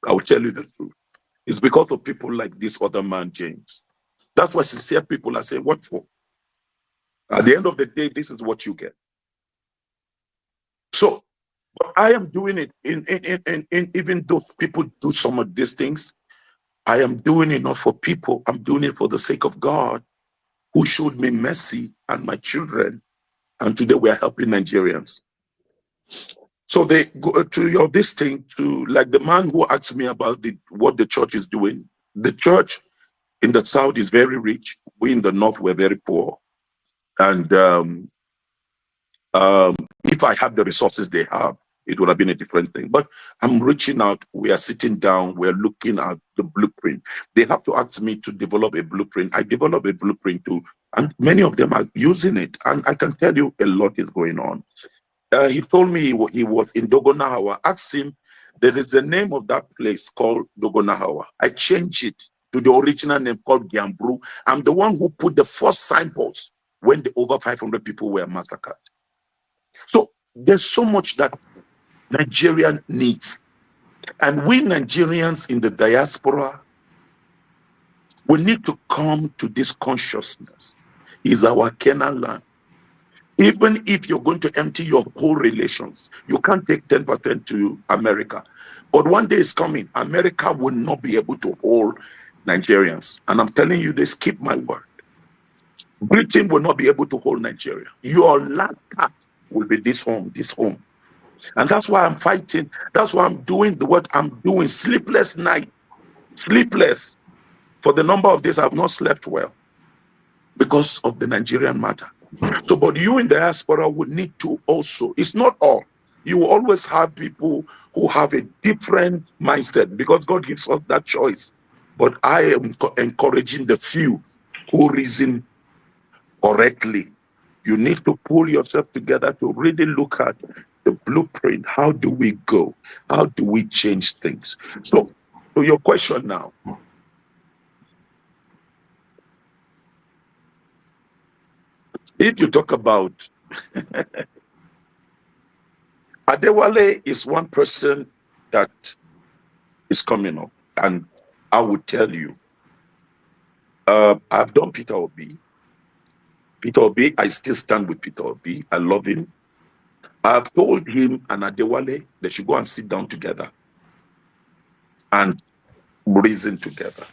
I will tell you the truth. It's because of people like this other man, James. That's why sincere people are saying, what for? At the end of the day, this is what you get. So, but I am doing it in even though people do some of these things, I am doing it not for people. I'm doing it for the sake of God, who showed me mercy and my children. And today we are helping Nigerians. So they go to this thing, to like the man who asked me about what the church is doing. The church in the south is very rich. We in the north were very poor. And if I had the resources they have, it would have been a different thing. But I'm reaching out. We are sitting down. We're looking at the blueprint. They have to ask me to develop a blueprint. I develop a blueprint too. And many of them are using it. And I can tell you a lot is going on. He told me he was in Dogonahawa. Asked him, there is a name of that place called Dogonahawa. I changed it to the original name called Giambru. I'm the one who put the first signpost when the over 500 people were massacred. So there's so much that Nigeria needs. And we Nigerians in the diaspora, we need to come to this consciousness. Is our Canaan land. Even if you're going to empty your whole relations, you can't take 10% to America. But one day is coming, America will not be able to hold Nigerians. And I'm telling you this, keep my word. Britain will not be able to hold Nigeria. Your last cut will be this home. And that's why I'm fighting. That's why I'm doing what I'm doing. Sleepless night. Sleepless. For the number of days I've not slept well because of the Nigerian matter. So, but you in the diaspora would need to also, it's not all. You will always have people who have a different mindset because God gives us that choice. But I am encouraging the few who reason correctly. You need to pull yourself together to really look at the blueprint. How do we go? How do we change things? So, to your question now, if you talk about Adewale is one person that is coming up, and I would tell you, I've done Peter Obi. Peter Obi, I still stand with Peter Obi. I love him. I've told him and Adewale they should go and sit down together and reason together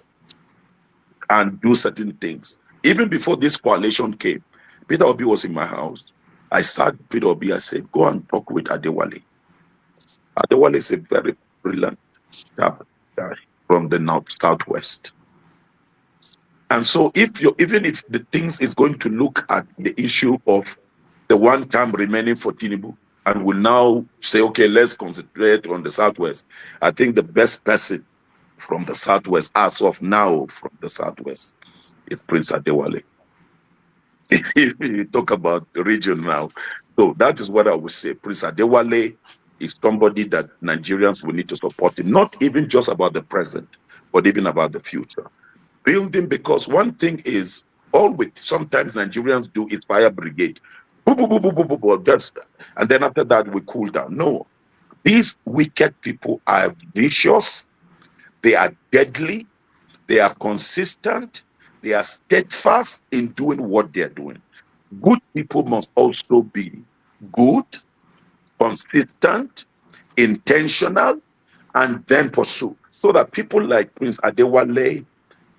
and do certain things. Even before this coalition came, Peter Obi was in my house. I sat Peter Obi, I said, go and talk with Adewale. Adewale is a very brilliant, sharp guy from the southwest. And so even if the things is going to look at the issue of the one term remaining for Tinubu, and will now say, okay, let's concentrate on the southwest. I think the best person from the southwest, as of now from the southwest, is Prince Adewale. If you talk about the region now, so that is what I would say. Prince Adewale is somebody that Nigerians will need to support him, not even just about the present, but even about the future. Building, because one thing is, all with sometimes Nigerians do is fire brigade. Boo, boo, boo, boo, boo, boo, boo, just, and then after that we cool down. No, these wicked people are vicious, they are deadly, they are consistent, they are steadfast in doing what they're doing. Good people must also be good, consistent, intentional, and then pursue. So that people like Prince Adewale,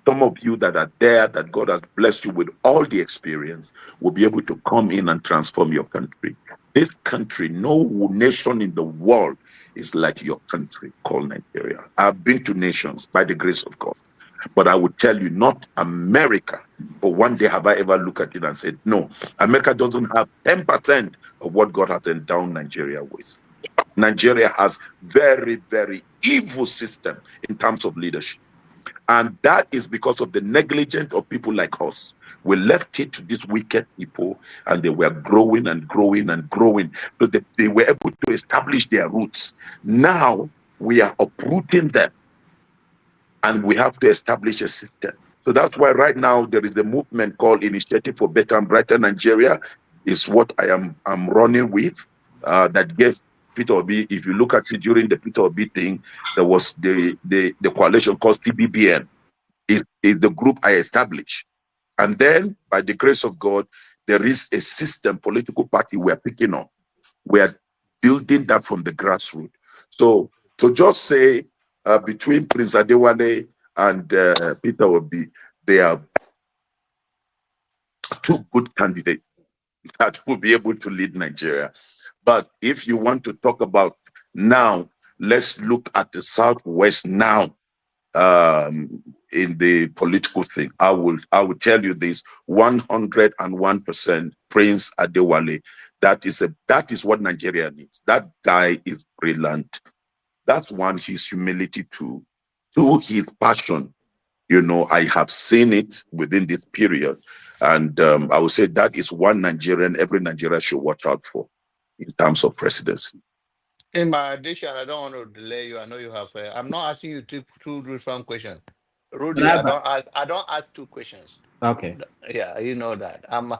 some of you that are there, that God has blessed you with all the experience, will be able to come in and transform your country. This country, no nation in the world is like your country called Nigeria. I've been to nations by the grace of God, but I would tell you, not America. But one day have I ever looked at it and said, no, America doesn't have 10% of what God has endowed Nigeria with. Nigeria has very, very evil system in terms of leadership. And that is because of the negligence of people like us. We left it to these wicked people, and they were growing and growing and growing. So they were able to establish their roots. Now we are uprooting them, and we have to establish a system. So that's why right now there is a movement called Initiative for Better and Brighter Nigeria, is what I'm running with, that gave Peter Obi. If you look at it during the Peter Obi thing, there was the coalition called TBBN, is the group I established. And then by the grace of God, there is a system, political party we're picking up. We're building that from the grassroots. So to just say between Prince Adewale and Peter Obi, they are two good candidates that will be able to lead Nigeria. But if you want to talk about now, let's look at the Southwest now. In the political thing, I will tell you this: 101% Prince Adewale. That is what Nigeria needs. That guy is brilliant. That's one, his humility too, his passion. You know, I have seen it within this period, and I would say that is one Nigerian every Nigerian should watch out for in terms of presidency. In my addition, I don't want to delay you. I know you have. I'm not asking you two different questions. Rudy, I don't ask two questions. Okay. Yeah, you know that. I'm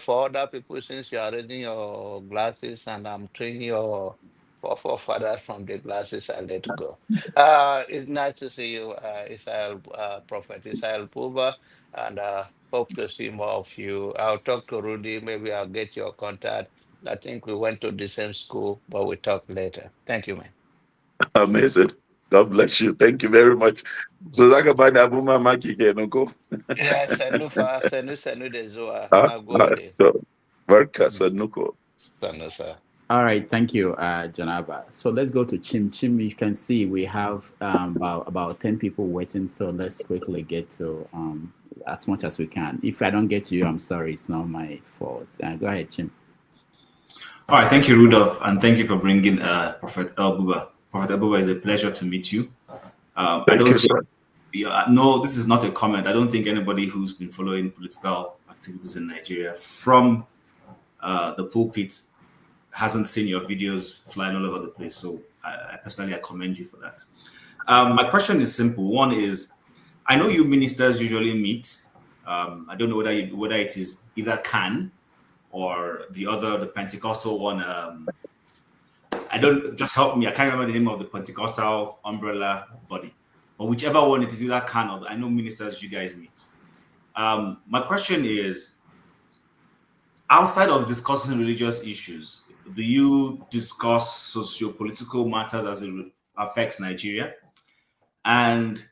for other people, since you are reading your glasses and I'm training your forefathers from the glasses, I'll let go. It's nice to see you, Prophet Isa El-Buba, and hope to see more of you. I'll talk to Rudy. Maybe I'll get your contact. I think we went to the same school, but we'll talk later. Thank you, man. Amazing. God bless you. Thank you very much. So Zakabani Abuma Maki Kenoko. Yeah, senu de zoa. Na go de. Worka Sanuko. Sanu, sir. All right, thank you, Janaba. So let's go to Chim. Chim, you can see we have about 10 people waiting, so let's quickly get to as much as we can. If I don't get to you, I'm sorry, it's not my fault. Go ahead, Chim. All right, thank you, Rudolph, and thank you for bringing Prophet El-Buba. Prophet El-Buba, it's a pleasure to meet you. Thank you, sir. No, this is not a comment. I don't think anybody who's been following political activities in Nigeria from the pulpit hasn't seen your videos flying all over the place. So I personally commend you for that. My question is simple. One is, I know you ministers usually meet. I don't know whether it is either CAN or the Pentecostal one. Just help me. I can't remember the name of the Pentecostal umbrella body, but whichever one it is, either CAN or I know ministers you guys meet. My question is, outside of discussing religious issues, do you discuss socio-political matters as it affects Nigeria? And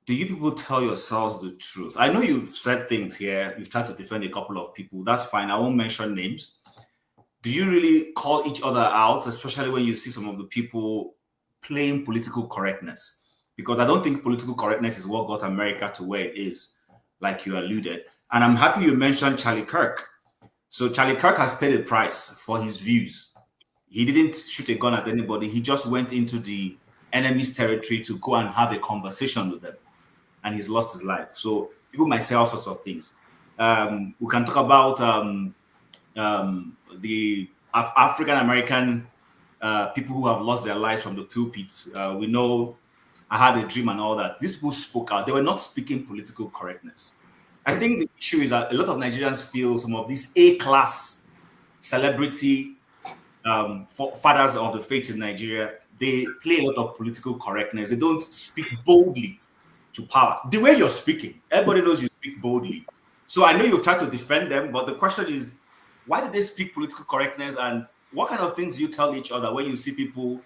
do you people tell yourselves the truth? I know you've said things here. You've tried to defend a couple of people. That's fine. I won't mention names. Do you really call each other out, especially when you see some of the people playing political correctness? Because I don't think political correctness is what got America to where it is, like you alluded. And I'm happy you mentioned Charlie Kirk. So Charlie Kirk has paid a price for his views. He didn't shoot a gun at anybody. He just went into the enemy's territory to go and have a conversation with them. And he's lost his life. So people might say all sorts of things. We can talk about the African-American people who have lost their lives from the pulpit. We know I had a dream and all that. These people spoke out. They were not speaking political correctness. I think the issue is that a lot of Nigerians feel some of these A-class celebrity fathers of the faith in Nigeria, they play a lot of political correctness. They don't speak boldly to power. The way you're speaking, everybody knows you speak boldly. So I know you've tried to defend them, but the question is, why did they speak political correctness, and what kind of things do you tell each other when you see people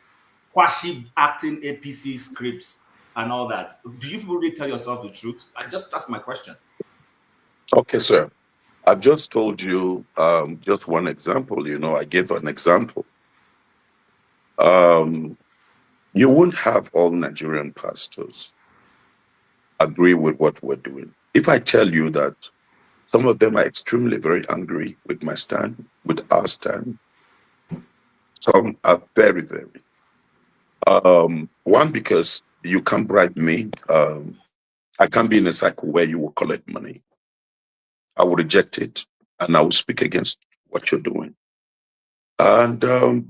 quasi-acting APC scripts and all that? Do you really tell yourself the truth? That's my question. Okay, sir. I've just told you just one example. I gave an example. You won't have all Nigerian pastors agree with what we're doing. If I tell you that some of them are extremely very angry with my stand, with our stand, some are very, very. One, because you can't bribe me. I can't be in a cycle where you will collect money. I will reject it, and I will speak against what you're doing. And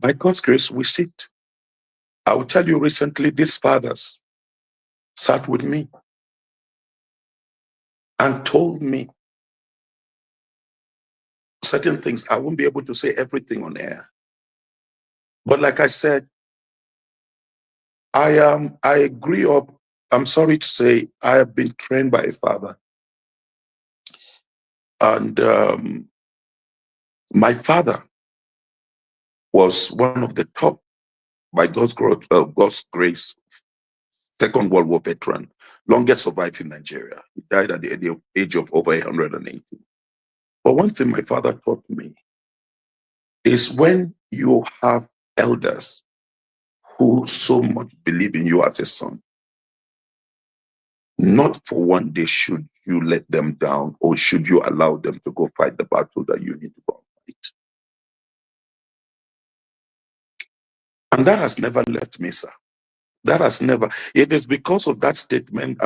by God's grace, we sit. I will tell you recently, these fathers sat with me and told me certain things. I won't be able to say everything on air. But like I said, I grew up, I'm sorry to say, I have been trained by a father. And my father was one of the top, by God's grace, Second World War veteran, longest survived in Nigeria. He died at the age of over 180. But one thing my father taught me is when you have elders who so much believe in you as a son, not for one day should you let them down, or should you allow them to go fight the battle that you need to go fight. And that has never left me, sir. That has never. It is because of that statement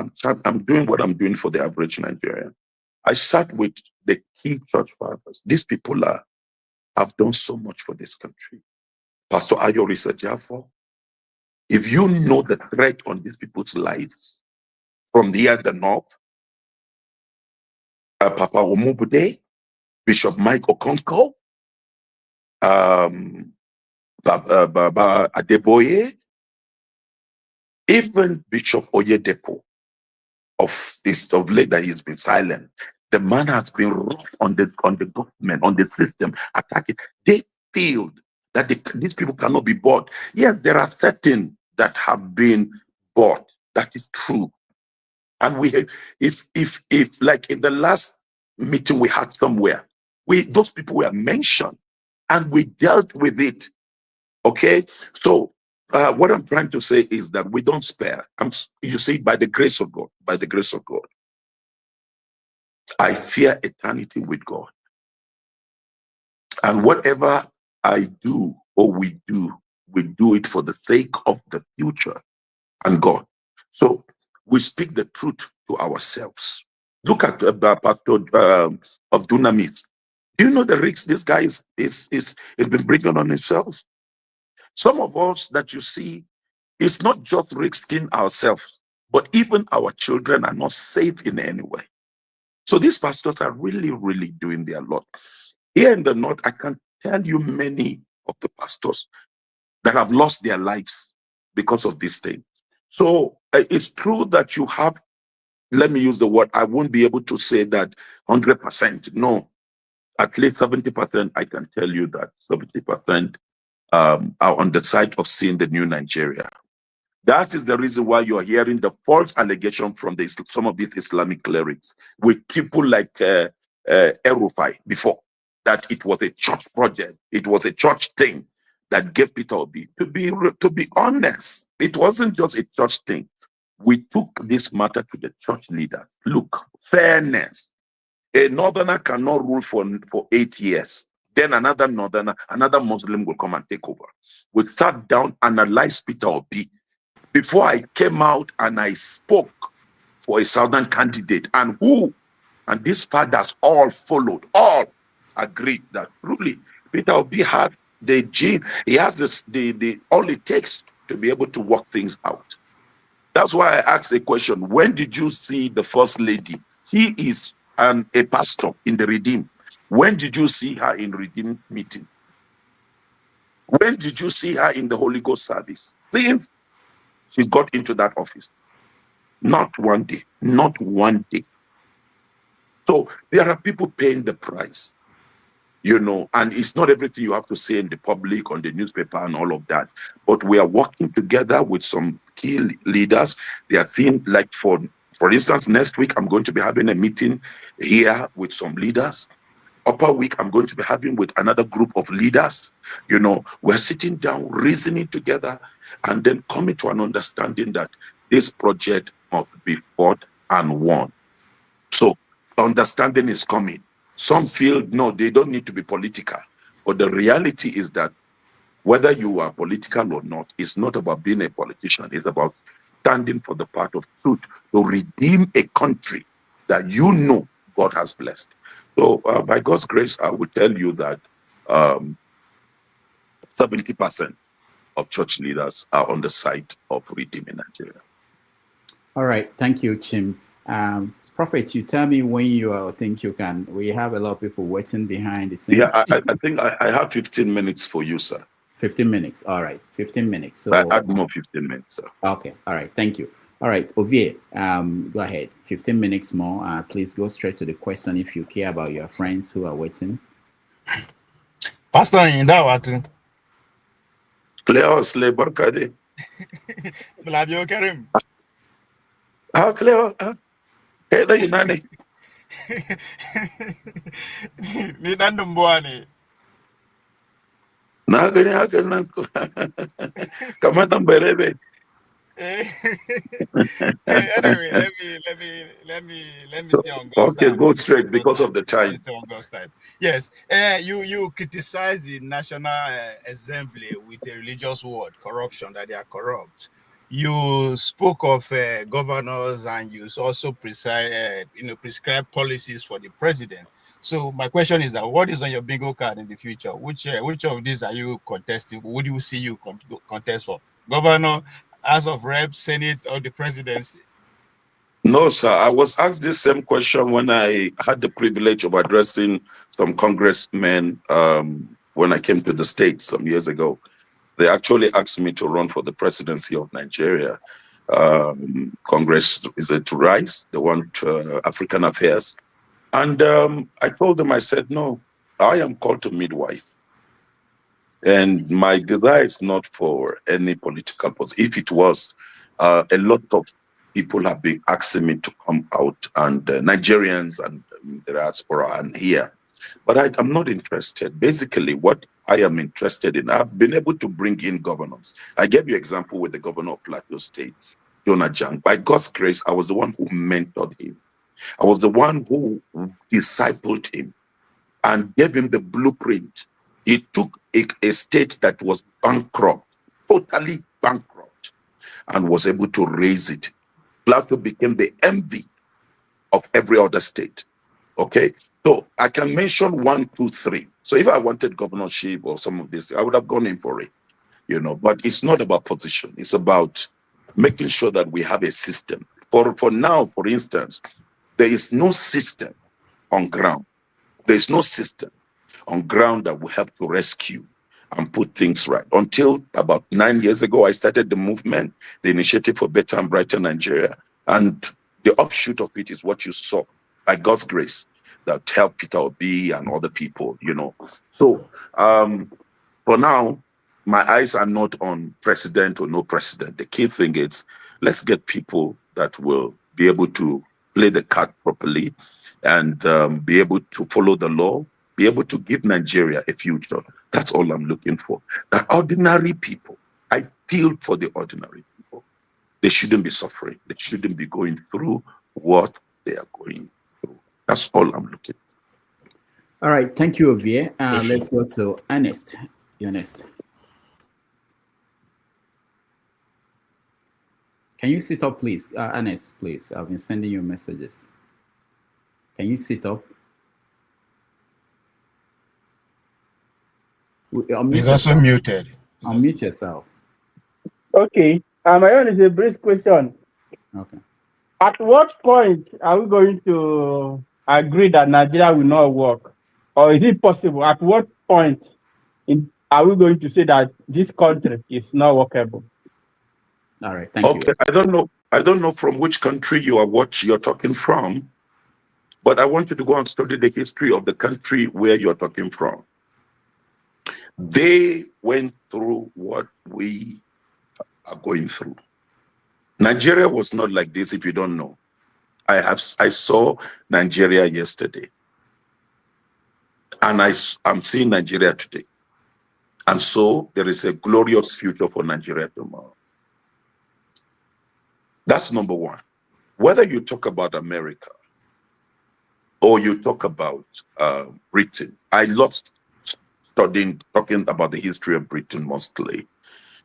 I'm doing what I'm doing for the average Nigerian. I sat with the key church fathers. These people have done so much for this country. Pastor Ayo Jafo, if you know the threat on these people's lives from the north, Papa Umubude, Bishop Mike Okonkwo, Baba Adeboye, even Bishop Oyedepo of late that he's been silent. The man has been rough on the government, on the system, attacking. They feel that these people cannot be bought. Yes, there are certain that have been bought. That is true. And we have, if like in the last meeting we had somewhere, those people were mentioned and we dealt with it. Okay, so what I'm trying to say is that we don't spare. You see, by the grace of God, I fear eternity with God. And whatever I do or we do it for the sake of the future and God. So we speak the truth to ourselves. Look at Pastor of Dunamis. Do you know the risks this guy is been bringing on himself? Some of us that you see, it's not just risking ourselves, but even our children are not safe in any way. So these pastors are really, really doing their lot. Here in the north, I can tell you many of the pastors that have lost their lives because of this thing. So it's true that you have, let me use the word, I won't be able to say that 100%. No, at least 70%, I can tell you that 70% are on the side of seeing the new Nigeria. That is the reason why you're hearing the false allegation from some of these Islamic clerics with people like El-Rufai before, that it was a church project, it was a church thing that gave Peter Obi. To be honest, it wasn't just a church thing. We took this matter to the church leaders. Look, fairness. A northerner cannot rule for 8 years. Then another northerner, another Muslim will come and take over. We sat down, analyzed Peter Obi. Before I came out and I spoke for a southern candidate, and these fathers all followed, all agreed that truly Peter Obi had the gene, he has the all it takes to be able to work things out. That's why I asked the question, when did you see the First Lady? She is a pastor in the Redeem. When did you see her in Redeem meeting? When did you see her in the Holy Ghost service? Since she got into that office. Not one day. Not one day. So there are people paying the price, and it's not everything you have to say in the public, on the newspaper and all of that. But we are working together with some key leaders. They are seeing, like for instance, next week, I'm going to be having a meeting here with some leaders. Upper week, I'm going to be having with another group of leaders. We're sitting down, reasoning together, and then coming to an understanding that this project must be fought and won. So understanding is coming. Some feel, no, they don't need to be political. But the reality is that whether you are political or not, it's not about being a politician. It's about standing for the path of truth to redeem a country that God has blessed. So by God's grace, I will tell you that 70% of church leaders are on the side of redeeming Nigeria. All right. Thank you, Chim. Prophet, you tell me when you think you can. We have a lot of people waiting behind the scenes. Yeah, I think I have 15 minutes for you, sir. 15 minutes. All right. 15 minutes. So I add more 15 minutes, sir. Okay. All right. Thank you. All right. Ovie, go ahead. 15 minutes more. Please go straight to the question if you care about your friends who are waiting. Pastor, in that water. Cleo Slay Barkade. Blabio Karim. Cleo. Hey, you nani? Ni dandumbuani. Nagani hagan Kama namberebe. Anyway, let me stay on God's time. Okay, go straight because of the time. Stay on God's time. Yes, you criticize the National Assembly with a religious word, corruption, that they are corrupt. You spoke of governors, and you also prescribe policies for the president. So my question is that what is on your bingo card in the future? Which of these are you contesting? Would you see you contest for? Governor, House of Reps, Senate, or the presidency? No, sir. I was asked this same question when I had the privilege of addressing some congressmen when I came to the States some years ago. They actually asked me to run for the presidency of Nigeria. Congress is to Rice, they want African affairs. And I told them, I said, no, I am called to midwife. And my desire is not for any political position. If it was, a lot of people have been asking me to come out, and Nigerians and the diaspora and here. But I'm not interested. Basically, what I am interested in, I've been able to bring in governors. I gave you an example with the governor of Plateau State, Jonah Jang. By God's grace, I was the one who mentored him. I was the one who discipled him and gave him the blueprint. He took a state that was bankrupt, totally bankrupt, and was able to raise it. Plateau became the envy of every other state. Okay, so I can mention 1, 2, 3. So if I wanted governorship or some of this, I would have gone in for it, you know. But it's not about position. It's about making sure that we have a system. For now, for instance, there is no system on ground. There is no system on ground that will help to rescue and put things right. Until about 9 years ago, I started the movement, the Initiative for Better and Brighter Nigeria, and the offshoot of it is what you saw, by God's grace, that helped Peter Obi and other people, you know. So for now, my eyes are not on president or no president. The key thing is, let's get people that will be able to play the card properly and be able to follow the law, be able to give Nigeria a future. That's all I'm looking for. The ordinary people, I feel for the ordinary people. They shouldn't be suffering. They shouldn't be going through what they are going through. That's all I'm looking for. All right. Thank you, Ovie. Let's go to Ernest. Ernest. Can you sit up, please? Ernest, please. I've been sending you messages. Can you sit up? He's also muted. Unmute yourself. Okay. My own is a brief question. Okay. At what point are we going to agree that Nigeria will not work? Or is it possible? At what point are we going to say that this country is not workable? All right. Thank you. Okay. I don't know from which country you're talking from, but I want you to go and study the history of the country where you're talking from. They went through what we are going through. Nigeria was not like this, if you don't know. I saw Nigeria yesterday, and I'm seeing Nigeria today. And so there is a glorious future for Nigeria tomorrow. That's number one. Whether you talk about America or you talk about Britain, I love talking about the history of Britain mostly.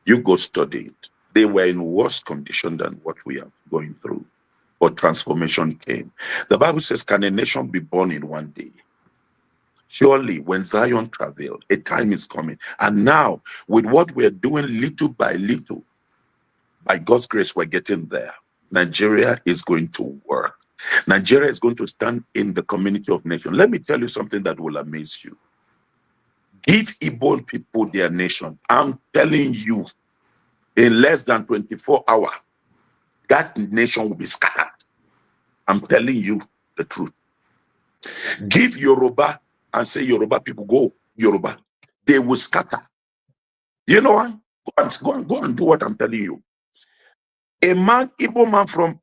You go study it. They were in worse condition than what we are going through, but transformation came. The Bible says, can a nation be born in one day? Surely when Zion travailed, a time is coming. And now, with what we're doing little by little, by God's grace, we're getting there. Nigeria is going to work. Nigeria is going to stand in the community of nations. Let me tell you something that will amaze you. Give Igbo people their nation. I'm telling you, in less than 24 hours, that nation will be scattered. I'm telling you the truth. Give Yoruba and say, Yoruba people, go Yoruba. They will scatter. You know what? Go and do what I'm telling you. A man, Igbo man from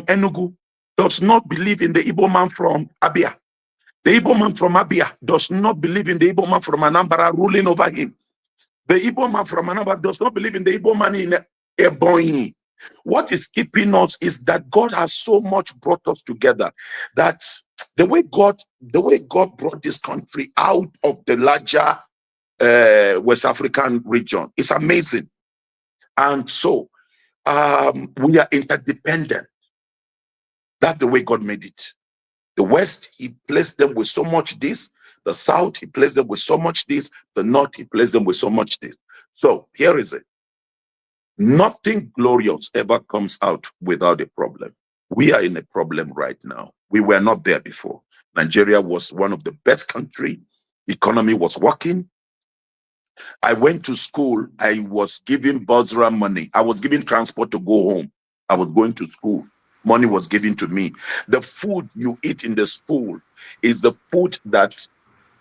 Enugu, does not believe in the Igbo man from Abia. The Igbo man from Abia does not believe in the Igbo man from Anambra ruling over him. The Igbo man from Anambra does not believe in the Igbo man in Ebonyi. What is keeping us is that God has so much brought us together that the way God brought this country out of the larger West African region is amazing. And so we are interdependent. That's the way God made it. The West, he placed them with so much this. The South, he placed them with so much this. The North, he placed them with so much this. So here is it. Nothing glorious ever comes out without a problem. We are in a problem right now. We were not there before. Nigeria was one of the best countries. Economy was working. I went to school. I was giving Bozra money. I was giving transport to go home. I was going to school. Money was given to me. The food you eat in the school is the food that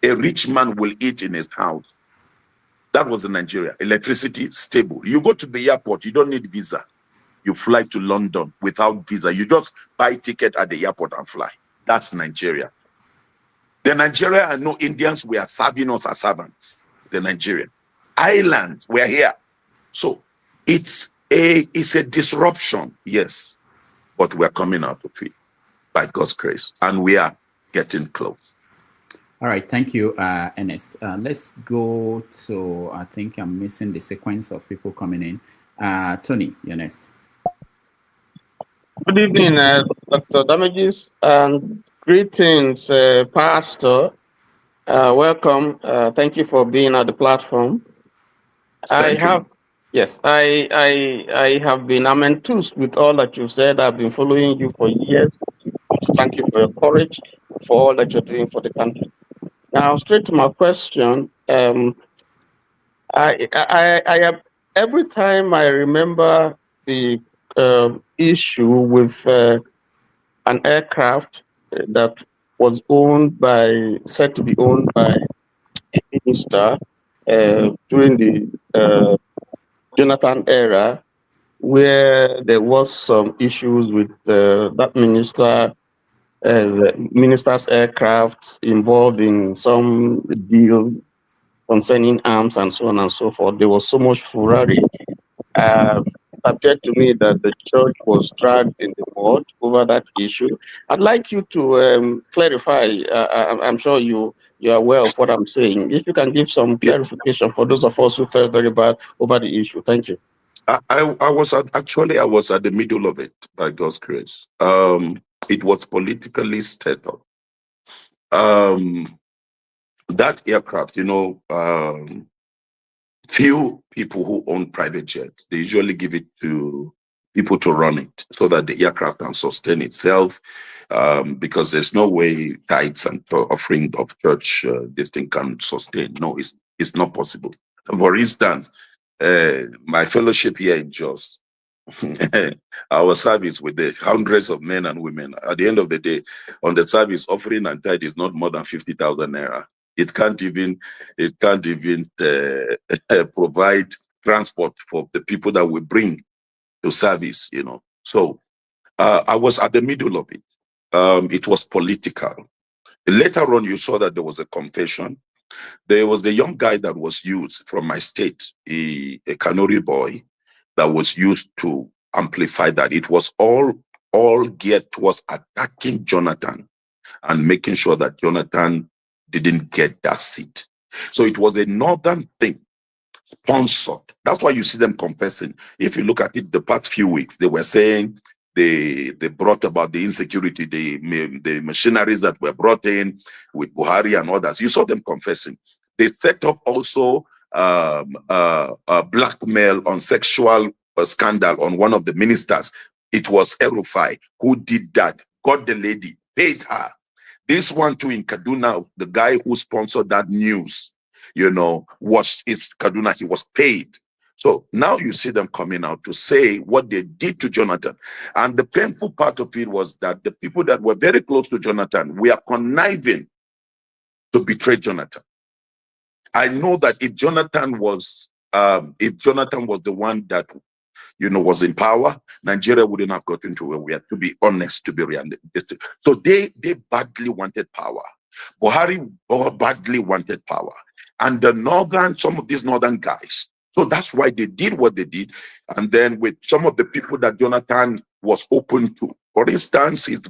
a rich man will eat in his house. That was in Nigeria. Electricity, stable. You go to the airport, you don't need visa. You fly to London without visa. You just buy ticket at the airport and fly. That's Nigeria. The Nigeria and no Indians were serving us as servants. The Nigerian islands were here. So it's a disruption, yes, but we're coming out of it by God's grace, and we are getting close. All right, thank you, Ernest. Let's go to, I think I'm missing the sequence of people coming in. Tony, you're next. Good evening, Dr. Damages, and greetings, Pastor. Welcome. Thank you for being at the platform. I have been, I'm enthused with all that you've said. I've been following you for years. Thank you for your courage, for all that you're doing for the country. Now, straight to my question. I have, every time I remember the issue with an aircraft that was said to be owned by a minister during the Jonathan era, where there was some issues with that minister's aircraft involved in some deal concerning arms and so on and so forth. There was so much furore. It appeared to me that the church was dragged in the mud over that issue. I'd like you to clarify. I'm sure you are aware of what I'm saying. If you can give some clarification for those of us who felt very bad over the issue. Thank you. I was at the middle of it by God's grace. It was politically set up. That aircraft, few people who own private jets, they usually give it to people to run it so that the aircraft can sustain itself, because there's no way tithes and offering of church this thing can sustain. No, it's not possible. For instance, my fellowship here in Jos, our service with the hundreds of men and women, at the end of the day, on the service, offering and tithe is not more than 50,000 naira. It can't even provide transport for the people that we bring to service, So I was at the middle of it. It was political. Later on, you saw that there was a confession. There was the young guy that was used from my state, a Kanuri boy, that was used to amplify that. It was all geared towards attacking Jonathan and making sure that Jonathan didn't get that seat. So it was a northern thing, sponsored. That's why you see them confessing. If you look at it the past few weeks, they were saying they brought about the insecurity, the machineries that were brought in with Buhari and others. You saw them confessing. They set up also blackmail on sexual scandal on one of the ministers. It was El-Rufai who did that, got the lady, paid her. This one too in Kaduna, the guy who sponsored that news, was Kaduna, he was paid. So now you see them coming out to say what they did to Jonathan. And the painful part of it was that the people that were very close to Jonathan were conniving to betray Jonathan. I know that if Jonathan was the one that was in power, Nigeria wouldn't have gotten to where we are, to be honest, to be realistic. So they badly wanted power. Buhari badly wanted power. And some of these northern guys. So that's why they did what they did. And then with some of the people that Jonathan was open to, for instance, his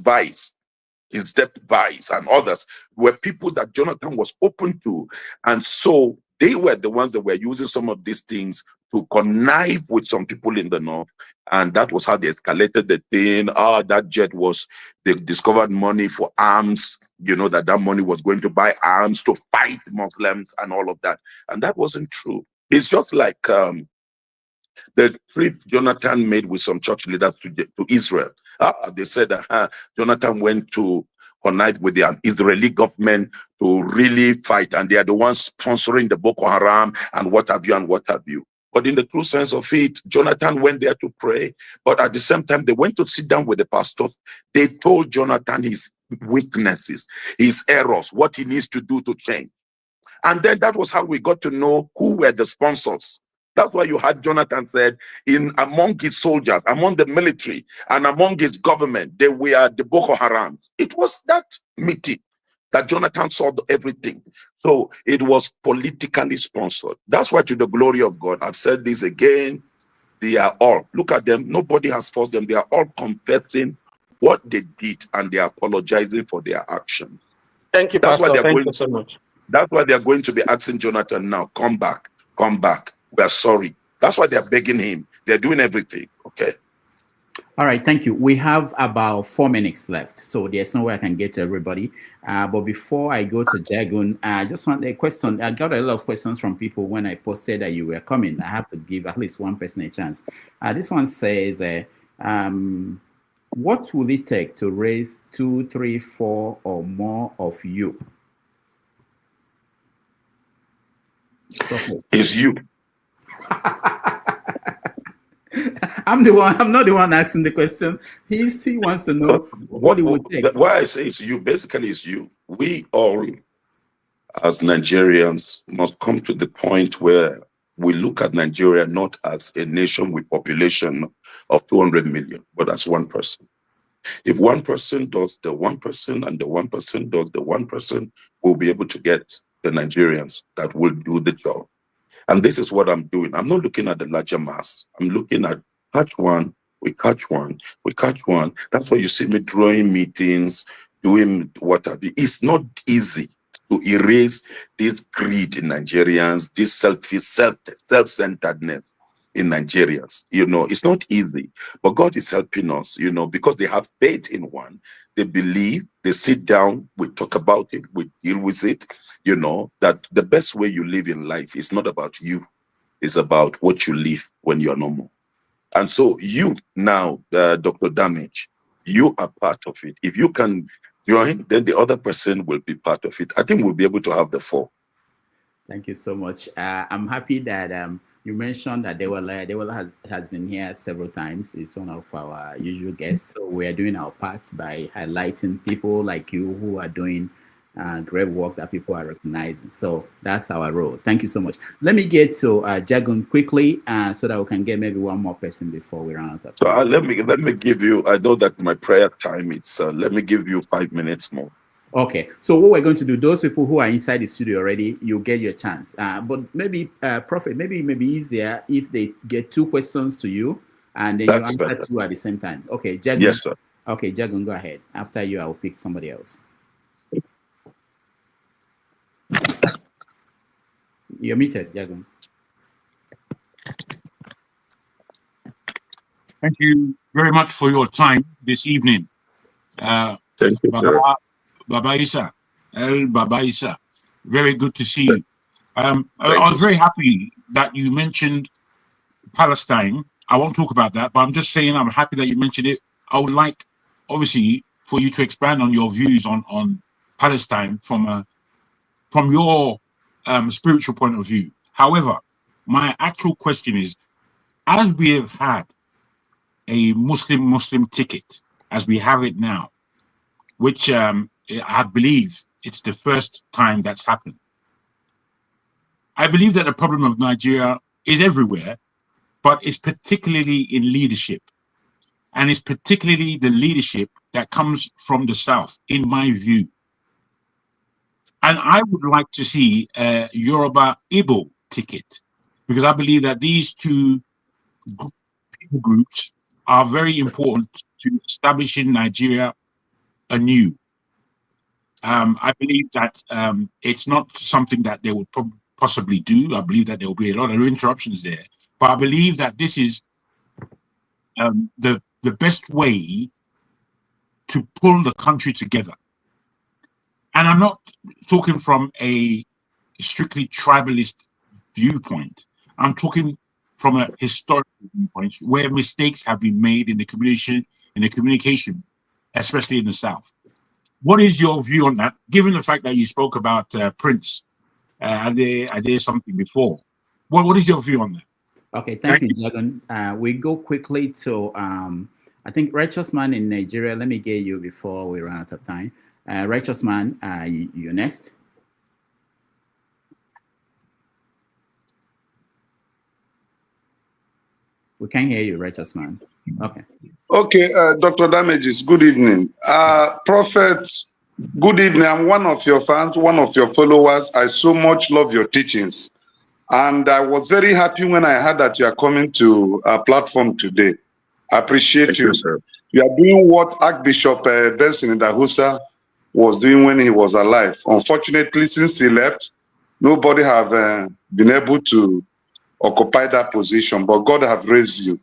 debt vice and others were people that Jonathan was open to. And so they were the ones that were using some of these things to connive with some people in the north. And that was how they escalated the thing. They discovered money for arms, that money was going to buy arms to fight Muslims and all of that. And that wasn't true. It's just like the trip Jonathan made with some church leaders to Israel. They said that Jonathan went to connive with the Israeli government to really fight, and they are the ones sponsoring the Boko Haram and what have you. But in the true sense of it, Jonathan went there to pray, but at the same time, they went to sit down with the pastors. They told Jonathan his weaknesses, his errors, what he needs to do to change. And then that was how we got to know who were the sponsors. That's why you had Jonathan said, among his soldiers, among the military, and among his government, they were the Boko Harams. It was that meeting. that Jonathan solved everything. So it was politically sponsored. That's why, to the glory of God, I've said this again, they are all, look at them, nobody has forced them. They are all confessing what they did, and they are apologizing for their actions. Thank you, That's why Pastor. they're Thank going. you so much. That's why they're going to be asking Jonathan now, come back, come back. We are sorry. That's why they're begging him. They're doing everything. Okay. All right, thank you. We have about 4 minutes left, so there's no way I can get to everybody. But before I go to Jagun, I just want a question. I got a lot of questions from people when I posted that you were coming. I have to give at least one person a chance. This one says, what will it take to raise 2, 3, 4 or more of you? It's you. I'm not the one asking the question. He wants to know what it would take. Why I say it's you, basically it's you. We all, as Nigerians, must come to the point where we look at Nigeria not as a nation with population of 200 million, but as one person. If one person does the one person and the one person does the one person, we'll be able to get the Nigerians that will do the job. And this is what I'm doing. I'm not looking at the larger mass. I'm looking at catch one, we catch one, we catch one. That's why you see me drawing meetings, doing whatever. It's not easy to erase this greed in Nigerians, this self-centeredness in Nigerians. You know, it's not easy, but God is helping us, you know, because they have faith in one. They believe, they sit down, we talk about it, we deal with it, you know, that the best way you live in life is not about you, it's about what you live when you're normal. And so you now, Dr. Damage, you are part of it. If you can join, then the other person will be part of it. I think we'll be able to have the 4. Thank you so much. I'm happy that you mentioned that Dewala has been here several times. He's one of our usual guests. So we are doing our parts by highlighting people like you who are doing great work that people are recognizing. So that's our role. Thank you so much. Let me get to Jagun quickly so that we can get maybe one more person before we run out of time. So let me give you, I know that my prayer time, it's let me give you 5 minutes more. Okay, so what we're going to do, those people who are inside the studio already, you'll get your chance. But maybe, Prophet, maybe easier if they get 2 questions to you and then you answer better. 2 at the same time. Okay, Jagun. Yes, sir. Okay, Jagun, go ahead. After you, I'll pick somebody else. You're muted, Jagun. Thank you very much for your time this evening. Thank you, sir. Baba Isa, El-Buba Isa. Very good to see you. I was very happy that you mentioned Palestine. I won't talk about that, but I'm just saying I'm happy that you mentioned it. I would like, obviously, for you to expand on your views on Palestine from your spiritual point of view. However, my actual question is, as we have had a Muslim ticket, as we have it now, which I believe it's the first time that's happened. I believe that the problem of Nigeria is everywhere, but it's particularly in leadership. And it's particularly the leadership that comes from the South, in my view. And I would like to see a Yoruba Igbo ticket, because I believe that these 2 groups are very important to establishing Nigeria anew. I believe that it's not something that they would possibly do. I believe that there will be a lot of interruptions there. But I believe that this is the best way to pull the country together. And I'm not talking from a strictly tribalist viewpoint. I'm talking from a historical viewpoint where mistakes have been made in the communication, especially in the South. What is your view on that, given the fact that you spoke about Prince? I did something before. What is your view on that? Okay, thank you, Jagun. We go quickly to, I think, Righteous Man in Nigeria. Let me get you before we run out of time. Righteous Man, you're next. We can't hear you, Righteous Man. Okay. Okay, Dr. Damages, good evening. Prophet Good evening. I'm one of your fans, one of your followers. I so much love your teachings. And I was very happy when I heard that you are coming to our platform today. I appreciate Thank you. you, sir. You are doing what Archbishop Benson Dahusa was doing when he was alive. Unfortunately, since he left, nobody have been able to occupy that position, but God have raised you.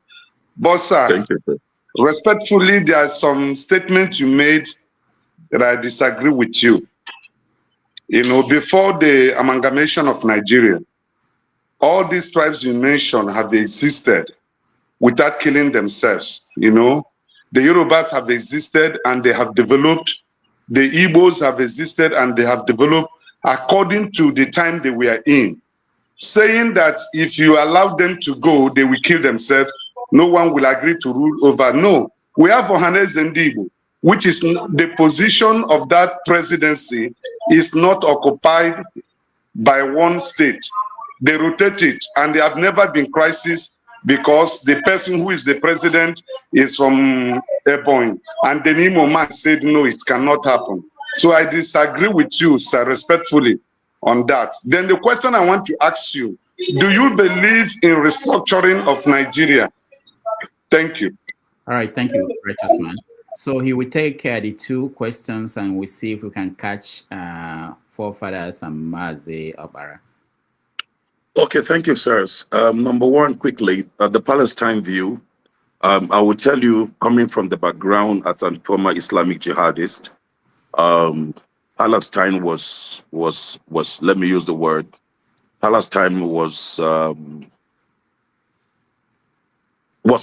But sir, Thank you, sir. respectfully, there are some statements you made that I disagree with you. You know, before the amalgamation of Nigeria, all these tribes you mentioned have existed without killing themselves. You know, the Yorubas have existed and they have developed. The Igbos have existed and they have developed according to the time they were in. Saying that if you allow them to go, they will kill themselves. No one will agree to rule over. No, we have Ohanes Ndigbo, which is the position of that presidency is not occupied by one state. They rotate it, and there have never been crisis because the person who is the president is from Ebonyi, and the Nimo man said no, it cannot happen. So I disagree with you, sir, respectfully on that. Then the question I want to ask you, do you believe in restructuring of Nigeria? Thank you. All right, thank you, righteous man. So he will take the two questions and we'll see if we can catch forefathers and Mazi Obara. Okay, thank you, sirs. Number one, quickly, the Palestine view. I will tell you, coming from the background as a former Islamic jihadist, Palestine was let me use the word, Palestine was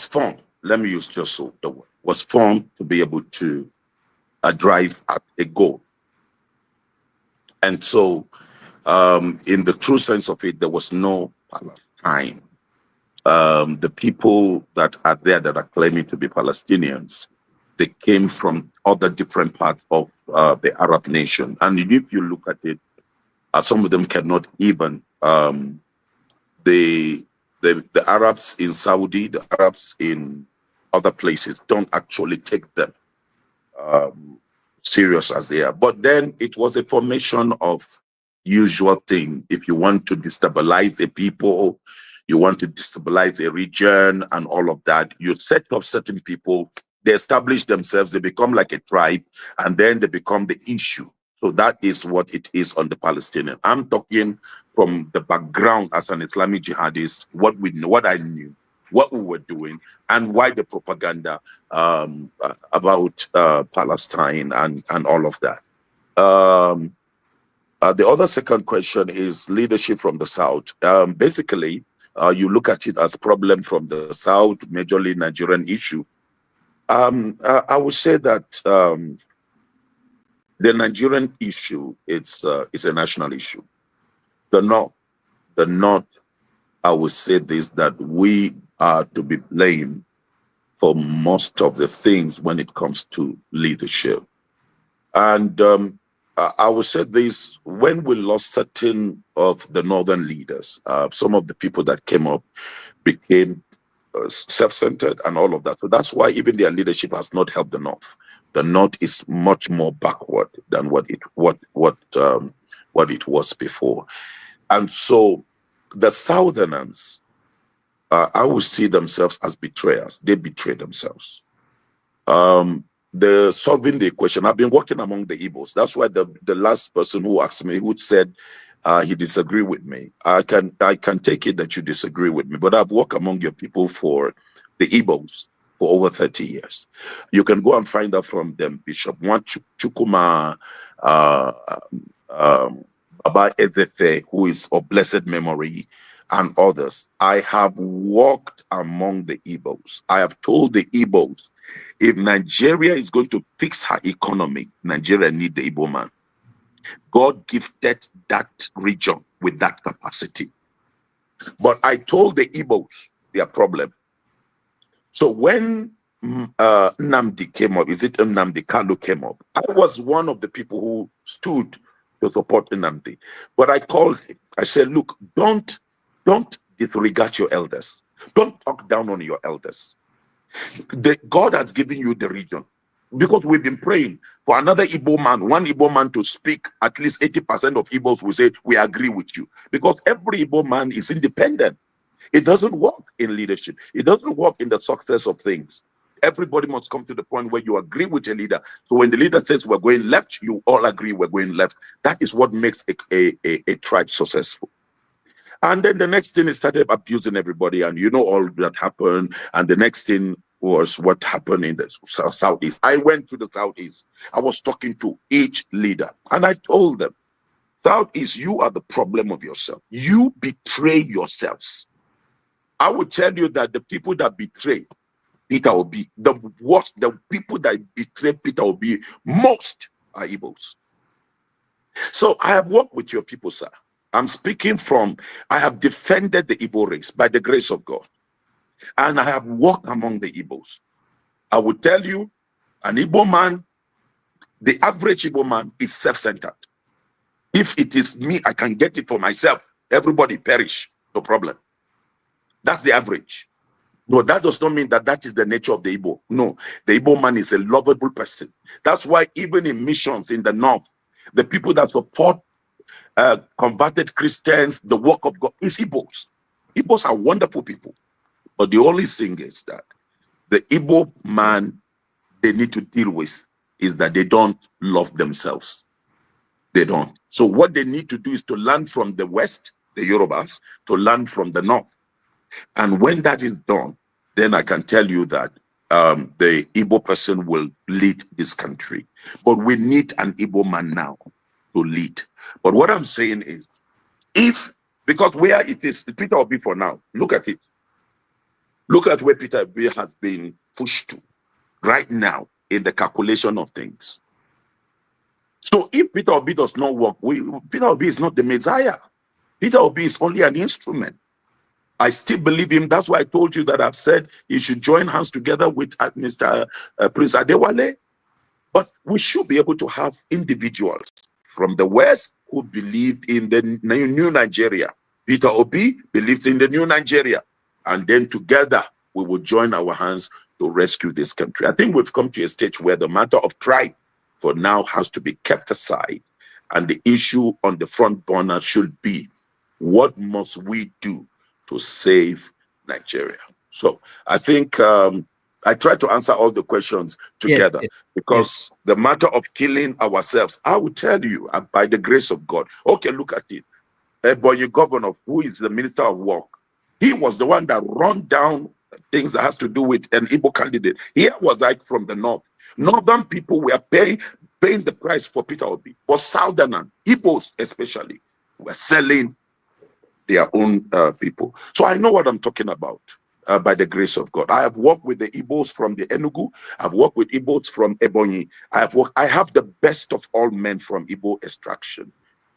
formed. Let me use just so the word was formed to be able to drive at a goal. And so, in the true sense of it, there was no Palestine. The people that are there that are claiming to be Palestinians, they came from other different parts of the Arab nation. And if you look at it, some of them cannot even, the Arabs in Saudi, the Arabs in other places don't actually take them serious as they are. But then it was a formation of usual thing. If you want to destabilize the people, you want to destabilize a region and all of that, you set up certain people, they establish themselves, they become like a tribe, and then they become the issue. So that is what it is on the Palestinian. I'm talking from the background as an Islamic jihadist, what we know, what I knew, what we were doing, and why the propaganda about Palestine and all of that. The other second question is leadership from the South. Basically, you look at it as a problem from the South, majorly Nigerian issue. I would say that the Nigerian issue is a national issue. The North, I would say this, that we are to be blamed for most of the things when it comes to leadership. And I would say this, when we lost certain of the northern leaders, some of the people that came up became self-centered and all of that. So that's why even their leadership has not helped the North. The North is much more backward than what it was before. And so the Southerners, I would see themselves as betrayers. They betray themselves. The solving the equation. I've been working among the Igbos. That's why the last person who asked me, who said he disagreed with me, I can take it that you disagree with me, but I've worked among your people for the Igbos for over 30 years. You can go and find out from them, Bishop Chukuma Baba Ezefe, who is of blessed memory, and others. I have walked among the Igbos. I have told the Igbos, if Nigeria is going to fix her economy, Nigeria needs the Igbo man. God gifted that region with that capacity. But I told the Igbos their problem. So when Nnamdi came up, is it Nnamdi Kanu came up? I was one of the people who stood to support Nnamdi. But I called him. I said, look, don't disregard your elders. Don't talk down on your elders. God has given you the region. because we've been praying for another Igbo man, one Igbo man to speak. At least 80% of Igbos will say, we agree with you. Because every Igbo man is independent. It doesn't work in leadership. It doesn't work in the success of things. Everybody must come to the point where you agree with a leader. So when the leader says we're going left, you all agree we're going left. That is what makes a tribe successful. And then the next thing is started abusing everybody, and you know all that happened. And the next thing was what happened in the Southeast. I went to the Southeast. I was talking to each leader, and I told them, Southeast, you are the problem of yourself. You betray yourselves. I would tell you that the people that betrayed Peter Obi, the people that betrayed Peter Obi most are Igbos. So I have worked with your people, sir. I'm speaking from, I have defended the Igbo race by the grace of God. And I have walked among the Igbos. I will tell you, an Igbo man, the average Igbo man is self-centered. If it is me, I can get it for myself. Everybody perish, no problem. That's the average. But that does not mean that that is the nature of the Igbo. No, the Igbo man is a lovable person. That's why even in missions in the north, the people that support converted Christians, the work of God, is Igbos. Igbos are wonderful people. But the only thing is that the Igbo man they need to deal with is that they don't love themselves. They don't. So what they need to do is to learn from the West, the Yorubas, to learn from the North. And when that is done, then I can tell you that the Igbo person will lead this country. But we need an Igbo man now to lead. But what I'm saying is, because where it is, Peter Obi for now, look at it. Look at where Peter Obi has been pushed to right now in the calculation of things. So if Peter Obi does not work, Peter Obi is not the Messiah. Peter Obi is only an instrument. I still believe him. That's why I told you that I've said he should join hands together with Mr. Prince Adewale. But we should be able to have individuals from the West who believe in the new Nigeria. Peter Obi believed in the new Nigeria. And then together we will join our hands to rescue this country. I think we've come to a stage where the matter of tribe for now has to be kept aside. And the issue on the front burner should be, what must we do to save Nigeria? So I think I try to answer all the questions together, because the matter of killing ourselves, I will tell you, by the grace of God. Okay, look at it. Ebonyi governor, who is the minister of work, he was the one that run down things that has to do with an Igbo candidate. Here was like from the north. Northern people were paying the price for Peter Obi. For Southern Igbos especially were selling their own people. So I know what I'm talking about by the grace of God. I have worked with the Igbos from the Enugu. I've worked with Igbos from Ebonyi. I have the best of all men from Igbo extraction.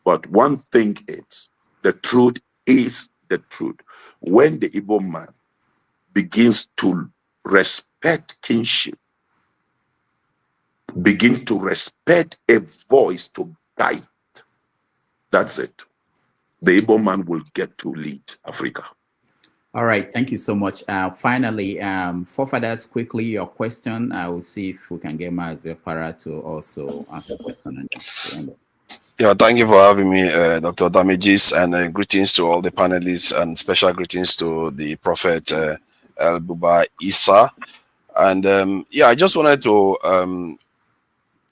But one thing is, the truth is the truth. When the Igbo man begins to respect kinship, begin to respect a voice to guide, that's it. The Igbo man will get to lead Africa. All right, thank you so much. Finally, forefathers, quickly your question. I will see if we can get Mazi Para to also answer a question. Yeah, thank you for having me, Dr. Damages, and greetings to all the panelists, and special greetings to the Prophet El-Buba Isa. And yeah, I just wanted to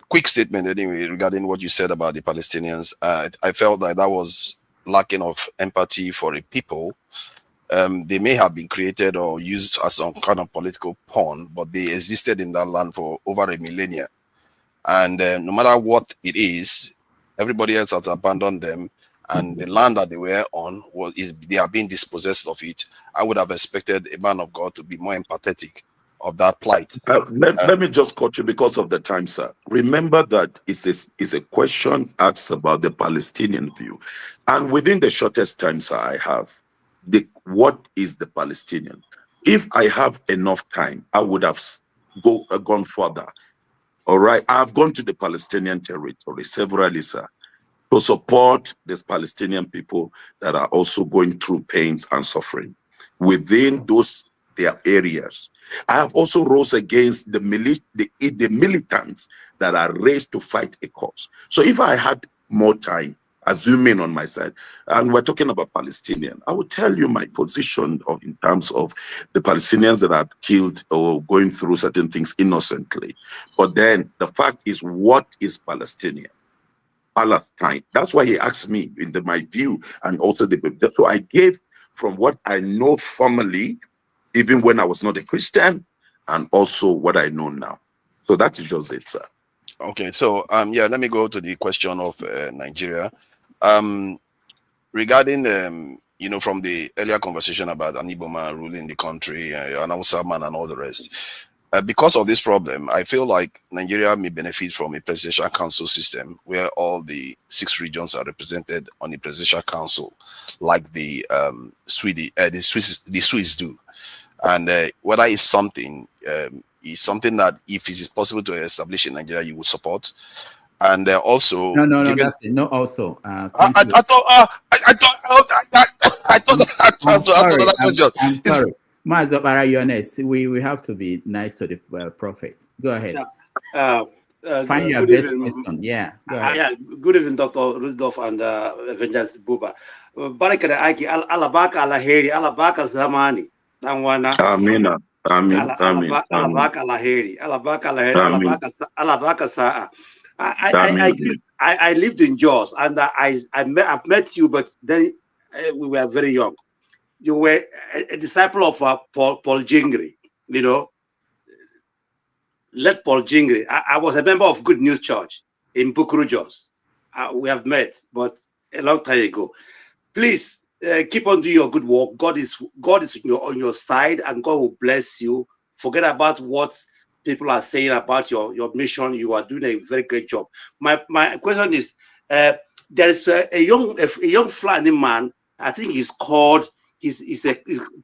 quick statement anyway regarding what you said about the Palestinians. I felt that was lacking of empathy for the people. They may have been created or used as some kind of political pawn, but they existed in that land for over a millennia. And no matter what it is, everybody else has abandoned them, and the land that they were on they are being dispossessed of it. I would have expected a man of God to be more empathetic of that plight. Let me just cut you because of the time, sir. Remember that it's a question asked about the Palestinian view. And within the shortest time, sir, I have, what is the Palestinian? If I have enough time, I would have gone further. All right, I've gone to the Palestinian territory severally, sir, to support these Palestinian people that are also going through pains and suffering. Within those their areas. I have also rose against the militants that are raised to fight a cause. So if I had more time, assuming on my side, and we're talking about Palestinian, I will tell you my position in terms of the Palestinians that are killed or going through certain things innocently. But then the fact is, what is Palestinian? Palestine. That's why he asked me my view, and also so I gave from what I know formally, even when I was not a Christian, and also what I know now. So that is just it, sir. Okay, so yeah, let me go to the question of Nigeria. Regarding you know, from the earlier conversation about an Igbo man ruling the country, an Hausa man and all the rest. Because of this problem, I feel like Nigeria may benefit from a presidential council system where all the 6 regions are represented on the presidential council, like the Swiss do. And whether it's something that, if it is possible to establish in Nigeria, you would support. And also, no, that's it. No, also. I thought I'm sorry. Mazabara, you're honest. We have to be nice to the prophet. Go ahead. Find your best person. Yeah. Go ahead. Yeah. Good evening, Dr. Rudolph and Evangelist Buba. Barakada Aiki, Alabaka Alaheri, Alabaka Zamani. Amina. Alabaka Alaheri, Alabaka Alaheri, Alabaka Sa'a. I lived in Jos, and I've met you, but then we were very young. You were a disciple of Paul Jingri, you know. Let Paul Jingri. I was a member of Good News Church in Bukuru, Jos. We have met, but a long time ago. Please keep on doing your good work. God is on your side, and God will bless you. Forget about what people are saying about your mission. You are doing a very great job. My question is, there is a young Fulani man. I think he's called. He's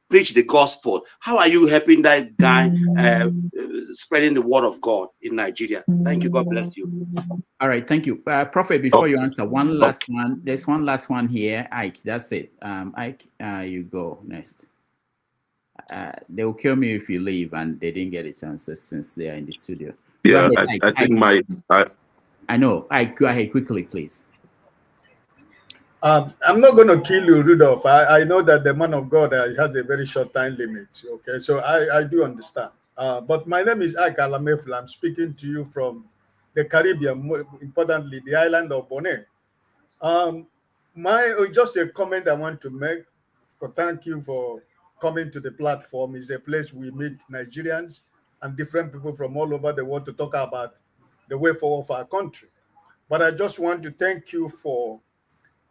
preach the gospel. How are you helping that guy spreading the word of God in Nigeria? Thank you. God bless you. All right, thank you, Prophet. Before you answer, one last one. There's one last one here, Ike. That's it. Ike, you go next. They will kill me if you leave, and they didn't get a chance since they are in the studio. Yeah, ahead, I think I know. Ike, go ahead quickly, please. I'm not going to kill you, Rudolph. I know that the man of God has a very short time limit. Okay, so I do understand. But my name is Ike Alamefla. I'm speaking to you from the Caribbean, more importantly, the island of Bonaire. Just a comment I want to make. Thank you for coming to the platform. It's a place we meet Nigerians and different people from all over the world to talk about the way forward for our country. But I just want to thank you for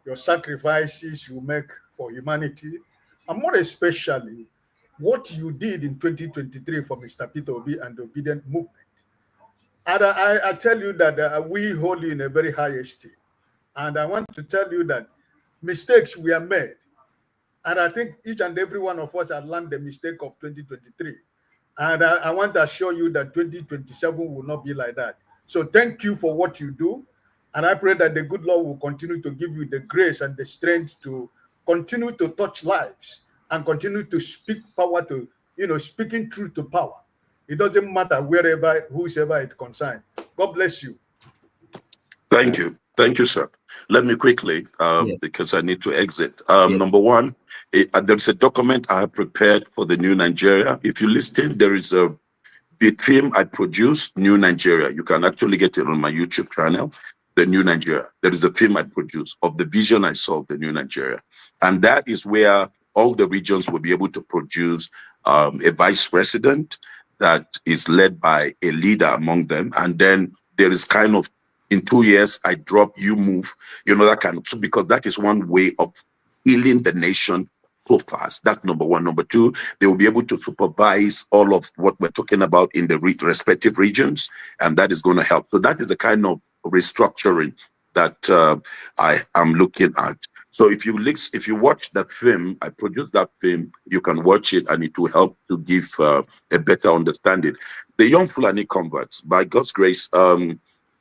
your sacrifices you make for humanity, and more especially what you did in 2023 for Mr. Peter Obi and the Obedient Movement. And I tell you that we hold you in a very high esteem. And I want to tell you that mistakes were made. And I think each and every one of us have learned the mistake of 2023. And I want to assure you that 2027 will not be like that. So thank you for what you do. And I pray that the good Lord will continue to give you the grace and the strength to continue to touch lives and continue to speak power to, speaking truth to power. It doesn't matter whosoever it concerns. God bless you. Thank you. Thank you, sir. Let me quickly, because I need to exit. Number one, there's a document I have prepared for the New Nigeria. If you listen, there is the film I produced, New Nigeria. You can actually get it on my YouTube channel. The New Nigeria. There is a film I produced of the vision I saw of the New Nigeria. And that is where all the regions will be able to produce a vice president that is led by a leader among them. And then there is kind of, in 2 years, I drop, you move, that kind of, so because that is one way of healing the nation so fast. That's number one. Number two, they will be able to supervise all of what we're talking about in the respective regions, and that is going to help. So that is the kind of restructuring that I am looking at. So if you watch that film, I produced that film, you can watch it and it will help to give a better understanding. The young Fulani converts, by God's grace,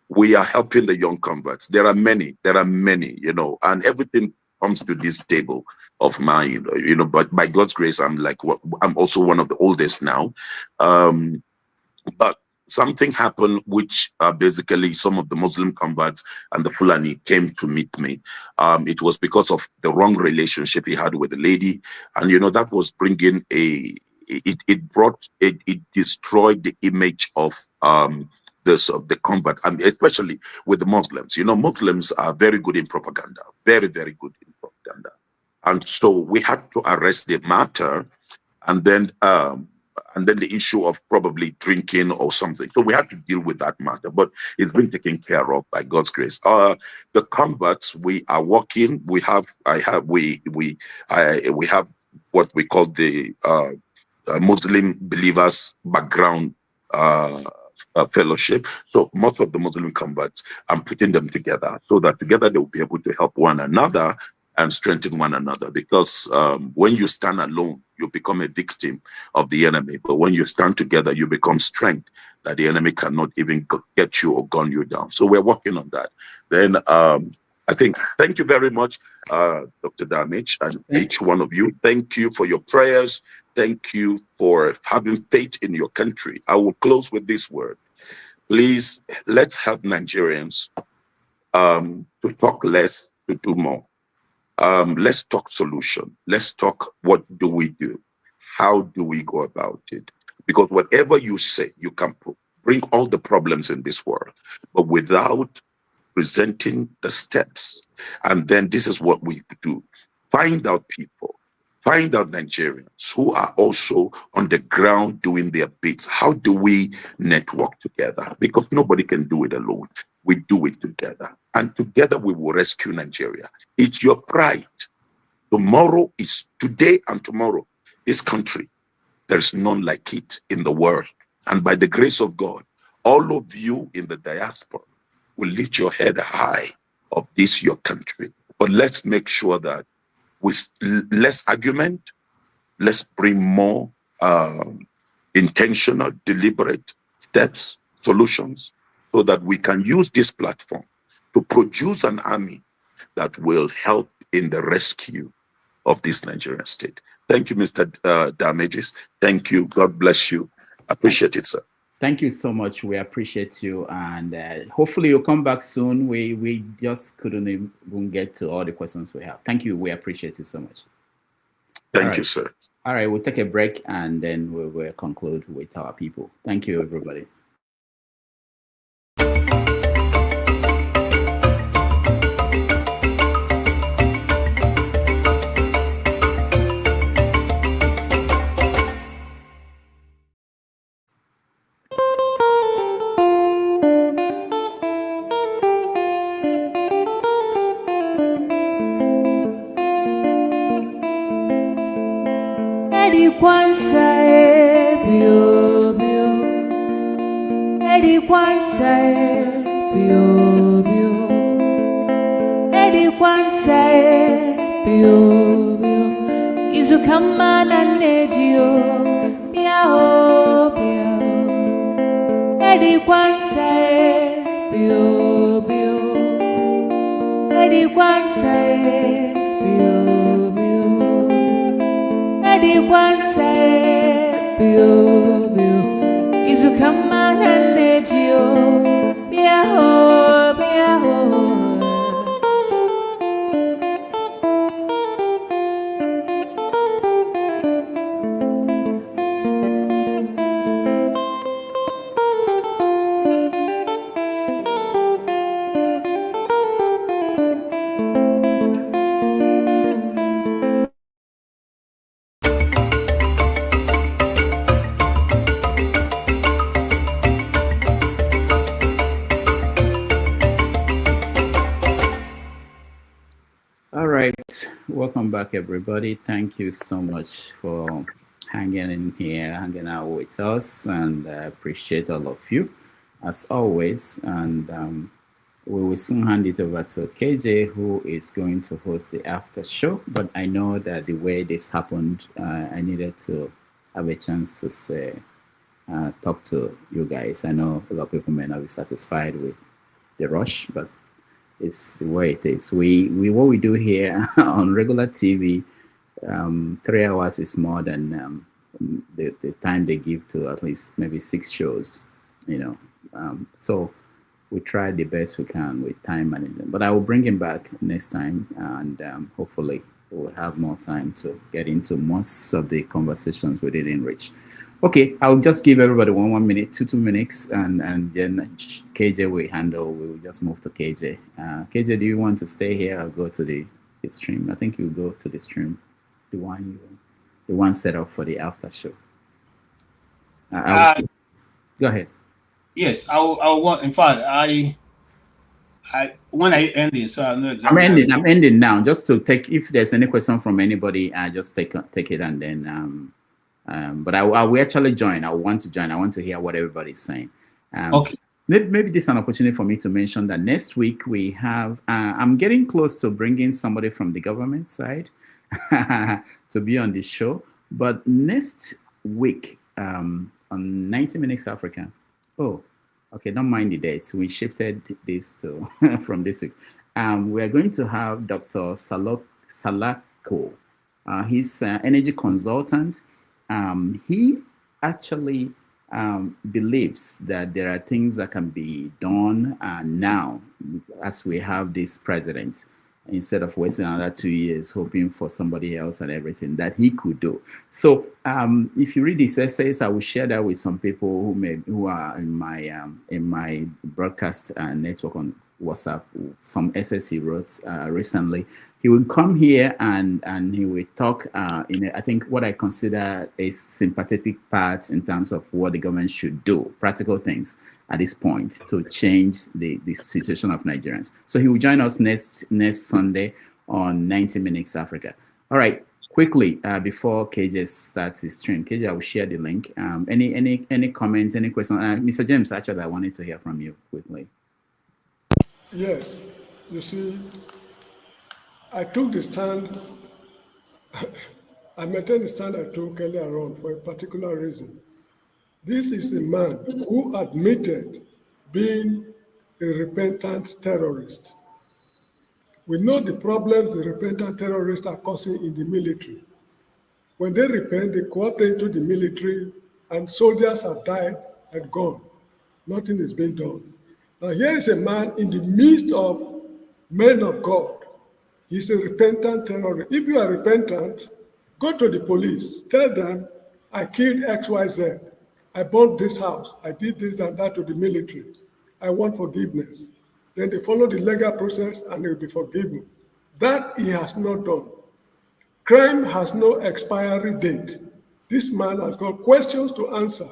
we are helping the young converts. There are many, and everything comes to this table of mine, but by God's grace, I'm also one of the oldest now. But something happened, which basically some of the Muslim converts and the Fulani came to meet me. It was because of the wrong relationship he had with the lady, and that was bringing it destroyed the image of the convert, and especially with the Muslims. Muslims are very good in propaganda, very, very good in propaganda, and so we had to arrest the matter, and then the issue of probably drinking or something. So we had to deal with that matter, but it's been taken care of by God's grace. The converts, we are working. We have what we call the Muslim believers background fellowship. So most of the Muslim converts, I'm putting them together so that together they will be able to help one another and strengthen one another. Because when you stand alone, you become a victim of the enemy. But when you stand together, you become strength that the enemy cannot even get you or gun you down. So we're working on that. Then I think, thank you very much, Dr. Damage, and each one of you. Thank you for your prayers. Thank you for having faith in your country. I will close with this word. Please, let's help Nigerians to talk less, to do more. Let's talk solution. Let's talk what do we do? How do we go about it? Because whatever you say, you can bring all the problems in this world, but without presenting the steps. And then this is what we do. Find out people, find out Nigerians who are also on the ground doing their bits. How do we network together? Because nobody can do it alone. We do it together. And together we will rescue Nigeria. It's your pride. Tomorrow is today and tomorrow. This country, there's none like it in the world. And by the grace of God, all of you in the diaspora will lift your head high of this, your country. But let's make sure that with less argument, let's bring more intentional, deliberate steps, solutions, so that we can use this platform to produce an army that will help in the rescue of this Nigerian state. Thank you, Mr. Damages. Thank you. God bless you. Appreciate it, sir. Thank you so much. We appreciate you, and hopefully you'll come back soon. We just couldn't even get to all the questions we have. Thank you. We appreciate you so much. Thank you, sir. All right, we'll take a break and then we will conclude with our people. Thank you, everybody. Eddie Kwanzaa, bio bio. Eddie Kwanzaa, bio bio. Eddie Kwanzaa, bio bio. Izukamana nejio, biao biao. Eddie Kwanzaa, bio bio. Eddie Kwanzaa, bio bio. Eddie Kwanzaa, bio bio. Izukamana nejio, biao biao. Welcome back, everybody. Thank you so much for hanging in here, hanging out with us, and I appreciate all of you as always. And we will soon hand it over to KJ, who is going to host the after show. But I know that the way this happened, I needed to have a chance to say, talk to you guys. I know a lot of people may not be satisfied with the rush, but It's the way it is. We what we do here on regular TV, 3 hours is more than the time they give to at least maybe 6 shows, you know. So we try the best we can with time management. But I will bring him back next time, and hopefully we'll have more time to get into most of the conversations we didn't reach. Okay, I'll just give everybody 1 minute, 2 minutes, and then KJ will handle. We will just move to KJ. KJ, do you want to stay here or go to the stream? I think you go to the stream, the one set up for the after show. Go ahead. Yes, I want. In fact, I when I end it, so I know exactly. I'm ending now. Just to take, if there's any question from anybody, I just take it, and then. But I will actually join. I want to join. I want to hear what everybody's saying. Okay. Maybe this is an opportunity for me to mention that next week we have. I'm getting close to bringing somebody from the government side to be on the show. But next week on 90 Minutes Africa. Oh, okay. Don't mind the dates. We shifted this to from this week. We are going to have Dr. Salako. He's an energy consultant. He actually believes that there are things that can be done now as we have this president, instead of wasting another 2 years hoping for somebody else and everything that he could do. So if you read his essays, I will share that with some people who are in my broadcast network on WhatsApp. Some essays he wrote recently. He will come here and he will talk in I think what I consider a sympathetic part in terms of what the government should do, practical things at this point to change the situation of Nigerians. So he will join us next Sunday on 90 Minutes Africa. All right, quickly before KJ starts his stream, KJ, I will share the link. Any comment, any question? Mr. James, actually, I wanted to hear from you quickly. Yes, you see, I took the stand, I maintain the stand I took earlier on for a particular reason. This is a man who admitted being a repentant terrorist. We know the problems the repentant terrorists are causing in the military. When they repent, they cooperate into the military, and soldiers have died and gone. Nothing is being done. Now here is a man in the midst of men of God. He's a repentant terrorist. If you are repentant, go to the police. Tell them, I killed XYZ. I bought this house. I did this and that to the military. I want forgiveness. Then they follow the legal process and they'll be forgiven. That he has not done. Crime has no expiry date. This man has got questions to answer.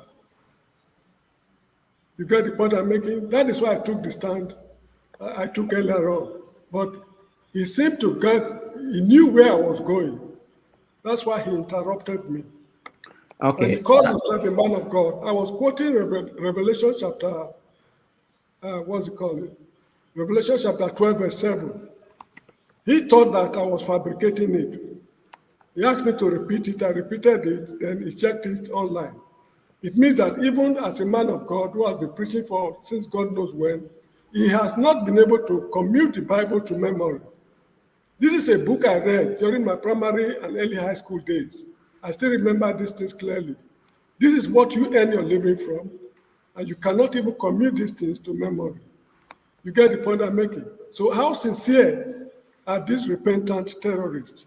You get the point I'm making? That is why I took the stand I took earlier on. But he seemed to he knew where I was going. That's why he interrupted me. Okay. And he called himself a man of God. I was quoting Revelation chapter, what's it called? Revelation chapter 12, verse 7. He thought that I was fabricating it. He asked me to repeat it. I repeated it, then he checked it online. It means that even as a man of God who has been preaching for since God knows when, he has not been able to commute the Bible to memory. This is a book I read during my primary and early high school days. I still remember these things clearly. This is what you earn your living from, and you cannot even commute these things to memory. You get the point I'm making? So how sincere are these repentant terrorists?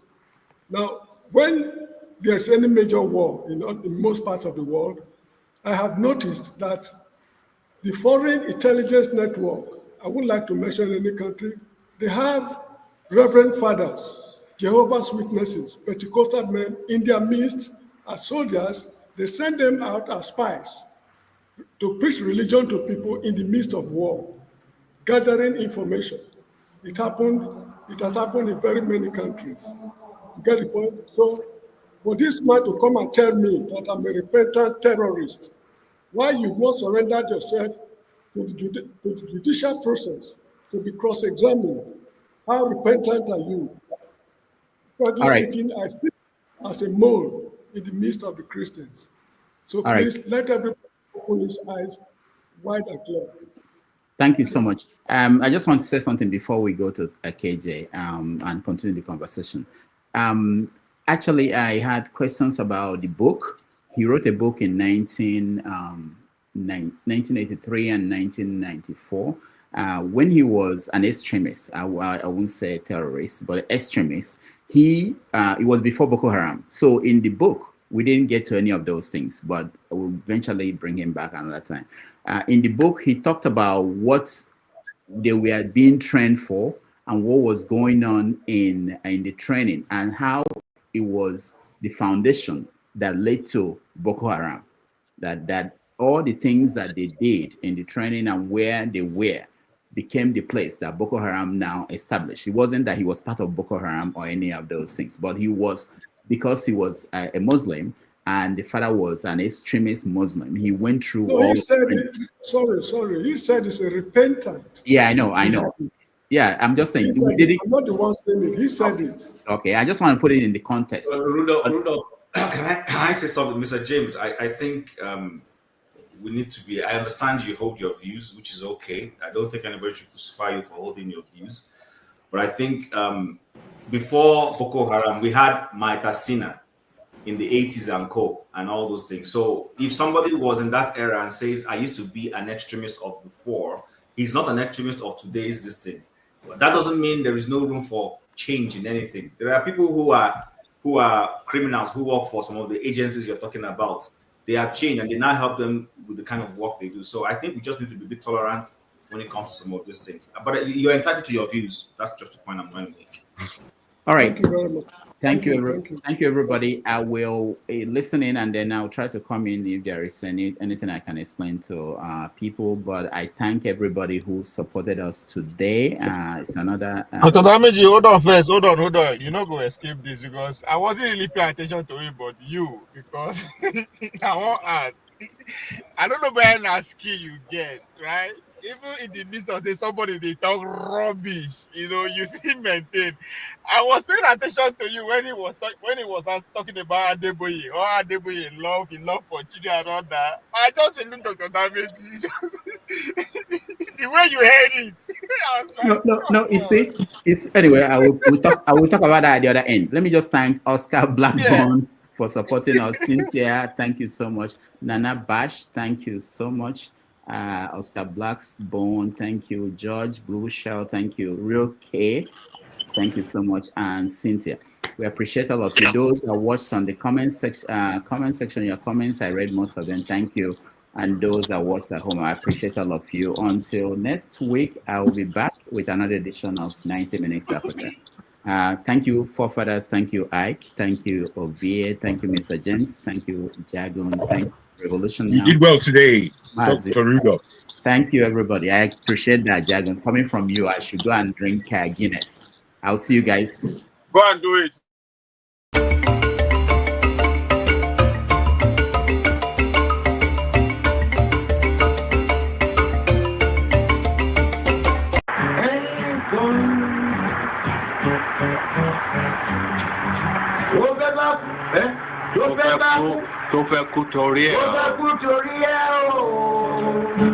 Now, when there's any major war in most parts of the world, I have noticed that the foreign intelligence network, I wouldn't like to mention any country, they have reverend fathers, Jehovah's Witnesses, Pentecostal men in their midst as soldiers. They send them out as spies to preach religion to people in the midst of war, gathering information. It has happened in very many countries. You get the point? So for this man to come and tell me that I'm a repentant terrorist, why you've not surrendered yourself to the judicial process to be cross-examined? How repentant are you? Frankly speaking, I see as a mole in the midst of the Christians. So please let everybody open his eyes wide and clear. Thank you so much. I just want to say something before we go to KJ and continue the conversation. Actually, I had questions about the book. He wrote a book in 1983 and 1994 when he was an extremist. I won't say terrorist, but extremist. It was before Boko Haram. So in the book, we didn't get to any of those things, but we'll eventually bring him back another time. In the book, he talked about what they were being trained for and what was going on in the training and how it was the foundation that led to Boko Haram. That all the things that they did in the training and where they were became the place that Boko Haram now established. It wasn't that he was part of Boko Haram or any of those things, but he was, because he was a Muslim and the father was an extremist Muslim. He went through No, he said, sorry. He said it's a repentant. Yeah, I know. Yeah, I'm just saying. I'm not the one saying it. He said it. Okay, I just want to put it in the context. Rudolph, can I say something, Mr. James? I think we need to be. I understand you hold your views, which is okay. I don't think anybody should crucify you for holding your views, but I think before Boko Haram, we had Maitasina in the 80s and and all those things. So if somebody was in that era and says, I used to be an extremist of before, he's not an extremist of today's this thing. But that doesn't mean there is no room for change in anything. There are people who are criminals who work for some of the agencies you're talking about. They have changed and they now help them with the kind of work they do. So I think we just need to be a bit tolerant when it comes to some of these things. But you're entitled to your views. That's just the point I'm going to make. All right. Thank you very much. Thank you, everybody. I will listen in and then I'll try to come in if there is anything I can explain to people. But I thank everybody who supported us today. It's another. Dr. Damaji, hold on first. Hold on. You're not going to escape this because I wasn't really paying attention to it, but you, because I won't ask. I don't know where an skill you get, right? Even in the midst of somebody they talk rubbish, you still maintain. I was paying attention to you when he was talking about Adeboye or Adeboye in love for children and all that. I just didn't Dr. Damaji. The way you heard it, I was like, no. It's anyway. I will talk about that at the other end. Let me just thank Oscar Blackburn for supporting us. Cynthia, thank you so much. Nana Bash, thank you so much. Oscar Blackbone, thank you. George Blue Shell, thank you. Real K, thank you so much. And Cynthia, we appreciate all of you. Those that watched on the comment section, your comments, I read most of them. Thank you. And those that watched at home, I appreciate all of you. Until next week, I will be back with another edition of 90 Minutes Africa. Thank you, forefathers. Thank you, Ike. Thank you, Ovie. Thank you, Mr. James. Thank you, Jagon. Thank you, Revolution. You did well today, Dr. Rudolph. Thank you, everybody. I appreciate that, Jagon. Coming from you, I should go and drink Guinness. I'll see you guys. Go and do it. Tó fẹ́ kú torí ẹ̀ o.